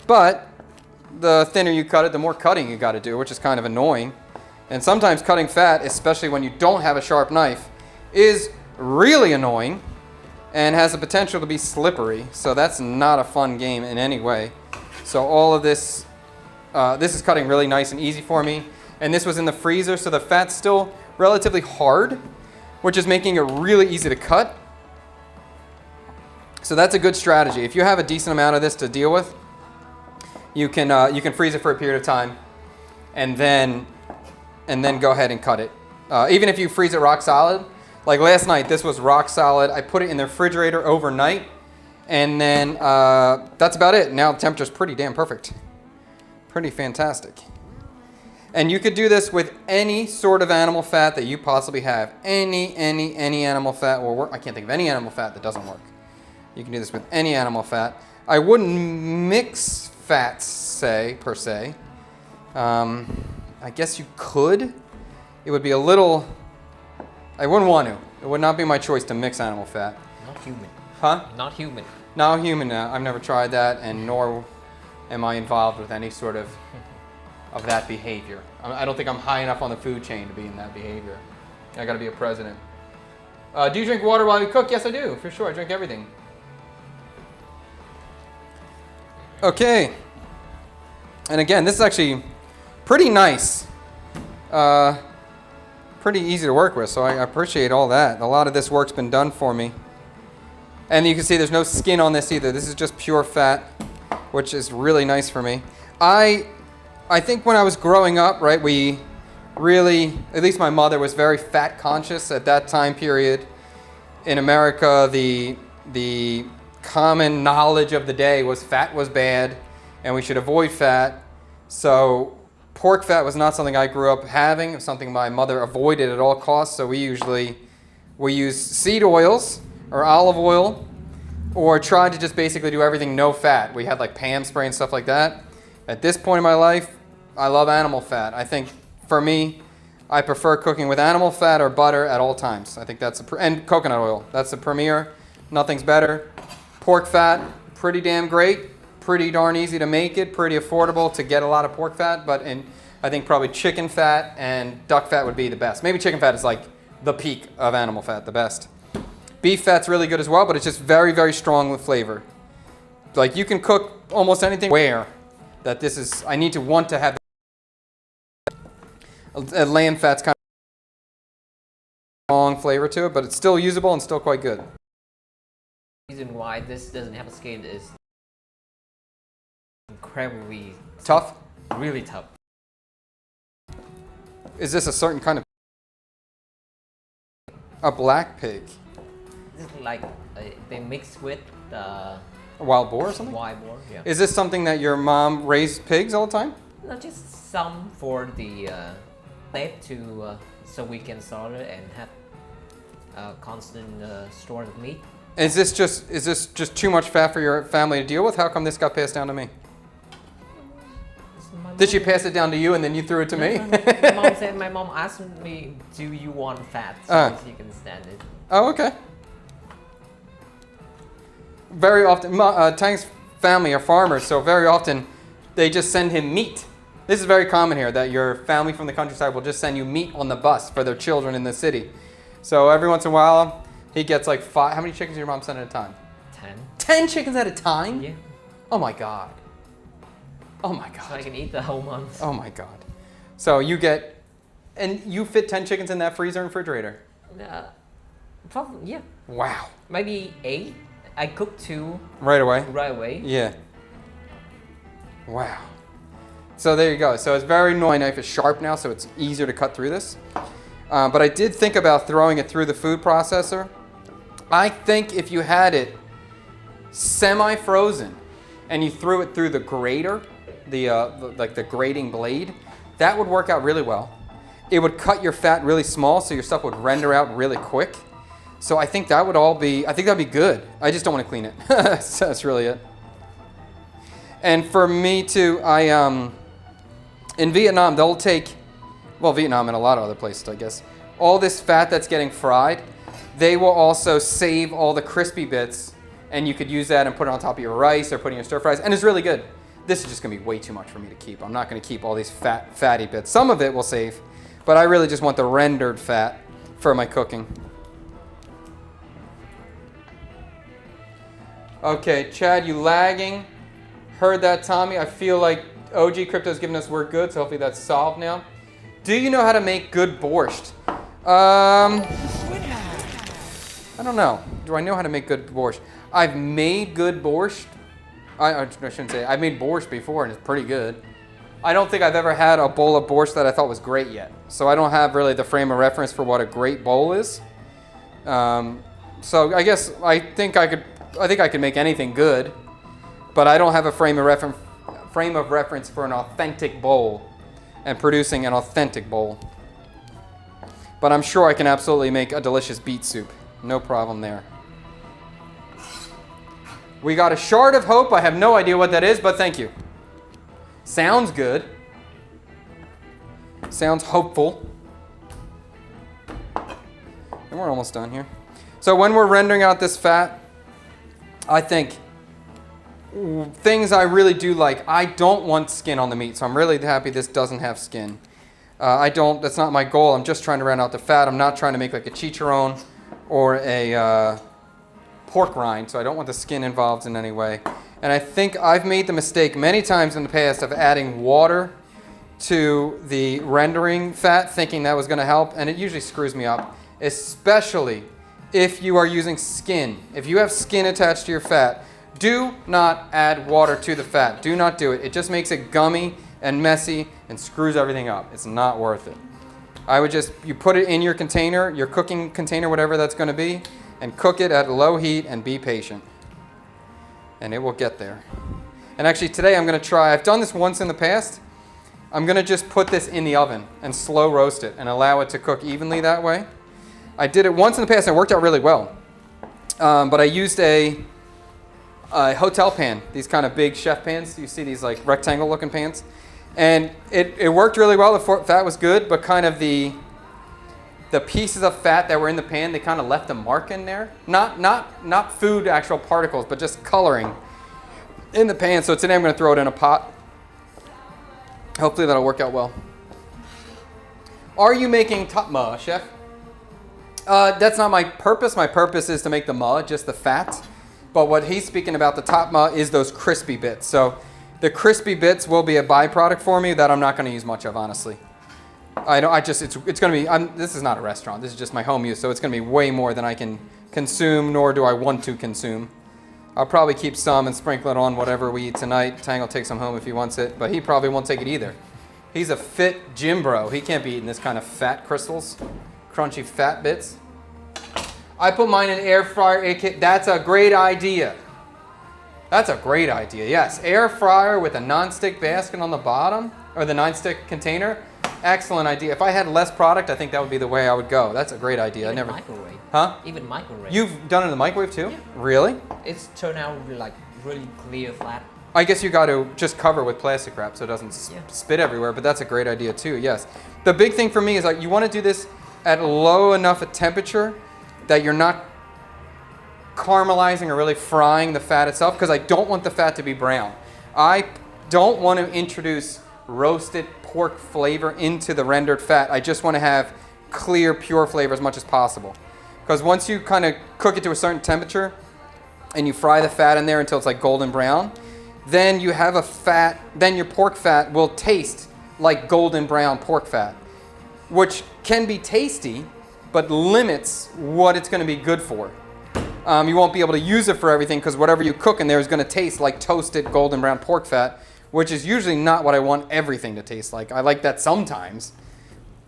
But the thinner you cut it, the more cutting you got to do, which is kind of annoying. And sometimes cutting fat, especially when you don't have a sharp knife, is really annoying and has the potential to be slippery. So that's not a fun game in any way. So all of this, this is cutting really nice and easy for me. And this was in the freezer, so the fat's still relatively hard, which is making it really easy to cut. So that's a good strategy. If you have a decent amount of this to deal with, you can freeze it for a period of time, and then go ahead and cut it. Even if you freeze it rock solid, like last night, this was rock solid. I put it in the refrigerator overnight, And then that's about it. Now the temperature's pretty damn perfect. Pretty fantastic. And you could do this with any sort of animal fat that you possibly have. Any animal fat will work. I can't think of any animal fat that doesn't work. You can do this with any animal fat. I wouldn't mix fats, per se. I guess you could. It would be a little... I wouldn't want to. It would not be my choice to mix animal fat. Not human. Huh? Not human. Not human. I've never tried that, and nor am I involved with any sort of that behavior. I don't think I'm high enough on the food chain to be in that behavior. I got to be a president. Do you drink water while you cook? Yes, I do, for sure. I drink everything. Okay. And again, this is actually pretty nice. Pretty easy to work with, so I appreciate all that. A lot of this work's been done for me. And you can see there's no skin on this either. This is just pure fat, which is really nice for me. I think when I was growing up, right, we really, at least my mother was very fat conscious at that time period. In America, the common knowledge of the day was fat was bad and we should avoid fat. So pork fat was not something I grew up having. It was something my mother avoided at all costs. So we use seed oils or olive oil, or tried to just basically do everything no fat. We had like Pam spray and stuff like that. At this point in my life, I love animal fat. I think for me, I prefer cooking with animal fat or butter at all times. I think that's and coconut oil. That's the premier. Nothing's better. Pork fat, pretty damn great. Pretty darn easy to make it. Pretty affordable to get a lot of pork fat. But I think probably chicken fat and duck fat would be the best. Maybe chicken fat is like the peak of animal fat, the best. Beef fat's really good as well, but it's just very, very strong with flavor. Like you can cook almost anything where that this is, I need to want to have. Lamb fat's kind of strong flavor to it, but it's still usable and still quite good. The reason why this doesn't have a skin is incredibly Tough? Really tough. Is this a certain kind of a black pig? It's like they mix with A wild boar or something? wild boar. Yeah. Is this something that your mom raised pigs all the time? Not just some for the plate to so we can slaughter and have a constant store of meat. Is this just too much fat for your family to deal with? How come this got passed down to me? Did she pass it down to you and then you threw it to me? No. My mom asked me, "Do you want fat so you can stand it?" Oh, okay. Very often, Tang's family are farmers, so very often they just send him meat. This is very common here, that your family from the countryside will just send you meat on the bus for their children in the city. So every once in a while, he gets like 5. How many chickens does your mom send at a time? 10. 10 chickens at a time? Yeah. Oh my God. Oh my So I God. can eat the whole month. Oh my God. So you get, and you fit 10 chickens in that freezer and refrigerator? Probably, yeah. Wow. Maybe 8. I cook 2 Right away? right away. Yeah. Wow. So there you go. So it's very annoying. My knife is sharp now, so it's easier to cut through this. But I did think about throwing it through the food processor. I think if you had it semi-frozen and you threw it through the grater, like the grating blade, that would work out really well. It would cut your fat really small, so your stuff would render out really quick. So I think that would I think that'd be good. I just don't want to clean it. So that's really it. And for me too, in Vietnam, they'll take, Vietnam and a lot of other places, I guess, all this fat that's getting fried, they will also save all the crispy bits, and you could use that and put it on top of your rice or put it in your stir fries, and it's really good. This is just gonna be way too much for me to keep. I'm not gonna keep all these fatty bits. Some of it we'll save, but I really just want the rendered fat for my cooking. Okay, Chad, you lagging? Heard that, Tommy? I feel like OG Crypto's giving us we're good, so hopefully that's solved now. Do you know how to make good borscht? I don't know. Do I know how to make good borscht? I've made good borscht. I shouldn't say. I've made borscht before, and it's pretty good. I don't think I've ever had a bowl of borscht that I thought was great yet. So I don't have really the frame of reference for what a great bowl is. So I guess I think I could I think I can make anything good, but I don't have a frame of reference for an authentic bowl and producing an authentic bowl. But I'm sure I can absolutely make a delicious beet soup. No problem there. We got a shard of hope. I have no idea what that is, but thank you. Sounds good. Sounds hopeful. And we're almost done here. So when we're rendering out this fat, I think things I really do like. I don't want skin on the meat, so I'm really happy this doesn't have skin. That's not my goal. I'm just trying to rend out the fat. I'm not trying to make like a chicharron or a pork rind, so I don't want the skin involved in any way. And I think I've made the mistake many times in the past of adding water to the rendering fat, thinking that was going to help, and it usually screws me up, especially if you are using skin. If you have skin attached to your fat, do not add water to the fat. Do not do it. It just makes it gummy and messy and screws everything up. It's not worth it. I would you put it in your container, your cooking container, whatever that's going to be, and cook it at low heat and be patient. And it will get there. And actually today I'm going to try, I've done this once in the past. I'm going to just put this in the oven and slow roast it and allow it to cook evenly that way. I did it once in the past and it worked out really well. But I used a hotel pan, these kind of big chef pans. You see these like rectangle looking pans. And it worked really well. The fat was good, but kind of the pieces of fat that were in the pan, they kind of left a mark in there. Not food, actual particles, but just coloring in the pan. So today I'm going to throw it in a pot. Hopefully that'll work out well. Are you making tapma, chef? That's not my purpose. My purpose is to make the ma, just the fat. But what he's speaking about, the tapma, is those crispy bits. So the crispy bits will be a byproduct for me that I'm not going to use much of, honestly. It's going to be, this is not a restaurant. This is just my home use. So it's going to be way more than I can consume, nor do I want to consume. I'll probably keep some and sprinkle it on whatever we eat tonight. Tang will take some home if he wants it, but he probably won't take it either. He's a fit gym bro. He can't be eating this kind of fat crystals, crunchy fat bits. I put mine in air fryer. That's a great idea. That's a great idea, yes. Air fryer with a non-stick basket on the bottom, or the non-stick container. Excellent idea. If I had less product, I think that would be the way I would go. That's a great idea. Even microwave. Huh? Even microwave. You've done it in the microwave too? Yeah. Really? It's turned out like really clear flat. I guess you got to just cover with plastic wrap so it doesn't spit everywhere, but that's a great idea too, yes. The big thing for me is like you want to do this at low enough a temperature that you're not caramelizing or really frying the fat itself, because I don't want the fat to be brown. I don't want to introduce roasted pork flavor into the rendered fat. I just want to have clear, pure flavor as much as possible. Because once you kind of cook it to a certain temperature and you fry the fat in there until it's like golden brown, then you have then your pork fat will taste like golden brown pork fat, which can be tasty, but limits what it's going to be good for. You won't be able to use it for everything because whatever you cook in there is going to taste like toasted golden brown pork fat, which is usually not what I want everything to taste like. I like that sometimes.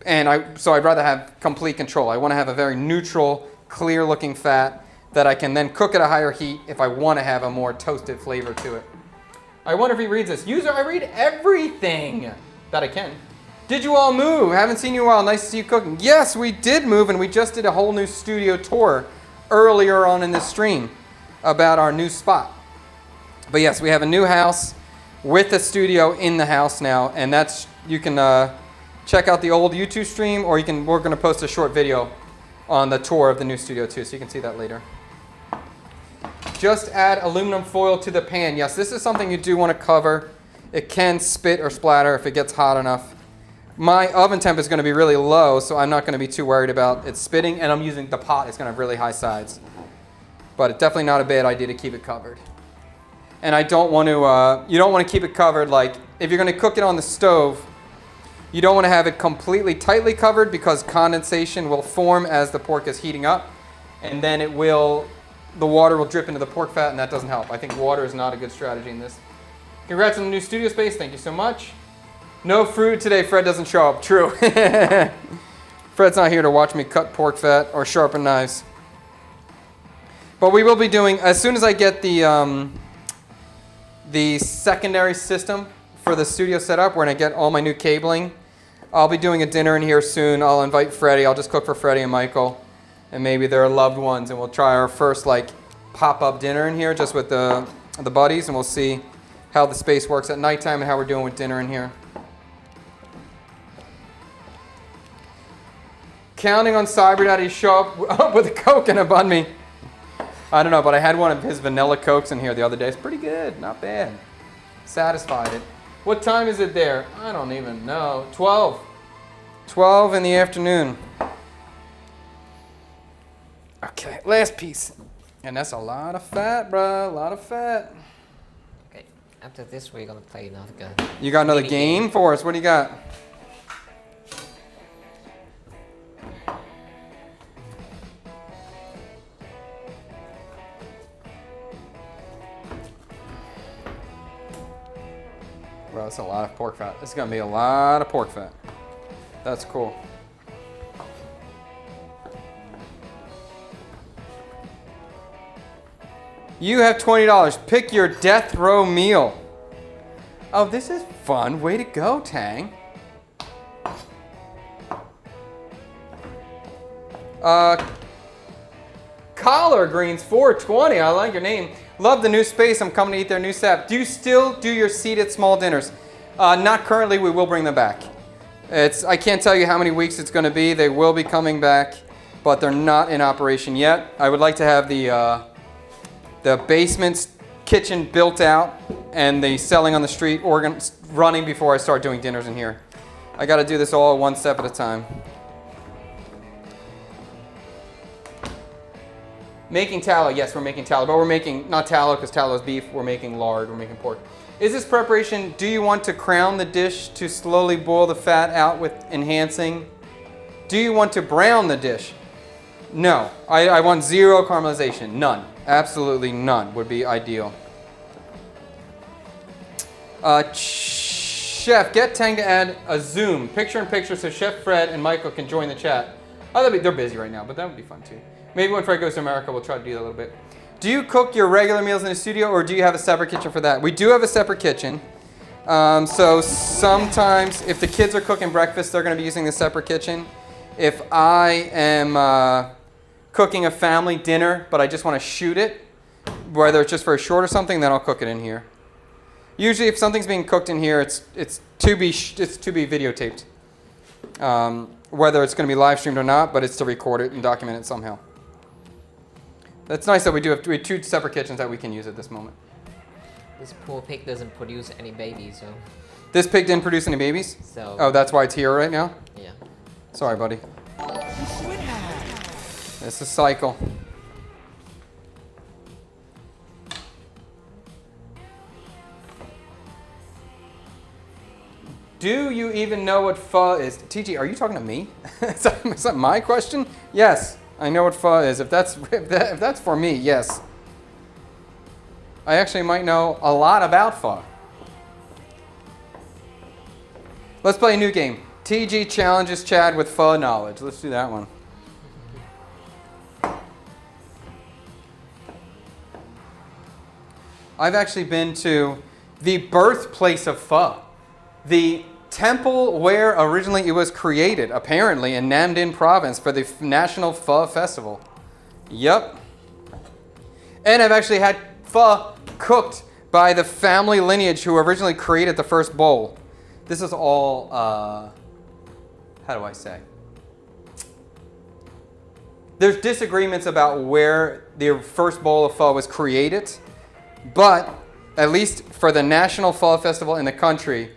So I'd rather have complete control. I want to have a very neutral, clear looking fat that I can then cook at a higher heat if I want to have a more toasted flavor to it. I wonder if he reads this. User, I read everything that I can. Did you all move? Haven't seen you in a while. Nice to see you cooking. Yes, we did move, and we just did a whole new studio tour earlier on in this stream about our new spot. But yes, we have a new house with a studio in the house now, and you can check out the old YouTube stream, or we're going to post a short video on the tour of the new studio too, so you can see that later. Just add aluminum foil to the pan. Yes, this is something you do want to cover. It can spit or splatter if it gets hot enough. My oven temp is going to be really low, so I'm not going to be too worried about it spitting, and I'm using the pot. It's going to have really high sides. But it's definitely not a bad idea to keep it covered. And you don't want to keep it covered, like if you're going to cook it on the stove, you don't want to have it completely tightly covered because condensation will form as the pork is heating up, and then the water will drip into the pork fat, and that doesn't help. I think water is not a good strategy in this. Congrats on the new studio space. Thank you so much. No fruit today. Fred doesn't show up. True. Fred's not here to watch me cut pork fat or sharpen knives. But we will be doing, as soon as I get the secondary system for the studio set up, when I get all my new cabling, I'll be doing a dinner in here soon. I'll invite Freddie. I'll just cook for Freddie and Michael and maybe their loved ones, and we'll try our first like pop-up dinner in here just with the buddies, and we'll see how the space works at nighttime and how we're doing with dinner in here. Counting on Cyber Daddy to show up with a Coke and a bun me. I don't know, but I had one of his vanilla Cokes in here the other day. It's pretty good, not bad. Satisfied it. What time is it there? I don't even know. 12. 12 in the afternoon. Okay, last piece. And that's a lot of fat, bro. A lot of fat. Okay, after this we're gonna play another game. You got another game for us? What do you got? Bro, that's a lot of pork fat. This is gonna be a lot of pork fat. That's cool. You have $20. Pick your death row meal. Oh, this is fun. Way to go, Tang. Collard greens, 420. I like your name. Love the new space. I'm coming to eat their new sap. Do you still do your seated small dinners? Not currently. We will bring them back. I can't tell you how many weeks it's going to be. They will be coming back, but they're not in operation yet. I would like to have the basement kitchen built out and the selling on the street running before I start doing dinners in here. I got to do this all one step at a time. Making tallow, yes, we're making tallow, but we're making, not tallow because tallow is beef, we're making lard, we're making pork. Is this preparation, do you want to crown the dish to slowly boil the fat out with enhancing? Do you want to brown the dish? No, I want zero caramelization, none. Absolutely none would be ideal. Chef, get Tang to add a Zoom, picture-in-picture, so Chef Fred and Michael can join the chat. Oh, they're busy right now, but that would be fun too. Maybe when Fred goes to America, we'll try to do that a little bit. Do you cook your regular meals in the studio, or do you have a separate kitchen for that? We do have a separate kitchen. So sometimes, if the kids are cooking breakfast, they're going to be using the separate kitchen. If I am cooking a family dinner, but I just want to shoot it, whether it's just for a short or something, then I'll cook it in here. Usually, if something's being cooked in here, it's to be videotaped. Whether it's going to be live streamed or not, but it's to record it and document it somehow. That's nice that we have two separate kitchens that we can use at this moment. This poor pig doesn't produce any babies, so. This pig didn't produce any babies? So. Oh, that's why it's here right now? Yeah. Sorry, buddy. It's a cycle. Do you even know what pho is? TG, are you talking to me? Is that my question? Yes, I know what pho is. If that's for me, yes. I actually might know a lot about pho. Let's play a new game. TG challenges Chad with pho knowledge. Let's do that one. I've actually been to the birthplace of pho. The temple where originally it was created, apparently in Nam Dinh province for the National Pho Festival. Yup. And I've actually had pho cooked by the family lineage who originally created the first bowl. This is all, how do I say? There's disagreements about where the first bowl of pho was created, but at least for the National Pho Festival in the country,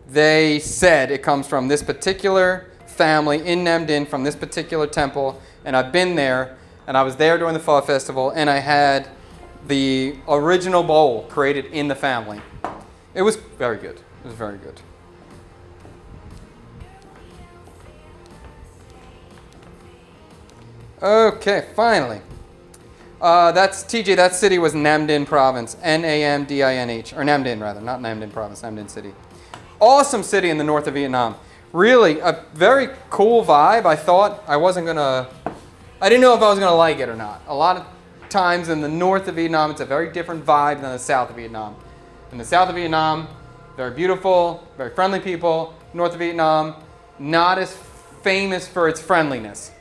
they said it comes from this particular family in Nam Dinh, from this particular temple, and I've been there, and I was there during the Pho Festival, and I had the original bowl created in the family. It was very good. It was very good. Okay, finally. That's TJ, that city was Nam Dinh province, Namdinh, or Nam Dinh rather, not Nam Dinh province, Nam Dinh city. Awesome city in the north of Vietnam. Really, a very cool vibe. I thought I didn't know if I was gonna like it or not. A lot of times in the north of Vietnam, it's a very different vibe than the south of Vietnam. In the south of Vietnam, very beautiful, very friendly people. North of Vietnam, not as famous for its friendliness.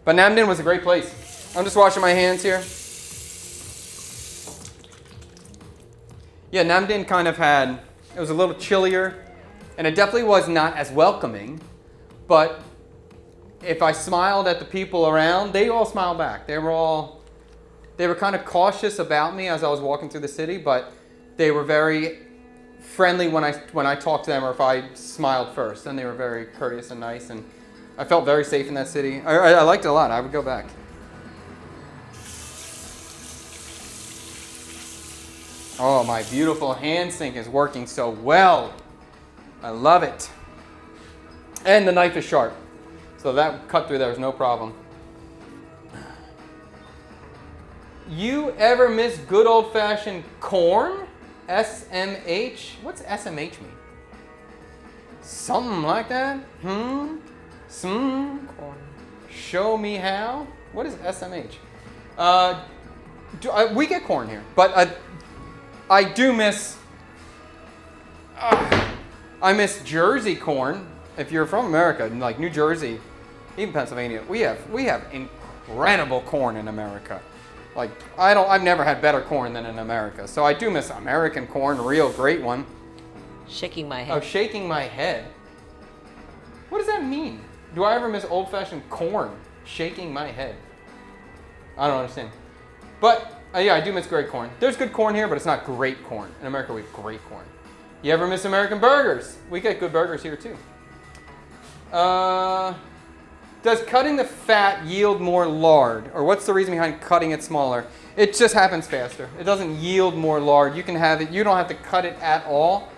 But Nam Dinh was a great place. I'm just washing my hands here. Yeah, Nam Dinh kind of had, it was a little chillier, and it definitely was not as welcoming, but if I smiled at the people around, they all smiled back. They were kind of cautious about me as I was walking through the city, but they were very friendly when I talked to them or if I smiled first. And they were very courteous and nice, and I felt very safe in that city. I liked it a lot. I would go back. Oh, my beautiful hand sink is working so well. I love it. And the knife is sharp. So that cut through there is no problem. You ever miss good old-fashioned corn? SMH? What's SMH mean? Something like that? Corn. Show me how? What is SMH? We get corn here, but I do miss... I miss Jersey corn. If you're from America, like New Jersey, even Pennsylvania, we have incredible corn in America. Like I've never had better corn than in America. So I do miss American corn, a real great one. Shaking my head. Oh, shaking my head. What does that mean? Do I ever miss old-fashioned corn? Shaking my head. I don't understand. But yeah, I do miss great corn. There's good corn here, but it's not great corn. In America, we have great corn. You ever miss American burgers? We get good burgers here too. Does cutting the fat yield more lard? Or what's the reason behind cutting it smaller? It just happens faster. It doesn't yield more lard. You can have it, you don't have to cut it at all.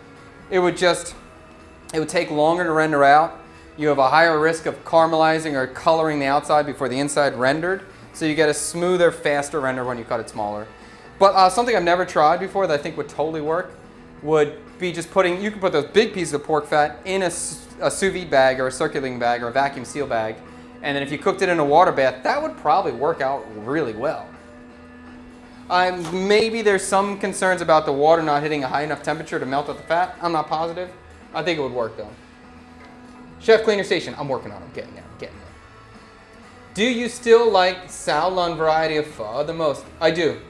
It would take longer to render out. You have a higher risk of caramelizing or coloring the outside before the inside rendered. So you get a smoother, faster render when you cut it smaller. But something I've never tried before that I think would totally work would be just you can put those big pieces of pork fat in a sous vide bag or a circulating bag or a vacuum seal bag. And then if you cooked it in a water bath, that would probably work out really well. Maybe there's some concerns about the water not hitting a high enough temperature to melt out the fat. I'm not positive. I think it would work though. Chef Cleaner Station, I'm working on it. I'm getting there. Do you still like Sao Lun variety of pho the most? I do.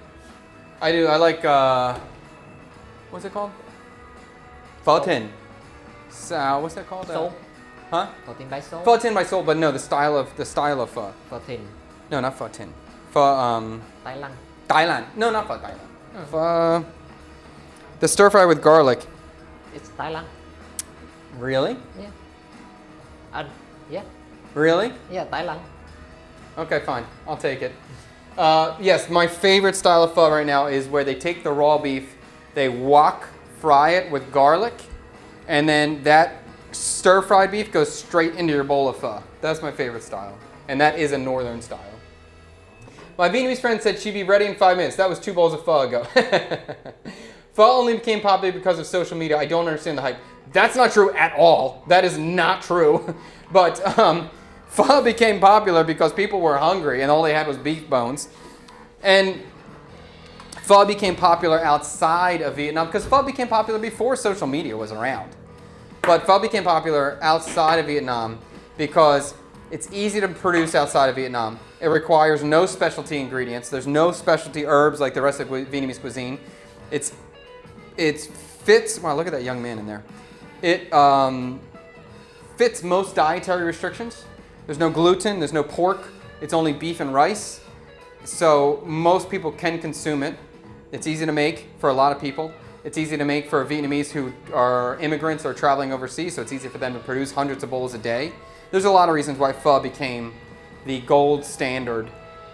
I like, what's it called? Pho Tin. Sao, what's that called? Soul. Huh? Pho Tin by Soul. Pho Tin by Soul, but no, the style of pho. Pho Tin. No, not Pho Tin. Pho, Thái Lan. Thailand. No, not Pho Thailand. Pho, the stir fry with garlic. It's Thái Lan. Really? Yeah. Yeah. Really? Yeah, Thái Lan. Okay, fine. I'll take it. Yes, my favorite style of pho right now is where they take the raw beef, they wok fry it with garlic, and then that stir-fried beef goes straight into your bowl of pho. That's my favorite style, and that is a northern style. My Vietnamese friend said she'd be ready in 5 minutes. That was 2 bowls of pho ago. Pho only became popular because of social media. I don't understand the hype. That's not true at all. That is not true. But pho became popular because people were hungry and all they had was beef bones. And pho became popular outside of Vietnam because pho became popular before social media was around. But pho became popular outside of Vietnam because it's easy to produce outside of Vietnam. It requires no specialty ingredients. There's no specialty herbs like the rest of Vietnamese cuisine. It fits, wow, look at that young man in there. It fits most dietary restrictions. There's no gluten, there's no pork. It's only beef and rice. So most people can consume it. It's easy to make for a lot of people. It's easy to make for Vietnamese who are immigrants or traveling overseas, so it's easy for them to produce hundreds of bowls a day. There's a lot of reasons why pho became the gold standard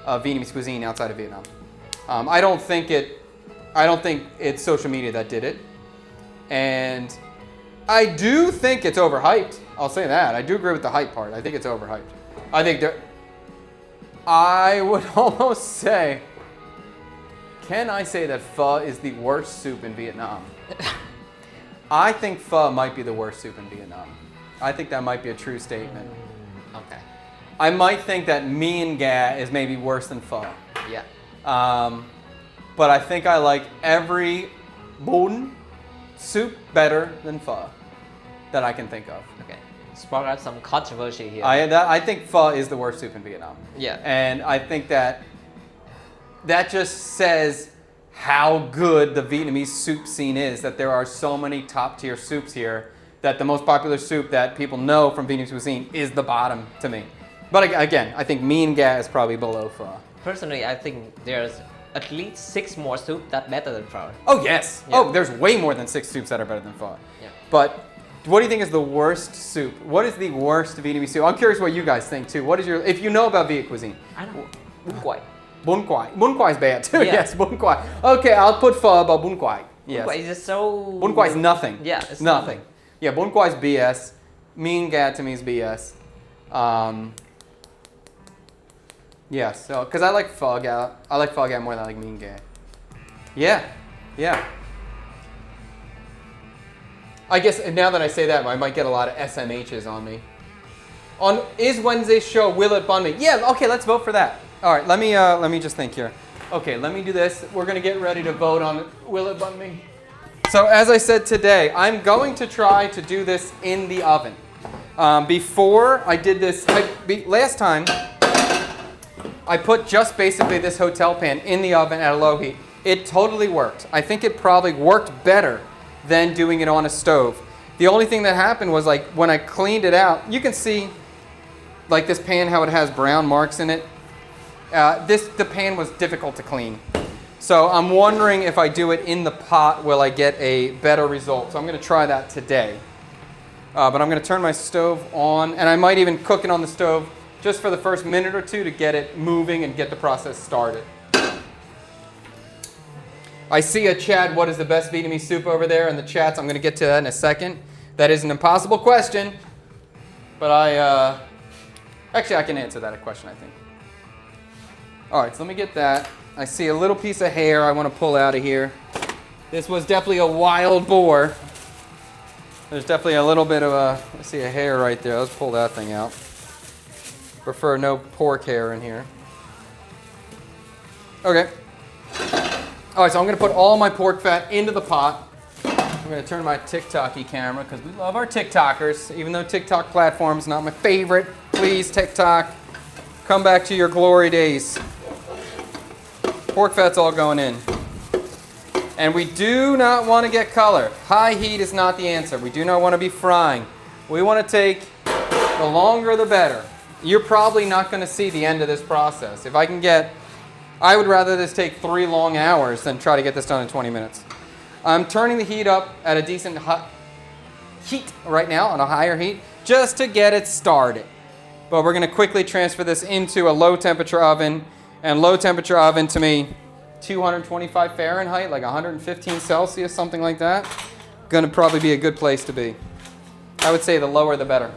of Vietnamese cuisine outside of Vietnam. I don't think it's social media that did it. And I do think it's overhyped. I'll say that. I do agree with the hype part. I think it's overhyped. I would almost say, can I say that pho is the worst soup in Vietnam? I think pho might be the worst soup in Vietnam. I think that might be a true statement. Okay. I might think that mien gà is maybe worse than pho. Yeah. But I think I like every bún soup better than pho that I can think of. Okay. Spark out some controversy here. I think pho is the worst soup in Vietnam. Yeah. And I think that just says how good the Vietnamese soup scene is, that there are so many top tier soups here, that the most popular soup that people know from Vietnamese cuisine is the bottom to me. But again, I think mien ga is probably below pho. Personally, I think there's at least 6 more soup that better than pho. Oh yes. Yeah. Oh, there's way more than 6 soups that are better than pho. Yeah. But what do you think is the worst soup? What is the worst Vietnamese soup? I'm curious what you guys think too. What is your, if you know about Viet cuisine? I don't know. Bún quẩy. Bún quai. Bún quai is bad too. Yeah. Yes, bún quai. Okay, I'll put pho above bún quai. Yes. Bún quẩy is just so... Bún quai is nothing. Yeah, it's nothing. Yeah, bún quai is BS. Mien ga to me is BS. Yeah, so because I like pho ga. I like pho ga more than I like mien ga. Yeah, yeah. I guess now that I say that, I might get a lot of SMHs on me. Is Wednesday's show Will It Bun Me? Yeah, okay, let's vote for that. All right, let me just think here. Okay, let me do this. We're gonna get ready to vote on Will It Bun Me. So as I said today, I'm going to try to do this in the oven. Before I did this, last time, I put just basically this hotel pan in the oven at a low heat. It totally worked. I think it probably worked better than doing it on a stove. The only thing that happened was like when I cleaned it out, you can see like this pan, how it has brown marks in it. The pan was difficult to clean. So I'm wondering if I do it in the pot, will I get a better result? So I'm gonna try that today. But I'm gonna turn my stove on, and I might even cook it on the stove just for the first minute or two to get it moving and get the process started. I see a chat, what is the best Vietnamese soup over there in the chats? I'm gonna get to that in a second. That is an impossible question, but actually I can answer that question, I think. All right, so let me get that. I see a little piece of hair I want to pull out of here. This was definitely a wild boar. There's definitely a little bit of I see a hair right there. Let's pull that thing out. Prefer no pork hair in here. Okay. All right, so I'm going to put all my pork fat into the pot. I'm going to turn my TikTok-y camera because we love our TikTokers, even though TikTok platform's not my favorite. Please, TikTok, come back to your glory days. Pork fat's all going in. And we do not want to get color. High heat is not the answer. We do not want to be frying. We want to take, the longer the better. You're probably not going to see the end of this process. If I can get, I would rather this take 3 long hours than try to get this done in 20 minutes. I'm turning the heat up at a decent heat right now, on a higher heat, just to get it started. But we're going to quickly transfer this into a low temperature oven. And low temperature oven to me, 225 Fahrenheit, like 115 Celsius, something like that. Gonna probably be a good place to be. I would say the lower the better.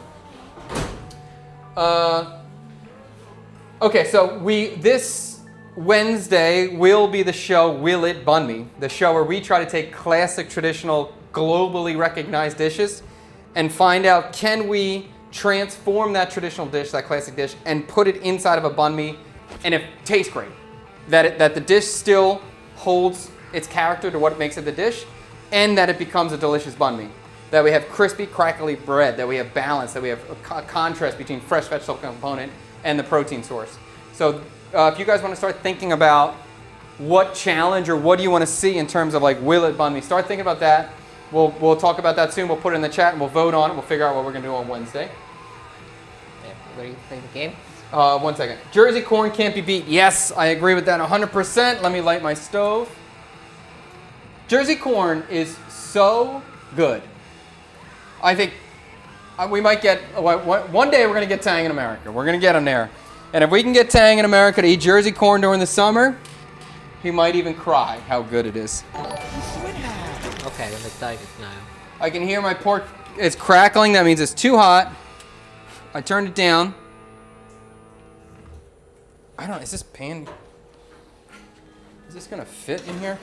Okay, so this Wednesday will be the show Will It Bun Me? The show where we try to take classic, traditional, globally recognized dishes and find out, can we transform that traditional dish, that classic dish, and put it inside of a bun me and it tastes great. That the dish still holds its character to what makes it the dish, and that it becomes a delicious bun mi. That we have crispy, crackly bread, that we have balance, that we have a contrast between fresh vegetable component and the protein source. So if you guys want to start thinking about what challenge or what do you want to see in terms of like Will It Bun Me, start thinking about that. We'll talk about that soon. We'll put it in the chat and we'll vote on it. We'll figure out what we're going to do on Wednesday. Ready to play the game? 1 second. Jersey corn can't be beat. Yes, I agree with that 100%. Let me light my stove. Jersey corn is so good. I think we might get, one day we're going to get Tang in America. We're going to get him there. And if we can get Tang in America to eat Jersey corn during the summer, he might even cry how good it is. Okay, I'm excited now. I can hear my pork, it's crackling. That means it's too hot. I turned it down. I don't know, is this pan, is this gonna fit in here?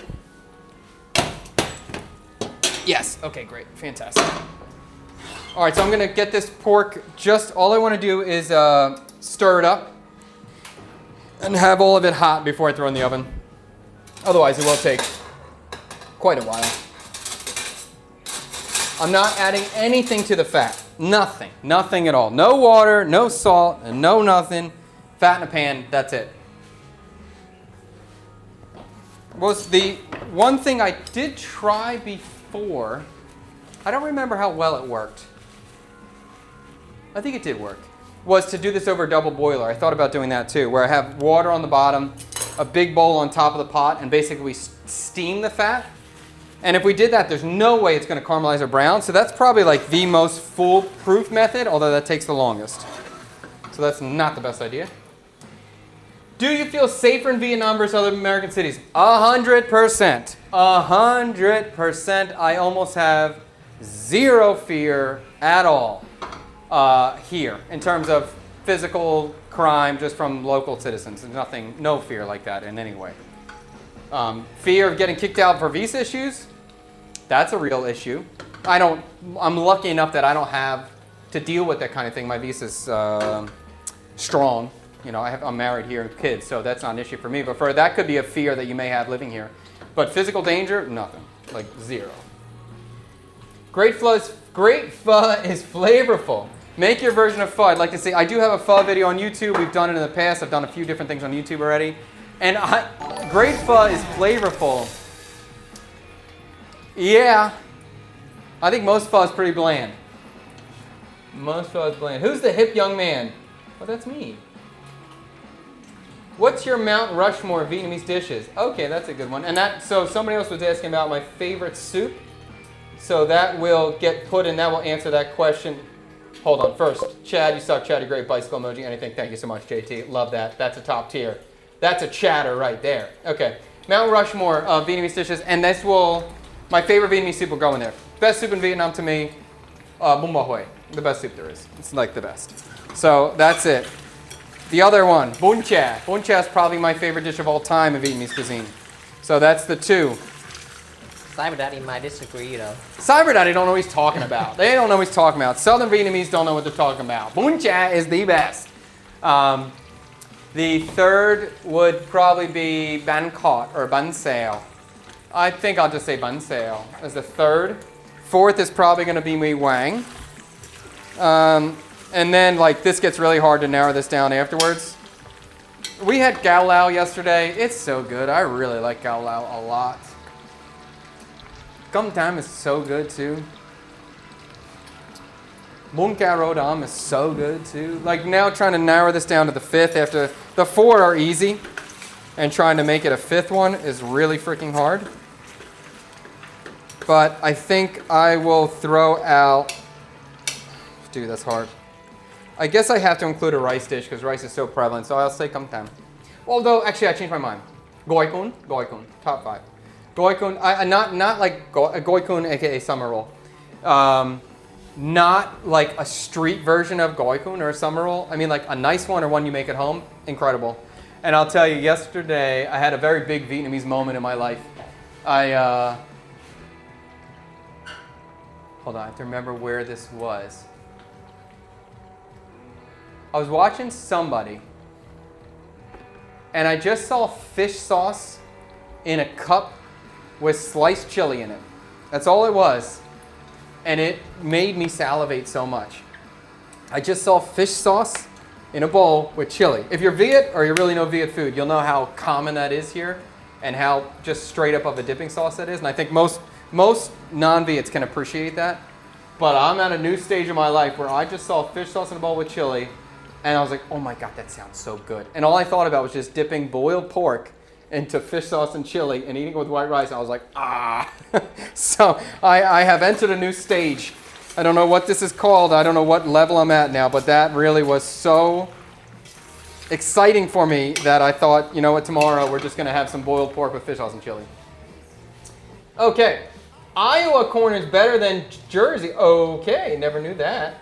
Yes, okay, great, fantastic. All right, so I'm gonna get this pork, all I wanna do is stir it up and have all of it hot before I throw it in the oven. Otherwise, it will take quite a while. I'm not adding anything to the fat. Nothing. Nothing at all. No water, no salt, and no nothing. Fat in a pan, that's it. Was the one thing I did try before, I don't remember how well it worked. I think it did work. Was to do this over a double boiler. I thought about doing that too, where I have water on the bottom, a big bowl on top of the pot, and basically we steam the fat. And if we did that, there's no way it's going to caramelize or brown. So that's probably like the most foolproof method, although that takes the longest. So that's not the best idea. Do you feel safer in Vietnam versus other American cities? 100%. 100%. I almost have zero fear at all here in terms of physical crime just from local citizens. There's nothing, no fear like that in any way. Fear of getting kicked out for visa issues, that's a real issue. I'm lucky enough that I don't have to deal with that kind of thing. My visa's strong. You know, I'm married here and kids, so that's not an issue for me. But that could be a fear that you may have living here. But physical danger, nothing, like zero. Great pho is flavorful. Make your version of pho. I'd like to say, I do have a pho video on YouTube. We've done it in the past. I've done a few different things on YouTube already. And great pho is flavorful. Yeah. I think most pho is pretty bland. Most pho is bland. Who's the hip young man? Well, that's me. What's your Mount Rushmore Vietnamese dishes? Okay, that's a good one. And so somebody else was asking about my favorite soup. So that will get put in, that will answer that question. Hold on, first, Chad, you suck, Chad, a great bicycle emoji, anything. Thank you so much, JT. Love that. That's a top tier. That's a chatter right there. Okay, Mount Rushmore of Vietnamese dishes, and my favorite Vietnamese soup will go in there. Best soup in Vietnam to me, bún bò Huế. The best soup there is. It's like the best. So that's it. The other one, bún chả. Bún chả is probably my favorite dish of all time in Vietnamese cuisine. So that's the two. Cyber Daddy might disagree though. Cyber Daddy don't know what he's talking about. They don't know what he's talking about. Southern Vietnamese don't know what they're talking about. Bún chả is the best. The third would probably be bánh khọt or bánh xèo. I think I'll just say bánh xèo as the third. Fourth is probably going to be mì Quảng. And then like this gets really hard to narrow this down afterwards. We had gao lao yesterday. It's so good. I really like gao lao a lot. Cơm tam is so good too. Bún chả rô đam is so good too. Like now trying to narrow this down to the fifth after the four are easy. And trying to make it a fifth one is really freaking hard. But I think I will throw out, dude, that's hard. I guess I have to include a rice dish because rice is so prevalent. So I'll say cơm tam. Although actually I changed my mind. Gỏi cuốn, top 5. Gỏi cuốn, not like gỏi cuốn, aka summer roll. Not like a street version of gỏi cuốn or a summer roll. I mean like a nice one or one you make at home. Incredible. And I'll tell you, yesterday I had a very big Vietnamese moment in my life. Hold on, I have to remember where this was. I was watching somebody and I just saw fish sauce in a cup with sliced chili in it. That's all it was. And it made me salivate so much. I just saw fish sauce in a bowl with chili. If you're Viet or you really know Viet food, you'll know how common that is here and how just straight up of a dipping sauce that is. And I think most non-Viets can appreciate that. But I'm at a new stage in my life where I just saw fish sauce in a bowl with chili and I was like, oh my God, that sounds so good. And all I thought about was just dipping boiled pork into fish sauce and chili and eating it with white rice. And I was like, ah. So I have entered a new stage. I don't know what this is called. I don't know what level I'm at now, but that really was so exciting for me that I thought, you know what, tomorrow we're just gonna have some boiled pork with fish sauce and chili. Okay, Iowa corn is better than Jersey. Okay, never knew that.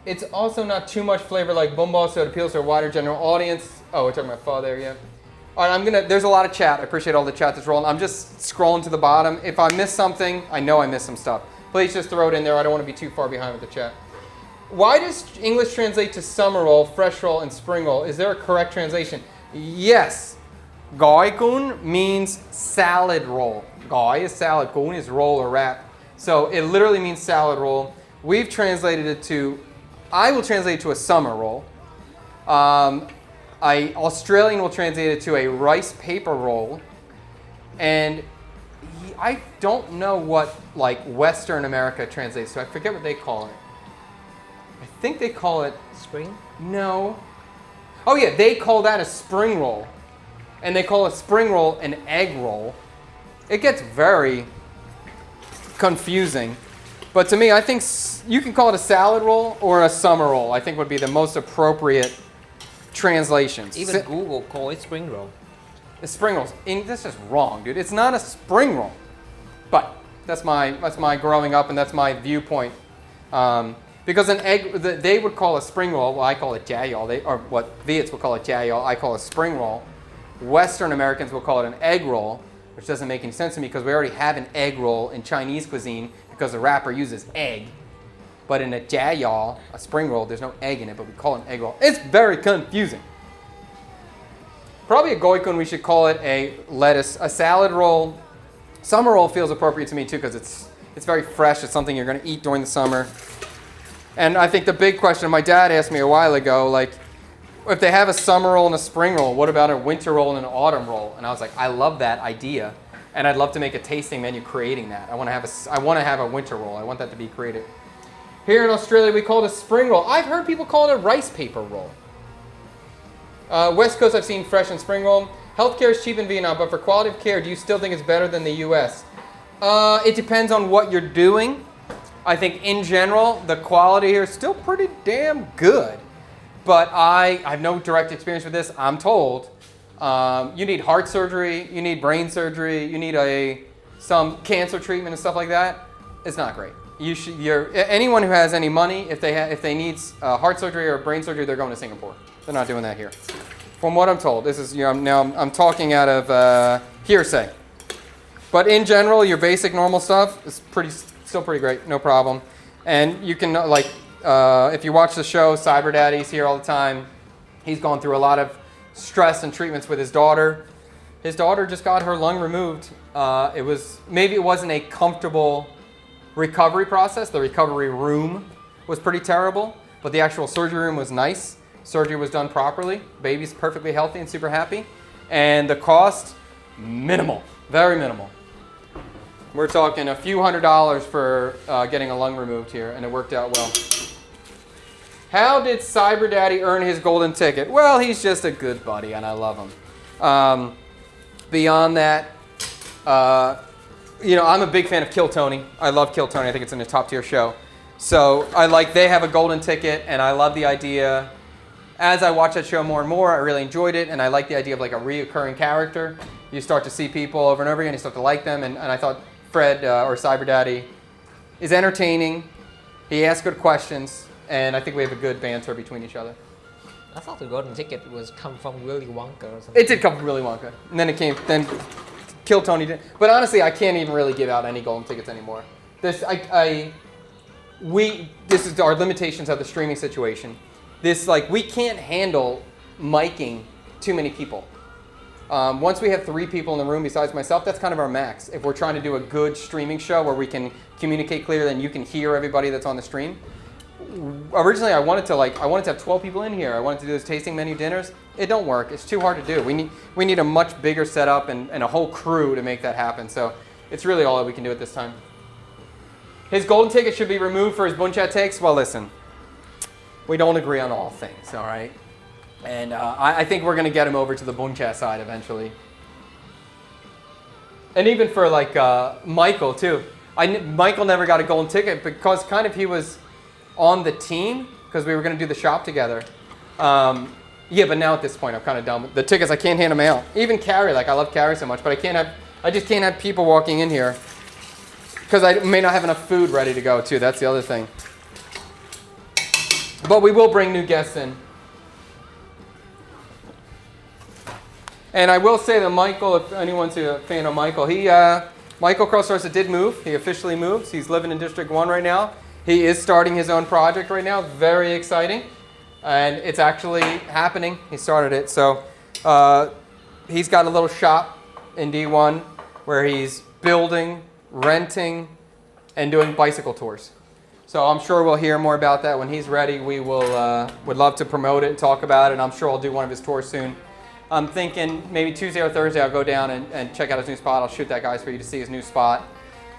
It's also not too much flavor like bún bò, so it appeals to a wider general audience. Oh, we're talking about pho there, yeah. All right, there's a lot of chat. I appreciate all the chat that's rolling. I'm just scrolling to the bottom. If I miss something, I know I missed some stuff. Please just throw it in there. I don't want to be too far behind with the chat. Why does English translate to summer roll, fresh roll, and spring roll? Is there a correct translation? Yes. Gói cuốn means salad roll. Gói is salad, cuốn is roll or wrap. So it literally means salad roll. We've translated it to, I will translate it to a summer roll. Australian will translate it to a rice paper roll. And I don't know what like Western America translates to. I forget what they call it. I think they call it, Spring? no. Oh yeah, they call that a spring roll. And they call a spring roll an egg roll. It gets very confusing. But to me, I think you can call it a salad roll or a summer roll. I think would be the most appropriate translations. Even Google call it spring roll. The spring rolls. This is wrong, dude. It's not a spring roll. But that's my growing up and that's my viewpoint. Because an egg, they would call a spring roll. Well, I call it jayol. Or what Viets would call it jayol. I call it spring roll. Western Americans will call it an egg roll, which doesn't make any sense to me because we already have an egg roll in Chinese cuisine because the wrapper uses egg. But in a jayol, a spring roll, there's no egg in it, but we call it an egg roll. It's very confusing. Probably a gói cuốn, we should call it a salad roll. Summer roll feels appropriate to me too because it's very fresh. It's something you're going to eat during the summer. And I think the big question my dad asked me a while ago, like, if they have a summer roll and a spring roll, what about a winter roll and an autumn roll? And I was like, I love that idea, and I'd love to make a tasting menu creating that. I want to have a winter roll. I want that to be created. Here in Australia, we call it a spring roll. I've heard people call it a rice paper roll. West Coast, I've seen fresh and spring roll. Healthcare is cheap in Vietnam, but for quality of care, do you still think it's better than the U.S.? It depends on what you're doing. I think in general, the quality here is still pretty damn good. But I have no direct experience with this. I'm told you need heart surgery, you need brain surgery, you need some cancer treatment and stuff like that. It's not great. Anyone who has any money, if they need heart surgery or brain surgery, they're going to Singapore. They're not doing that here. From what I'm told, this is I'm talking out of hearsay. But in general, your basic normal stuff is still pretty great, no problem. And you can if you watch the show, Cyber Daddy's here all the time. He's gone through a lot of stress and treatments with his daughter. His daughter just got her lung removed. Maybe it wasn't a comfortable recovery process. The recovery room was pretty terrible, but the actual surgery room was nice. Surgery was done properly. Baby's perfectly healthy and super happy. And the cost, minimal, very minimal. We're talking a few $100s for getting a lung removed here, and it worked out well. How did Cyber Daddy earn his golden ticket? Well, he's just a good buddy, and I love him. Beyond that, I'm a big fan of Kill Tony. I love Kill Tony. I think it's in a top tier show. So they have a golden ticket, and I love the idea. As I watch that show more and more, I really enjoyed it, and I like the idea of like a reoccurring character. You start to see people over and over again, you start to like them, and I thought Fred or Cyber Daddy is entertaining. He asks good questions. And I think we have a good banter between each other. I thought the golden ticket was come from Willy Wonka or something. It did come from Willy Wonka. And then Kill Tony did. But honestly, I can't even really give out any golden tickets anymore. This is our limitations of the streaming situation. We can't handle miking too many people. Once we have 3 people in the room besides myself, that's kind of our max. If we're trying to do a good streaming show where we can communicate clearly and you can hear everybody that's on the stream. Originally, I wanted to have 12 people in here. I wanted to do those tasting menu dinners. It don't work. It's too hard to do. We need a much bigger setup and a whole crew to make that happen. So it's really all that we can do at this time. His golden ticket should be removed for his bunchat takes. Well, listen, we don't agree on all things, all right? And I think we're going to get him over to the bunchat side eventually. And even for Michael too. Michael never got a golden ticket because kind of he was on the team because we were going to do the shop together. But now at this point I'm kind of done with the tickets. I can't hand them out. Even Carrie, I love Carrie so much, but I just can't have people walking in here because I may not have enough food ready to go too. That's the other thing. But we will bring new guests in. And I will say that Michael, if anyone's a fan of Michael, Michael Crossrosa did move. He officially moved. He's living in District 1 right now. He is starting his own project right now. Very exciting. And it's actually happening. He started it. So He's got a little shop in D1 where he's building, renting, and doing bicycle tours. So I'm sure we'll hear more about that when he's ready. We will would love to promote it and talk about it. I'm sure I'll do one of his tours soon. I'm thinking maybe Tuesday or Thursday I'll go down and check out his new spot. I'll shoot that, guys, for you to see his new spot.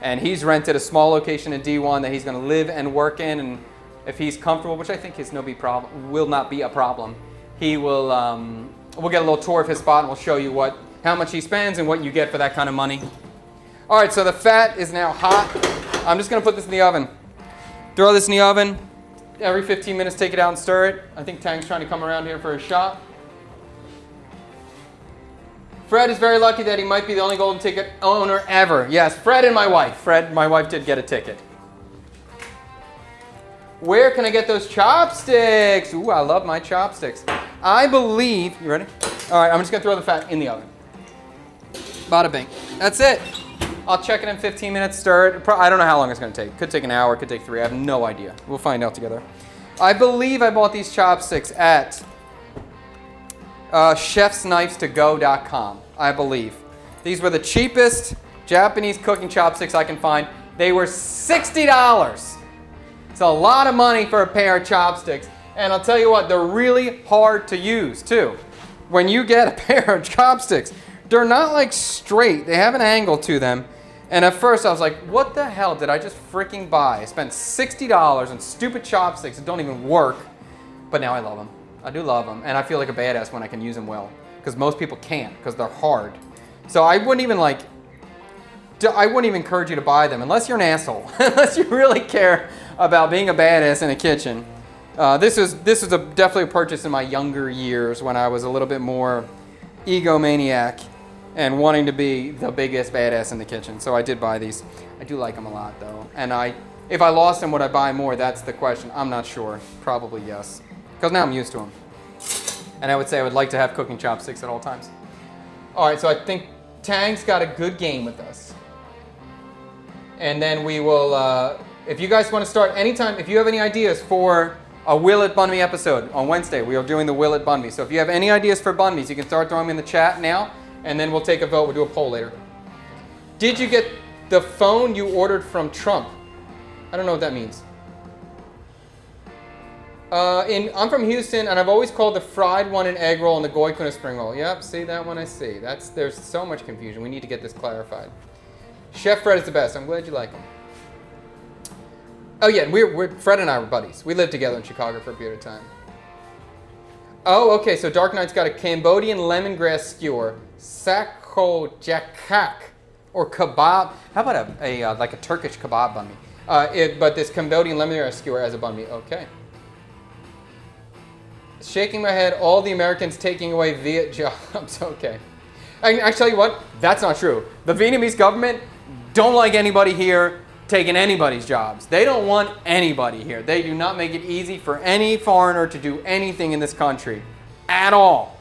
And he's rented a small location in D1 that he's going to live and work in. And if he's comfortable, which I think is will not be a problem, he will. We'll get a little tour of his spot and we'll show you how much he spends and what you get for that kind of money. All right, so the fat is now hot. I'm just going to put this in the oven. Throw this in the oven. Every 15 minutes, take it out and stir it. I think Tang's trying to come around here for a shot. Fred is very lucky that he might be the only golden ticket owner ever. Yes, Fred and my wife. My wife did get a ticket. Where can I get those chopsticks? Ooh, I love my chopsticks. I believe, you ready? All right, I'm just gonna throw the fat in the oven. Bada bing. That's it. I'll check it in 15 minutes, stir it. I don't know how long it's gonna take. Could take an hour, could take 3. I have no idea. We'll find out together. I believe I bought these chopsticks at chefsknifestogo.com, I believe. These were the cheapest Japanese cooking chopsticks I can find. They were $60. It's a lot of money for a pair of chopsticks. And I'll tell you what, they're really hard to use too. When you get a pair of chopsticks, they're not like straight. They have an angle to them. And at first I was like, what the hell did I just freaking buy? I spent $60 on stupid chopsticks that don't even work. But now I love them. I do love them. And I feel like a badass when I can use them well. Because most people can't, because they're hard. So I wouldn't even encourage you to buy them unless you're an asshole. Unless you really care about being a badass in a kitchen. This is definitely a purchase in my younger years when I was a little bit more egomaniac and wanting to be the biggest badass in the kitchen. So I did buy these. I do like them a lot though. And if I lost them, would I buy more? That's the question. I'm not sure. Probably yes. Because now I'm used to them. And I would say I would like to have cooking chopsticks at all times. All right, so I think Tang's got a good game with us. And then we will, if you guys want to start anytime, if you have any ideas for a Will It Bun Me episode on Wednesday, we are doing the Will It Bun Me. So if you have any ideas for bun me's, you can start throwing them in the chat now, and then we'll take a vote. We'll do a poll later. Did you get the phone you ordered from Trump? I don't know what that means. I'm from Houston, and I've always called the fried one an egg roll and the goy kun a spring roll. Yep, see, that one I see. There's so much confusion. We need to get this clarified. Chef Fred is the best. I'm glad you like him. Oh yeah, Fred and I were buddies. We lived together in Chicago for a period of time. Oh, okay, so Dark Knight's got a Cambodian lemongrass skewer, sako jakak, or kebab. How about like a Turkish kebab bun me? But this Cambodian lemongrass skewer as a bun me. Okay. Shaking my head, all the Americans taking away Viet jobs. Okay. I tell you what, that's not true. The Vietnamese government don't like anybody here taking anybody's jobs. They don't want anybody here. They do not make it easy for any foreigner to do anything in this country. At all.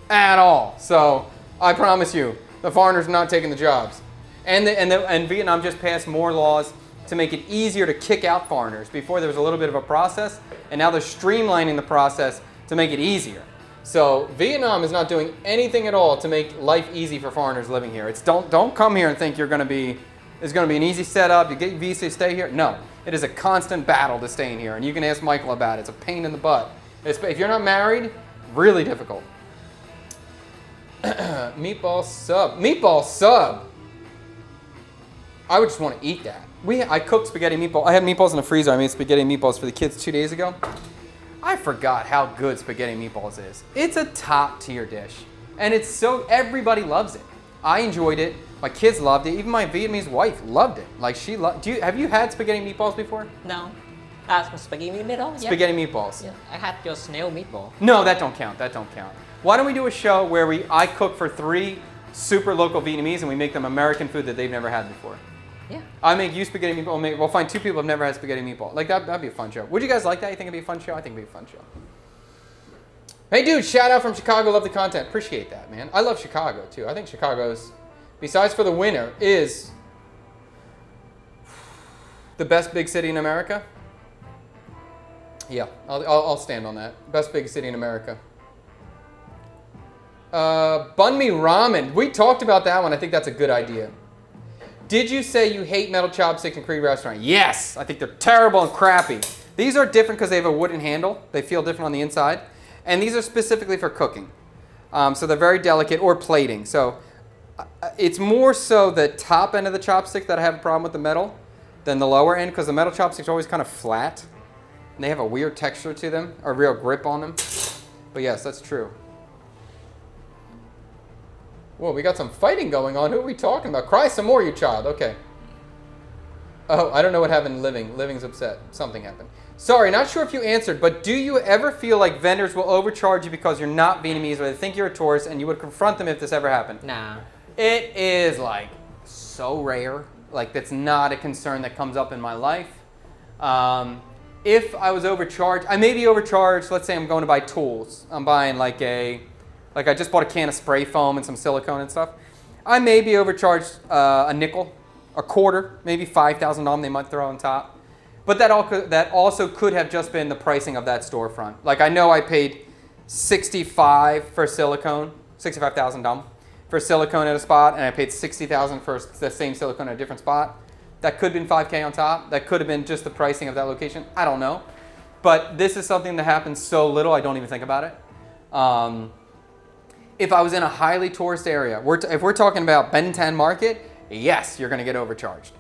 At all. So I promise you, the foreigners are not taking the jobs. And Vietnam just passed more laws to make it easier to kick out foreigners. Before there was a little bit of a process, and now they're streamlining the process to make it easier. So Vietnam is not doing anything at all to make life easy for foreigners living here. It's don't come here and think it's going to be an easy setup. You get your visa, stay here. No, it is a constant battle to stay in here, and you can ask Michael about it. It's a pain in the butt. If you're not married, really difficult. Meatball sub. Meatball sub. I would just want to eat that. I cooked spaghetti meatball. I had meatballs in the freezer. I made spaghetti meatballs for the kids 2 days ago. I forgot how good spaghetti meatballs is. It's a top tier dish. And everybody loves it. I enjoyed it. My kids loved it. Even my Vietnamese wife loved it. Like have you had spaghetti meatballs before? No. Spaghetti meatballs? Spaghetti meatballs. Yeah. I had your snail meatball. No, that don't count. That don't count. Why don't we do a show where I cook for 3 super local Vietnamese and we make them American food that they've never had before? Yeah. I make you spaghetti meatball. We'll find 2 people who've never had spaghetti meatball. Like that'd be a fun show. Would you guys like that? You think it'd be a fun show? I think it'd be a fun show. Hey dude, shout out from Chicago. Love the content. Appreciate that, man. I love Chicago too. I think Chicago's, besides for the winner, is the best big city in America. Yeah, I'll stand on that. Best big city in America. Banh mi ramen. We talked about that one. I think that's a good idea. Did you say you hate metal chopsticks in Korean restaurant? Yes. I think they're terrible and crappy. These are different because they have a wooden handle. They feel different on the inside. And these are specifically for cooking. So they're very delicate, or plating. So it's more so the top end of the chopstick that I have a problem with the metal than the lower end, because the metal chopsticks are always kind of flat. And they have a weird texture to them, or real grip on them. But yes, that's true. Whoa, we got some fighting going on. Who are we talking about? Cry some more, you child. Okay. Oh, I don't know what happened in Living. Living's upset. Something happened. Sorry, not sure if you answered, but do you ever feel like vendors will overcharge you because you're not Vietnamese, or they think you're a tourist, and you would confront them if this ever happened? Nah. It is like so rare. Like, that's not a concern that comes up in my life. If I was overcharged, I may be overcharged. Let's say I'm going to buy tools. I'm buying like I just bought a can of spray foam and some silicone and stuff. I may be overcharged a nickel, a quarter, maybe 5,000 dong they might throw on top. But that also could have just been the pricing of that storefront. Like, I know I paid 65 for silicone, 65,000 dong for silicone at a spot, and I paid 60,000 for the same silicone at a different spot. That could have been 5K on top. That could have been just the pricing of that location. I don't know. But this is something that happens so little, I don't even think about it. If I was in a highly tourist area, if we're talking about Ben Thanh Market, yes, you're going to get overcharged.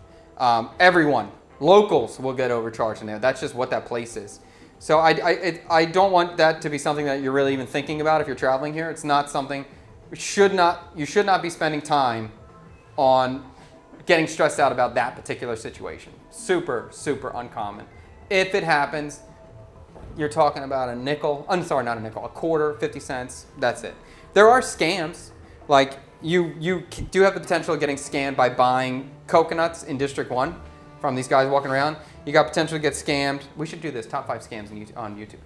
Everyone, locals will get overcharged in there. That's just what that place is. So I don't want that to be something that you're really even thinking about if you're traveling here. It's not something, you should not be spending time on getting stressed out about that particular situation. Super, super uncommon. If it happens, you're talking about a nickel, I'm sorry, not a nickel, a quarter, 50 cents, that's it. There are scams, like you do have the potential of getting scammed by buying coconuts in District 1 from these guys walking around. You got potential to get scammed. We should do this, top 5 scams on YouTube.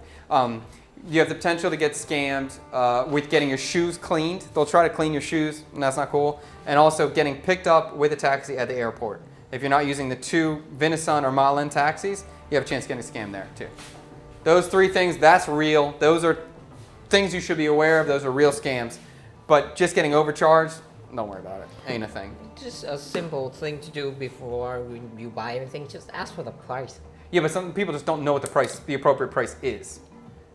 You have the potential to get scammed with getting your shoes cleaned. They'll try to clean your shoes, and that's not cool. And also getting picked up with a taxi at the airport. If you're not using the 2 Vinasun or Malin taxis, you have a chance of getting scammed there too. Those 3 things, that's real. Those are things you should be aware of. Those are real scams. But just getting overcharged, don't worry about it. Ain't a thing. Just a simple thing to do before you buy anything. Just ask for the price. Yeah, but some people just don't know what the appropriate price is.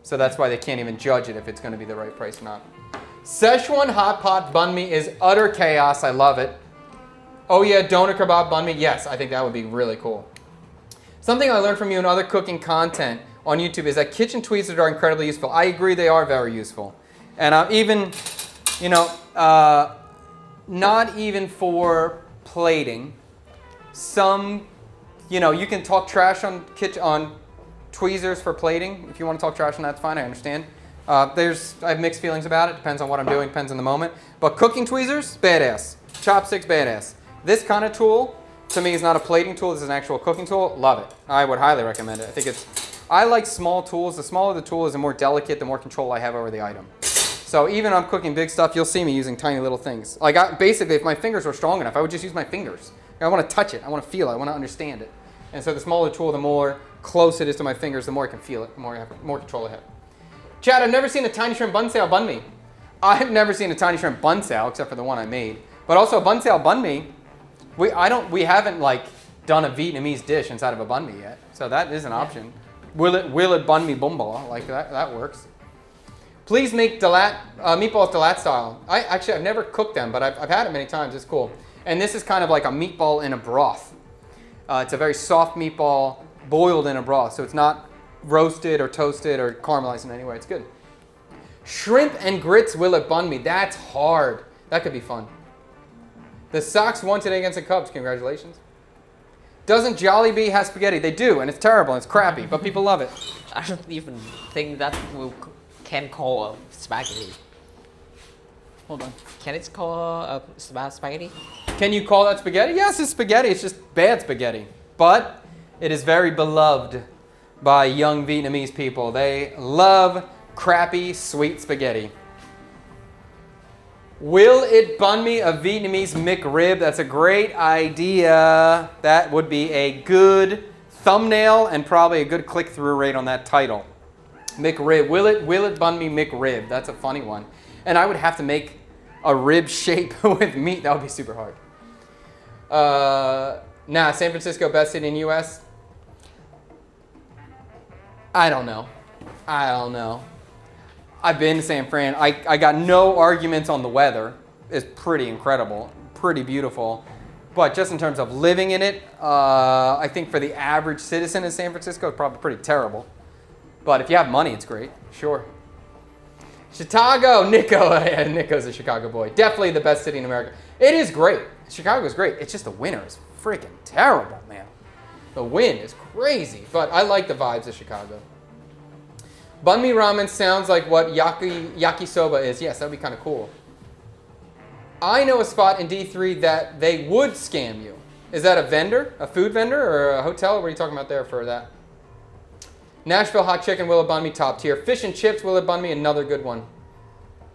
So that's why they can't even judge it if it's going to be the right price or not. Szechuan hot pot banh mi is utter chaos. I love it. Oh yeah, doner kebab banh mi. Yes, I think that would be really cool. Something I learned from you in other cooking content on YouTube is that kitchen tweezers are incredibly useful. I agree, they are very useful. And even, not even for plating. Some, you can talk trash on tweezers for plating. If you want to talk trash on that, that's fine, I understand. I have mixed feelings about it. Depends on what I'm doing, depends on the moment. But cooking tweezers, badass. Chopsticks, badass. This kind of tool, to me, is not a plating tool. This is an actual cooking tool. Love it. I would highly recommend it. I like small tools. The smaller the tool is, the more delicate, the more control I have over the item. So even when I'm cooking big stuff, you'll see me using tiny little things. Like basically, if my fingers were strong enough, I would just use my fingers. I want to touch it. I want to feel it. I want to understand it. And so the smaller the tool, the more close it is to my fingers, the more I can feel it, the more control I have. Chad, I've never seen a tiny shrimp bun sao bun mi. I've never seen a tiny shrimp bun sao except for the one I made. But also a bun sao bun mi, we haven't done a Vietnamese dish inside of a bun mi yet. So that is an option. Will it bun mi bum ball? Like that works. Please make meatballs Dalat style. I've never cooked them, but I've had it many times. It's cool. And this is kind of like a meatball in a broth. It's a very soft meatball boiled in a broth, so it's not roasted or toasted or caramelized in any way. It's good. Shrimp and grits willet bun mi. That's hard. That could be fun. The Sox won today against the Cubs. Congratulations. Doesn't Jollibee have spaghetti? They do, and it's terrible and it's crappy, but people love it. I don't even think that can call a spaghetti. Hold on. Can it call a spaghetti? Can you call that spaghetti? Yes, it's spaghetti. It's just bad spaghetti. But it is very beloved by young Vietnamese people. They love crappy, sweet spaghetti. Will it bun me a Vietnamese McRib? That's a great idea. That would be a good thumbnail and probably a good click-through rate on that title. McRib. Will it bun me McRib? That's a funny one. And I would have to make a rib shape with meat. That would be super hard. San Francisco, best city in the U.S.? I don't know. I've been to San Fran. I got no arguments on the weather. It's pretty incredible, pretty beautiful. But just in terms of living in it, I think for the average citizen in San Francisco, it's probably pretty terrible. But if you have money, it's great. Sure. Chicago, Nico. Nico's a Chicago boy. Definitely the best city in America. It is great. Chicago's great. It's just the winter is freaking terrible, man. The wind is crazy, but I like the vibes of Chicago. Banh mi ramen sounds like what yakisoba is. Yes, that would be kind of cool. I know a spot in D3 that they would scam you. Is that a vendor, a food vendor, or a hotel? What are you talking about there for that? Nashville hot chicken, Willow banh mi, top tier. Fish and chips, Willow banh mi, another good one.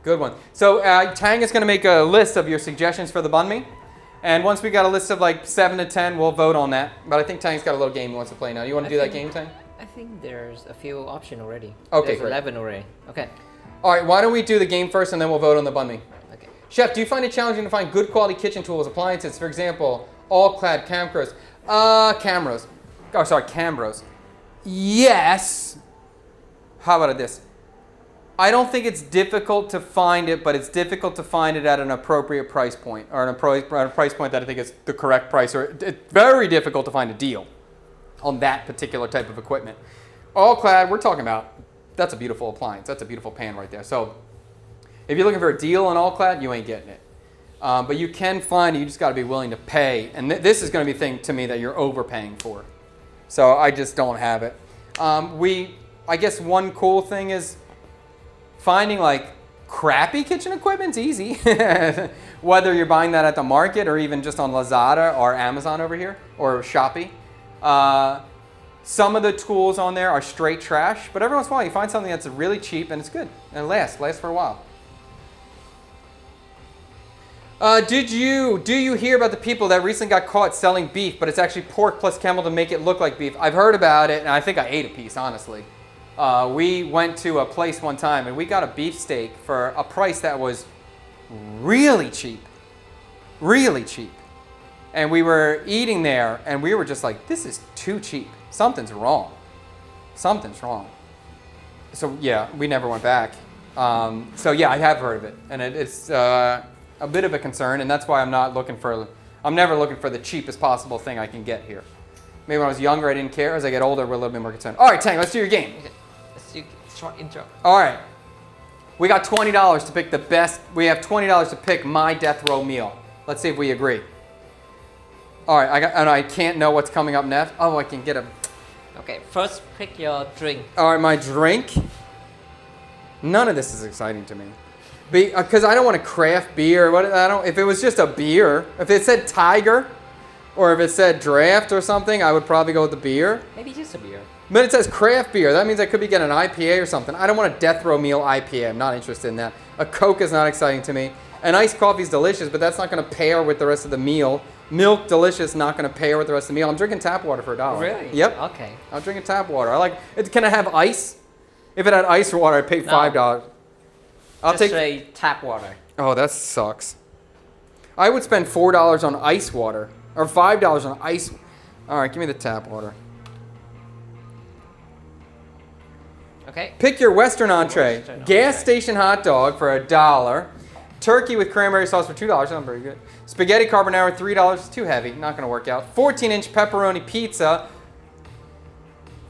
Good one. So Tang is going to make a list of your suggestions for the banh mi. And once we got a list of like 7 to 10, we'll vote on that. But I think Tang's got a little game he wants to play now. You want to do that game, Tang? I think there's a few options already. Okay, there's great. 11 already. Okay. All right, why don't we do the game first and then we'll vote on the banh mi. Okay. Chef, do you find it challenging to find good quality kitchen tools, appliances, for example, all-clad cameras? Cameras. Yes. How about this? I don't think it's difficult to find it, but it's difficult to find it at an appropriate price point, or at a price point that I think is the correct price, or it's very difficult to find a deal on that particular type of equipment. All-clad, we're talking about, that's a beautiful appliance. That's a beautiful pan right there. So if you're looking for a deal on all-clad, you ain't getting it. But you can find it, you just got to be willing to pay. And this is going to be a thing to me that you're overpaying for. So I just don't have it. I guess one cool thing is finding like crappy kitchen equipment's easy. Whether you're buying that at the market or even just on Lazada or Amazon over here or Shopee. Some of the tools on there are straight trash, but every once in a while you find something that's really cheap and it's good and it lasts for a while. Do you hear about the people that recently got caught selling beef, but it's actually pork plus camel to make it look like beef? I've heard about it, and I think I ate a piece, honestly. We went to a place one time, and we got a beef steak for a price that was really cheap. Really cheap. And we were eating there, and we were just like, this is too cheap. Something's wrong. Something's wrong. So, yeah, we never went back. So, yeah, I have heard of it, and it's a bit of a concern, and that's why I'm never looking for the cheapest possible thing I can get here. Maybe when I was younger, I didn't care. As I get older, we're a little bit more concerned. All right, Tang, let's do your game. Okay. Let's do a short intro. All right. We got $20 to pick the best. We have $20 to pick my death row meal. Let's see if we agree. All right, I can't know what's coming up next. Oh, I can get a... Okay, first pick your drink. All right, my drink. None of this is exciting to me. Because I don't want to craft beer. If it was just a beer, if it said Tiger, or if it said Draft or something, I would probably go with the beer. Maybe just a beer. But it says craft beer. That means I could be getting an IPA or something. I don't want a death row meal IPA. I'm not interested in that. A Coke is not exciting to me. An iced coffee is delicious, but that's not going to pair with the rest of the meal. Milk, delicious, not going to pair with the rest of the meal. I'm drinking tap water for $1. Really? Yep. Okay. I'm drinking tap water. I like it. Can I have ice? If it had ice water, I'd pay $5. I'll Just say tap water. Oh, that sucks. I would spend $4 on ice water. Or $5 on ice. All right, give me the tap water. Okay. Pick your Western entree. Western Gas entree. station hot dog for $1. Turkey with cranberry sauce for $2. That's very good. Spaghetti carbonara, $3. Too heavy. Not going to work out. 14-inch pepperoni pizza.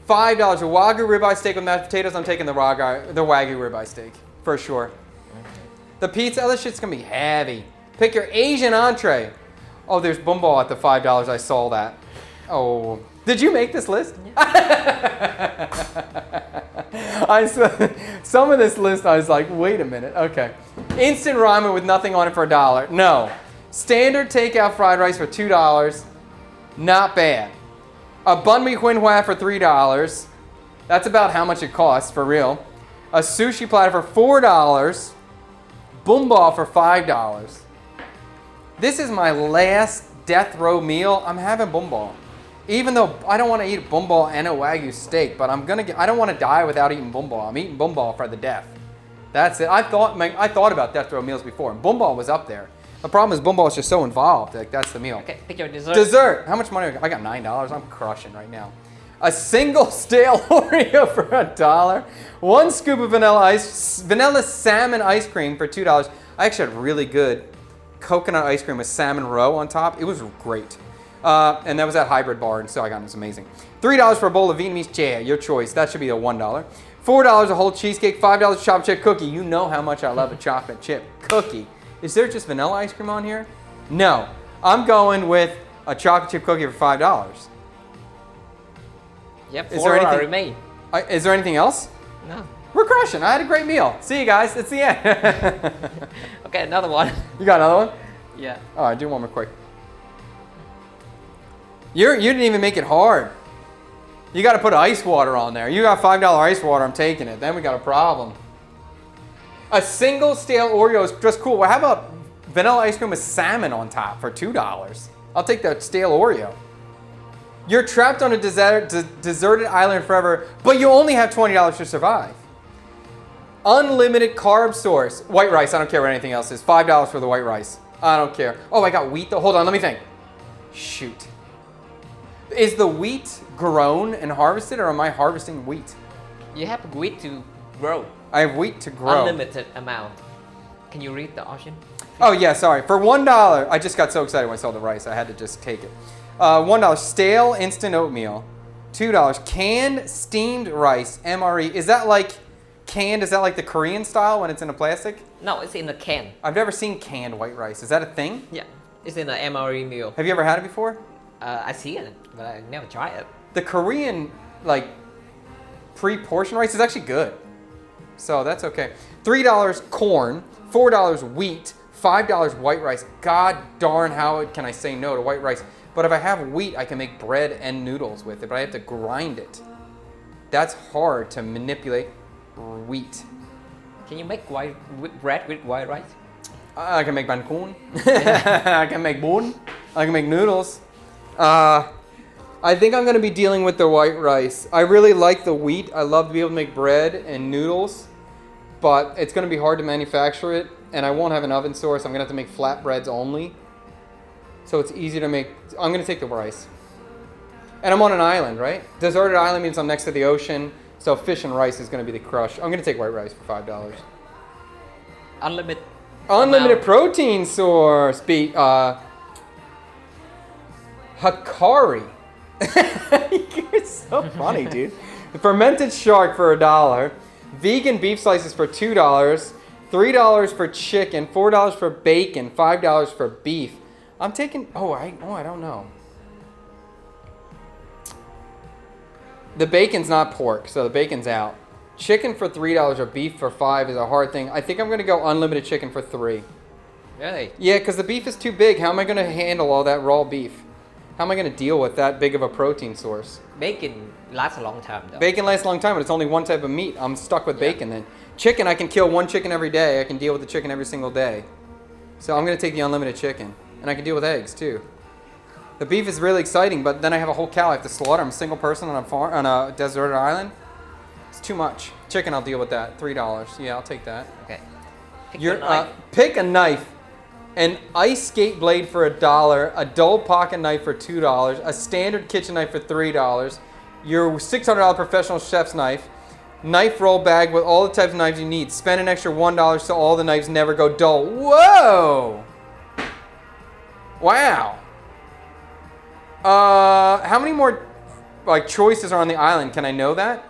$5. A Wagyu ribeye steak with mashed potatoes. I'm taking the Wagyu ribeye steak. For sure. Okay. The pizza, this shit's going to be heavy. Pick your Asian entree. Oh, there's Bumball at the $5. I saw that. Oh. Did you make this list? Yeah. Some of this list, I was like, wait a minute. Okay. Instant ramen with nothing on it for $1. No. Standard takeout fried rice for $2. Not bad. A banh mi huyen hua for $3. That's about how much it costs, for real. A sushi platter for $4. Bumball for $5. This is my last death row meal. I'm having Bumball. Even though I don't want to eat Bumball and a Wagyu steak, but I don't want to die without eating Bumball. I'm eating Bumball for the death. That's it. I thought about death row meals before, and Boomball was up there. The problem is Boomball is just so involved. Like, that's the meal. Okay, pick your dessert. Dessert. How much money? I got $9. I'm crushing right now. A single stale Oreo for $1. 1 scoop of vanilla salmon ice cream for $2. I actually had really good coconut ice cream with salmon roe on top. It was great. And that was at Hybrid Bar, and so I got it. It's amazing. $3 for a bowl of Vietnamese chè. Your choice. That should be a $1. $4 a whole cheesecake. $5 a chocolate chip cookie. You know how much I love a chocolate chip cookie. Is there just vanilla ice cream on here? No. I'm going with a chocolate chip cookie for $5. Yep, Is 4 there anything- remain. Is there anything else? No. We're crushing. I had a great meal. See you guys. It's the end. Okay, another one. You got another one? Yeah. All right, do one more quick. You didn't even make it hard. You got to put ice water on there. You got $5 ice water. I'm taking it. Then we got a problem. A single stale Oreo is just cool. Well, how about vanilla ice cream with salmon on top for $2? I'll take that stale Oreo. You're trapped on a deserted island forever, but you only have $20 to survive. Unlimited carb source. White rice. I don't care what anything else is. $5 for the white rice. I don't care. Oh, I got wheat though. Hold on, let me think. Shoot. Is the wheat grown and harvested, or am I harvesting wheat? You have wheat to grow. I have wheat to grow. Unlimited amount. Can you read the option? Oh yeah, sorry. For $1, I just got so excited when I saw the rice. I had to just take it. $1 stale instant oatmeal. $2 canned steamed rice. MRE. Is that like canned? Is that like the Korean style when it's in a plastic? No, it's in a can. I've never seen canned white rice. Is that a thing? Yeah, it's in an MRE meal. Have you ever had it before? I see it, but I never tried it. The Korean like pre-portioned rice is actually good. So that's okay. $3 corn, $4 wheat, $5 white rice. God darn, how can I say no to white rice? But if I have wheat, I can make bread and noodles with it, but I have to grind it. That's hard to manipulate wheat. Can you make bread with white rice? I can make bangkun. I can make bun. I can make noodles. I think I'm going to be dealing with the white rice. I really like the wheat. I love to be able to make bread and noodles, but it's going to be hard to manufacture it, and I won't have an oven source. I'm going to have to make flatbreads only. So it's easy to make. I'm going to take the rice. And I'm on an island, right? Deserted island means I'm next to the ocean, so fish and rice is going to be the crush. I'm going to take white rice for $5. Unlimited Unlimited protein source. Hikari. You're so funny, dude. Fermented shark for $1. Vegan beef slices for $2. $3 for chicken. $4 for bacon. $5 for beef. I'm taking. I don't know. The bacon's not pork, so the bacon's out. Chicken for $3 or beef for $5 is a hard thing. I think I'm gonna go unlimited chicken for $3. Really? Yeah, because the beef is too big. How am I gonna handle all that raw beef? How am I gonna deal with that big of a protein source? Bacon lasts a long time though. Bacon lasts a long time, but it's only one type of meat. I'm stuck with bacon then. Chicken, I can kill one chicken every day. I can deal with the chicken every single day. So I'm gonna take the unlimited chicken. And I can deal with eggs too. The beef is really exciting, but then I have a whole cow I have to slaughter. I'm a single person on a deserted island. It's too much. Chicken, I'll deal with that. $3. Yeah, I'll take that. Okay. Pick a knife. An ice skate blade for $1. A dull pocket knife for $2. A standard kitchen knife for $3. Your $600 professional chef's knife. Knife roll bag with all the types of knives you need. Spend an extra $1 so all the knives never go dull. Whoa! Wow. How many more choices are on the island? Can I know that?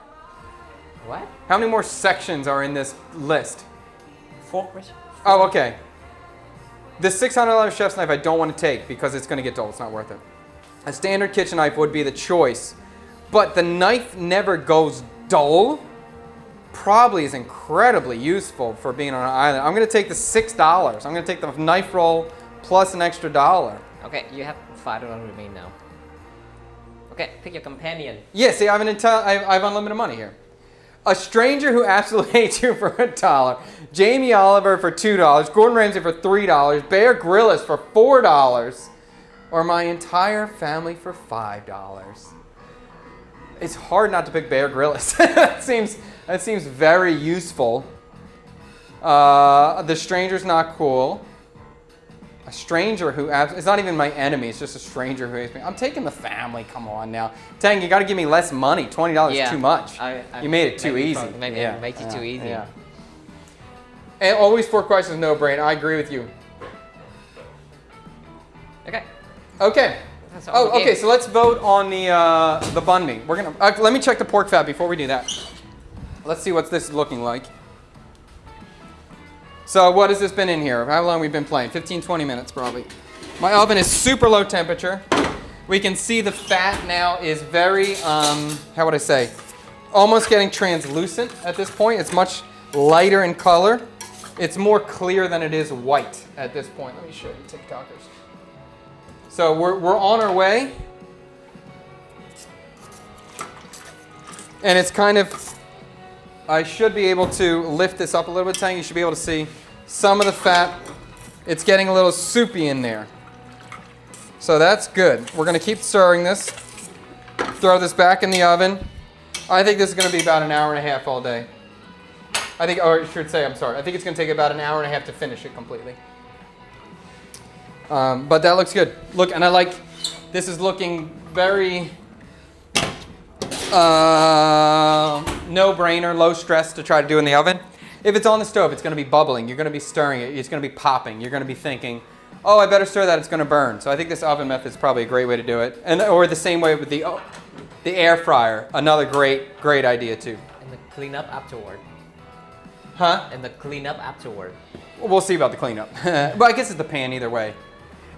What? How many more sections are in this list? 4. Oh, okay. The $600 chef's knife I don't want to take because it's going to get dull. It's not worth it. A standard kitchen knife would be the choice, but the knife never goes dull. Probably is incredibly useful for being on an island. I'm going to take the $6. I'm going to take the knife roll plus an extra $1. Okay, you have $5 remain now. Okay, pick your companion. Yeah, see, I have unlimited money here. A stranger who absolutely hates you for $1. Jamie Oliver for $2. Gordon Ramsay for $3. Bear Grylls for $4. Or my entire family for $5. It's hard not to pick Bear Grylls. That seems very useful. The stranger's not cool. A stranger who, it's not even my enemy, it's just a stranger who hates me. I'm taking the family, come on now. Tang, you gotta give me less money. $20 is too much. You made it too easy. Maybe make it too easy. Yeah. And always 4 questions, no brain. I agree with you. Okay. Okay. That's all the Okay. game. So let's vote on the banh mi. We're gonna let me check the pork fat before we do that. Let's see what this is looking like. So what has this been in here? How long have we been playing? 15, 20 minutes probably. My oven is super low temperature. We can see the fat now is very, how would I say, almost getting translucent at this point. It's much lighter in color. It's more clear than it is white at this point. Let me show you TikTokers. So we're on our way. And it's kind of, I should be able to lift this up a little bit, Tang. You should be able to see some of the fat. It's getting a little soupy in there. So that's good. We're going to keep stirring this. Throw this back in the oven. I think this is going to be about an hour and a half all day. I think, or I should say, I'm sorry. I think it's going to take about an hour and a half to finish it completely. But that looks good. Look, and I like, this is looking very no-brainer, low stress to try to do in the oven. If it's on the stove, it's going to be bubbling. You're going to be stirring it. It's going to be popping. You're going to be thinking, oh, I better stir that. It's going to burn. So I think this oven method is probably a great way to do it. And or the same way with the air fryer. Another great idea too. And the clean up afterward. Huh? And the clean up afterward. We'll see about the cleanup. But I guess it's the pan either way.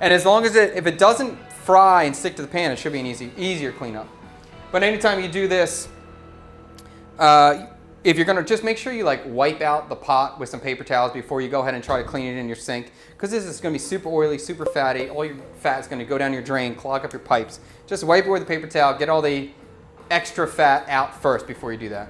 And as long as if it doesn't fry and stick to the pan, it should be an easier cleanup. But anytime you do this, if you're gonna, just make sure you like wipe out the pot with some paper towels before you go ahead and try to clean it in your sink, because this is gonna be super oily, super fatty. All your fat is gonna go down your drain, clog up your pipes. Just wipe it with a paper towel, get all the extra fat out first before you do that.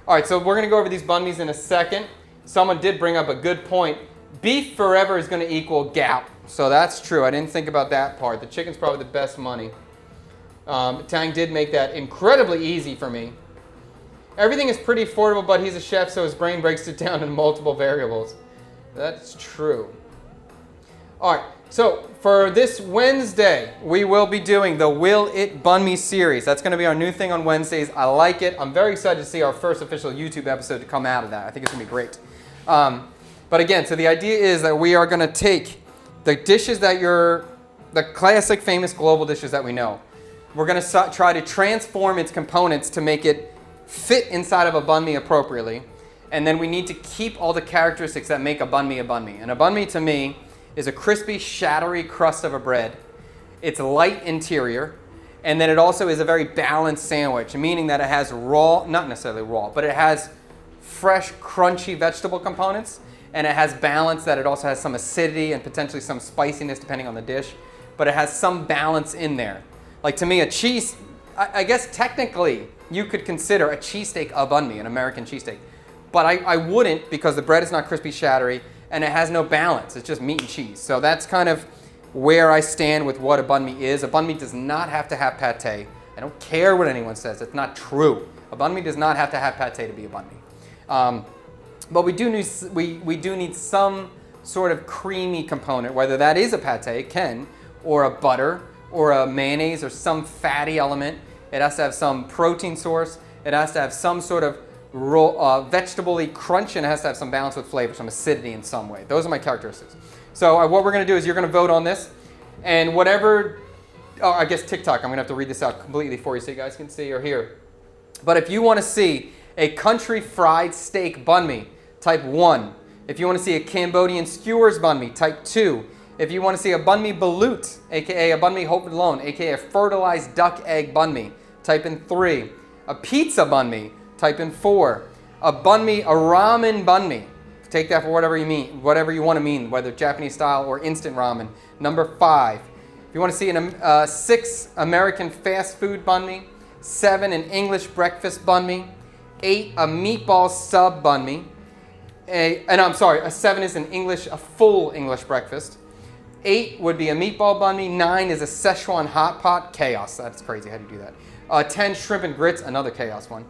All right, so we're gonna go over these banh mis in a second. Someone did bring up a good point. Beef forever is gonna equal gout. So that's true. I didn't think about that part. The chicken's probably the best money. Tang did make that incredibly easy for me. Everything is pretty affordable, but he's a chef, so his brain breaks it down in multiple variables. That's true. All right, so for this Wednesday, we will be doing the Will It Banh Mi series. That's going to be our new thing on Wednesdays. I like it. I'm very excited to see our first official YouTube episode to come out of that. I think it's going to be great. But again, so the idea is that we are going to take the dishes that the classic, famous global dishes that we know. We're going to try to transform its components to make it fit inside of a banh mi appropriately. And then we need to keep all the characteristics that make a banh mi a banh mi. And a banh mi to me is a crispy, shattery crust of a bread. It's light interior. And then it also is a very balanced sandwich, meaning that it has raw, not necessarily raw, but it has fresh, crunchy vegetable components. And it has balance, that it also has some acidity and potentially some spiciness depending on the dish. But it has some balance in there. Like to me, a cheese, I guess technically you could consider a cheesesteak a banh mi, an American cheesesteak. But I wouldn't, because the bread is not crispy, shattery, and it has no balance. It's just meat and cheese. So that's kind of where I stand with what a banh mi is. A banh mi does not have to have pate. I don't care what anyone says. It's not true. A banh mi does not have to have pate to be a banh mi. But we do need some sort of creamy component, whether that is a pate, can, or a butter, or a mayonnaise, or some fatty element. It has to have some protein source. It has to have some sort of raw, vegetable-y crunch, and it has to have some balance with flavor, some acidity in some way. Those are my characteristics. So what we're going to do is you're going to vote on this, and whatever, I guess TikTok, I'm going to have to read this out completely for you so you guys can see or hear. But if you want to see a country fried steak banh mi, type 1. If you want to see a Cambodian skewers banh mi, type 2. If you want to see a banh mi balut, aka a banh mi haute viande, aka a fertilized duck egg banh mi, type in 3. A pizza banh mi, type in 4. A banh mi, a ramen banh mi, take that for whatever you mean, whatever you want to mean, whether Japanese style or instant ramen, number 5. If you want to see 6 American fast food banh mi, 7 an English breakfast banh mi, 8 a meatball sub banh mi, a 7 is a full English breakfast. 8 would be a meatball banh mi. 9 is a Szechuan hot pot. Chaos. That's crazy. How do you do that? 10 shrimp and grits. Another chaos one.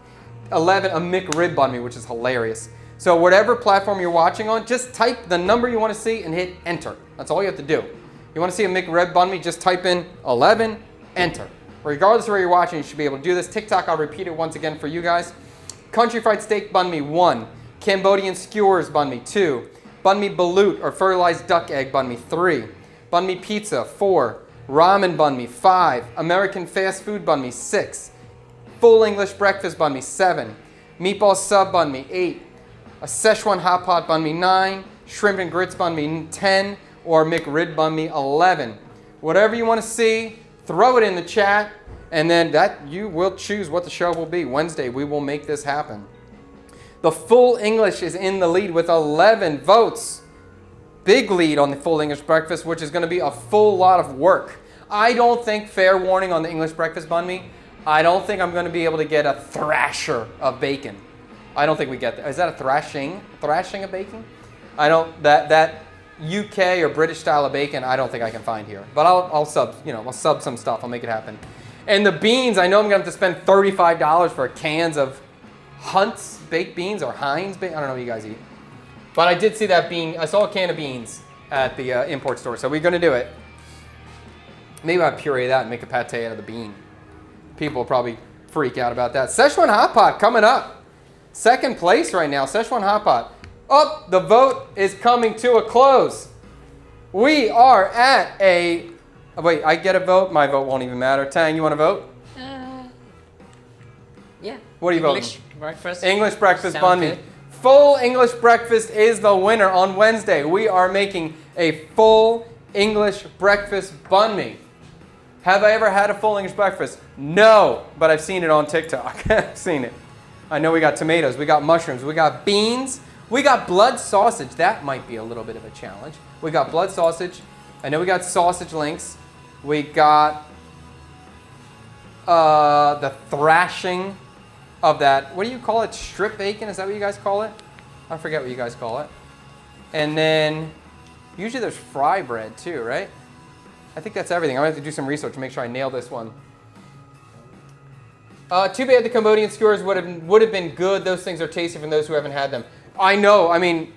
11 a McRib banh mi, which is hilarious. So whatever platform you're watching on, just type the number you want to see and hit enter. That's all you have to do. You want to see a McRib banh mi, just type in 11, enter. Regardless of where you're watching, you should be able to do this. TikTok, I'll repeat it once again for you guys. Country fried steak banh mi, 1. Cambodian skewers banh mi, 2. Banh mi balut or fertilized duck egg banh mi, 3. Banh mi pizza, 4. Ramen banh mi, 5. American fast food banh mi, 6. Full English breakfast banh mi, 7. Meatball sub banh mi, 8. A Szechuan hot pot banh mi, 9. Shrimp and grits banh mi, 10. Or McRib banh mi, 11. Whatever you want to see, throw it in the chat, and then that you will choose what the show will be. Wednesday, we will make this happen. The Full English is in the lead with 11 votes. Big lead on the Full English breakfast, which is going to be a full lot of work. I don't think, fair warning on the English breakfast banh mi, I don't think I'm going to be able to get a thrasher of bacon. I don't think we get that. Is that a thrashing of bacon? I don't, that UK or British style of bacon, I don't think I can find here. But I'll sub some stuff. I'll make it happen. And the beans, I know I'm going to have to spend $35 for cans of Hunt's baked beans or Heinz baked. I don't know what you guys eat. But I did see that bean. I saw a can of beans at the import store, so we're going to do it. Maybe I'll puree that and make a pate out of the bean. People will probably freak out about that. Szechuan hot pot coming up. Second place right now, Szechuan hot pot. Oh, the vote is coming to a close. We are at a... Oh, wait, I get a vote? My vote won't even matter. Tang, you want to vote? Yeah. What are you voting? English breakfast. English breakfast Sound banh mi. good. Full English breakfast is the winner on Wednesday. We are making a full English breakfast banh mi. Have I ever had a full English breakfast? No, but I've seen it on TikTok. I've seen it. I know we got tomatoes, we got mushrooms, we got beans, we got blood sausage. That might be a little bit of a challenge. We got blood sausage. I know we got sausage links. We got the thrashing of that. What do you call it? Strip bacon? Is that what you guys call it? I forget what you guys call it. And then usually there's fry bread too, right? I think that's everything. I'm going to have to do some research to make sure I nail this one. Too bad the Cambodian skewers would have been good. Those things are tasty from those who haven't had them. I know. I mean,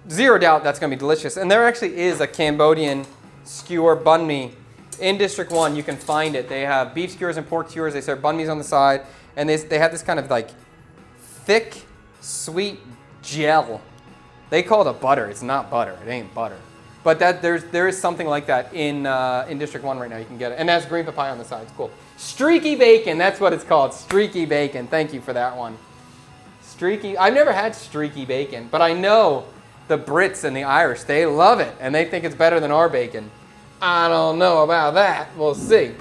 zero doubt that's going to be delicious. And there actually is a Cambodian skewer banh mi in District 1. You can find it. They have beef skewers and pork skewers. They serve banh mi's on the side. And they have this kind of like thick, sweet gel. They call it a butter. It's not butter. It ain't butter. But there is something like that in District 1 right now. You can get it. And that's green papaya on the side. It's cool. Streaky bacon. That's what it's called. Streaky bacon. Thank you for that one. Streaky. I've never had streaky bacon, but I know the Brits and the Irish, they love it. And they think it's better than our bacon. I don't know about that. We'll see.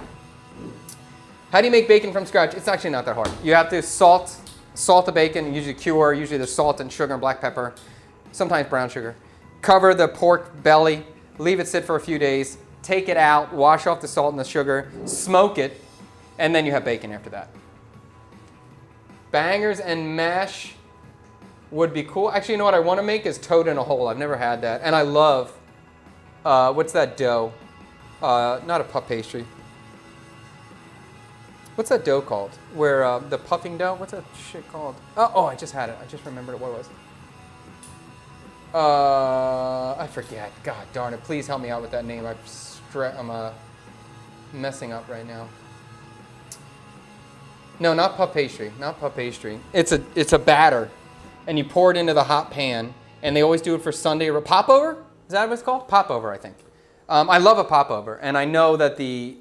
How do you make bacon from scratch? It's actually not that hard. You have to salt the bacon, usually cure. Usually there's salt and sugar and black pepper, sometimes brown sugar. Cover the pork belly, leave it sit for a few days, take it out, wash off the salt and the sugar, smoke it, and then you have bacon after that. Bangers and mash would be cool. Actually, you know what I want to make is toad in a hole. I've never had that. And I love, what's that dough? Not a puff pastry. What's that dough called? Where the puffing dough? What's that shit called? Oh, I just had it. I just remembered what it was. I forget. God darn it. Please help me out with that name. I'm messing up right now. No, not puff pastry. Not puff pastry. It's a batter, and you pour it into the hot pan, and they always do it for Sunday or popover. Is that what it's called? Popover, I think. I love a popover, and I know that the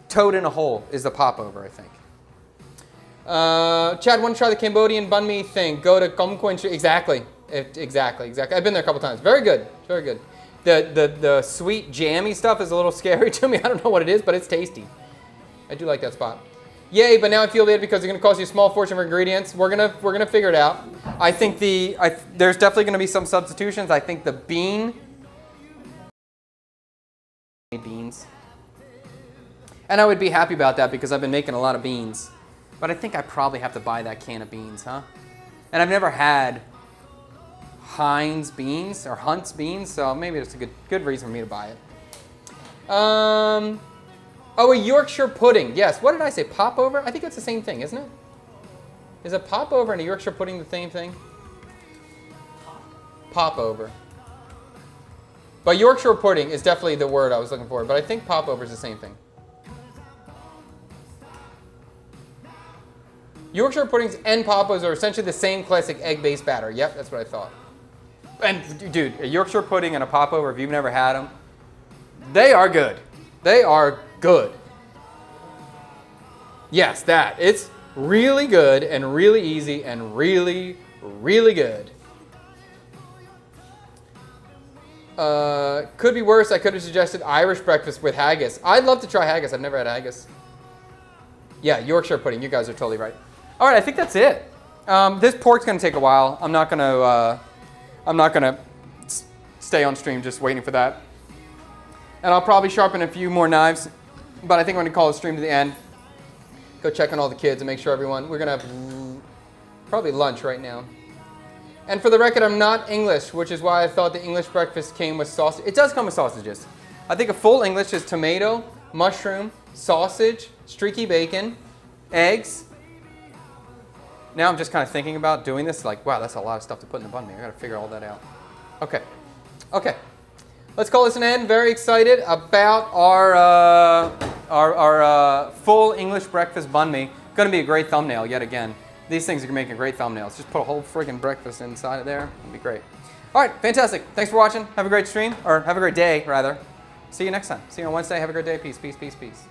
toad in a hole is the popover, I think. Chad, want to try the Cambodian banh mi thing? Go to Kom Quyen Street. Exactly. Exactly. I've been there a couple times. Very good. Very good. The sweet jammy stuff is a little scary to me. I don't know what it is, but it's tasty. I do like that spot. Yay, but now I feel bad because it's going to cost you a small fortune for ingredients. We're gonna figure it out. I think there's definitely going to be some substitutions. I think the beans. And I would be happy about that because I've been making a lot of beans. But I think I probably have to buy that can of beans, huh? And I've never had Heinz beans or Hunt's beans, so maybe it's a good reason for me to buy it. Oh, a Yorkshire pudding. Yes, what did I say? Popover? I think it's the same thing, isn't it? Is a popover and a Yorkshire pudding the same thing? popover. But Yorkshire pudding is definitely the word I was looking for, but I think popover is the same thing. Yorkshire puddings and poppos are essentially the same classic egg-based batter. Yep, that's what I thought. And dude, a Yorkshire pudding and a popover, if you've never had them, they are good. They are good. Yes, that. It's really good and really easy and really, really good. Could be worse. I could have suggested Irish breakfast with haggis. I'd love to try haggis. I've never had haggis. Yeah, Yorkshire pudding. You guys are totally right. All right, I think that's it. This pork's gonna take a while. I'm not gonna stay on stream just waiting for that. And I'll probably sharpen a few more knives, but I think I'm gonna call the stream to the end. Go check on all the kids and make sure everyone. We're gonna have probably lunch right now. And for the record, I'm not English, which is why I thought the English breakfast came with sausage. It does come with sausages. I think a full English is tomato, mushroom, sausage, streaky bacon, eggs. Now I'm just kind of thinking about doing this. Like, wow, that's a lot of stuff to put in the banh mi. I gotta figure all that out. Okay. Let's call this an end. Very excited about our full English breakfast banh mi. Gonna be a great thumbnail yet again. These things are gonna make a great thumbnails. Just put a whole friggin' breakfast inside of there. It'd be great. All right, fantastic. Thanks for watching. Have a great stream, or have a great day, rather. See you next time. See you on Wednesday. Have a great day. Peace, peace, peace, peace.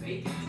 Bacon.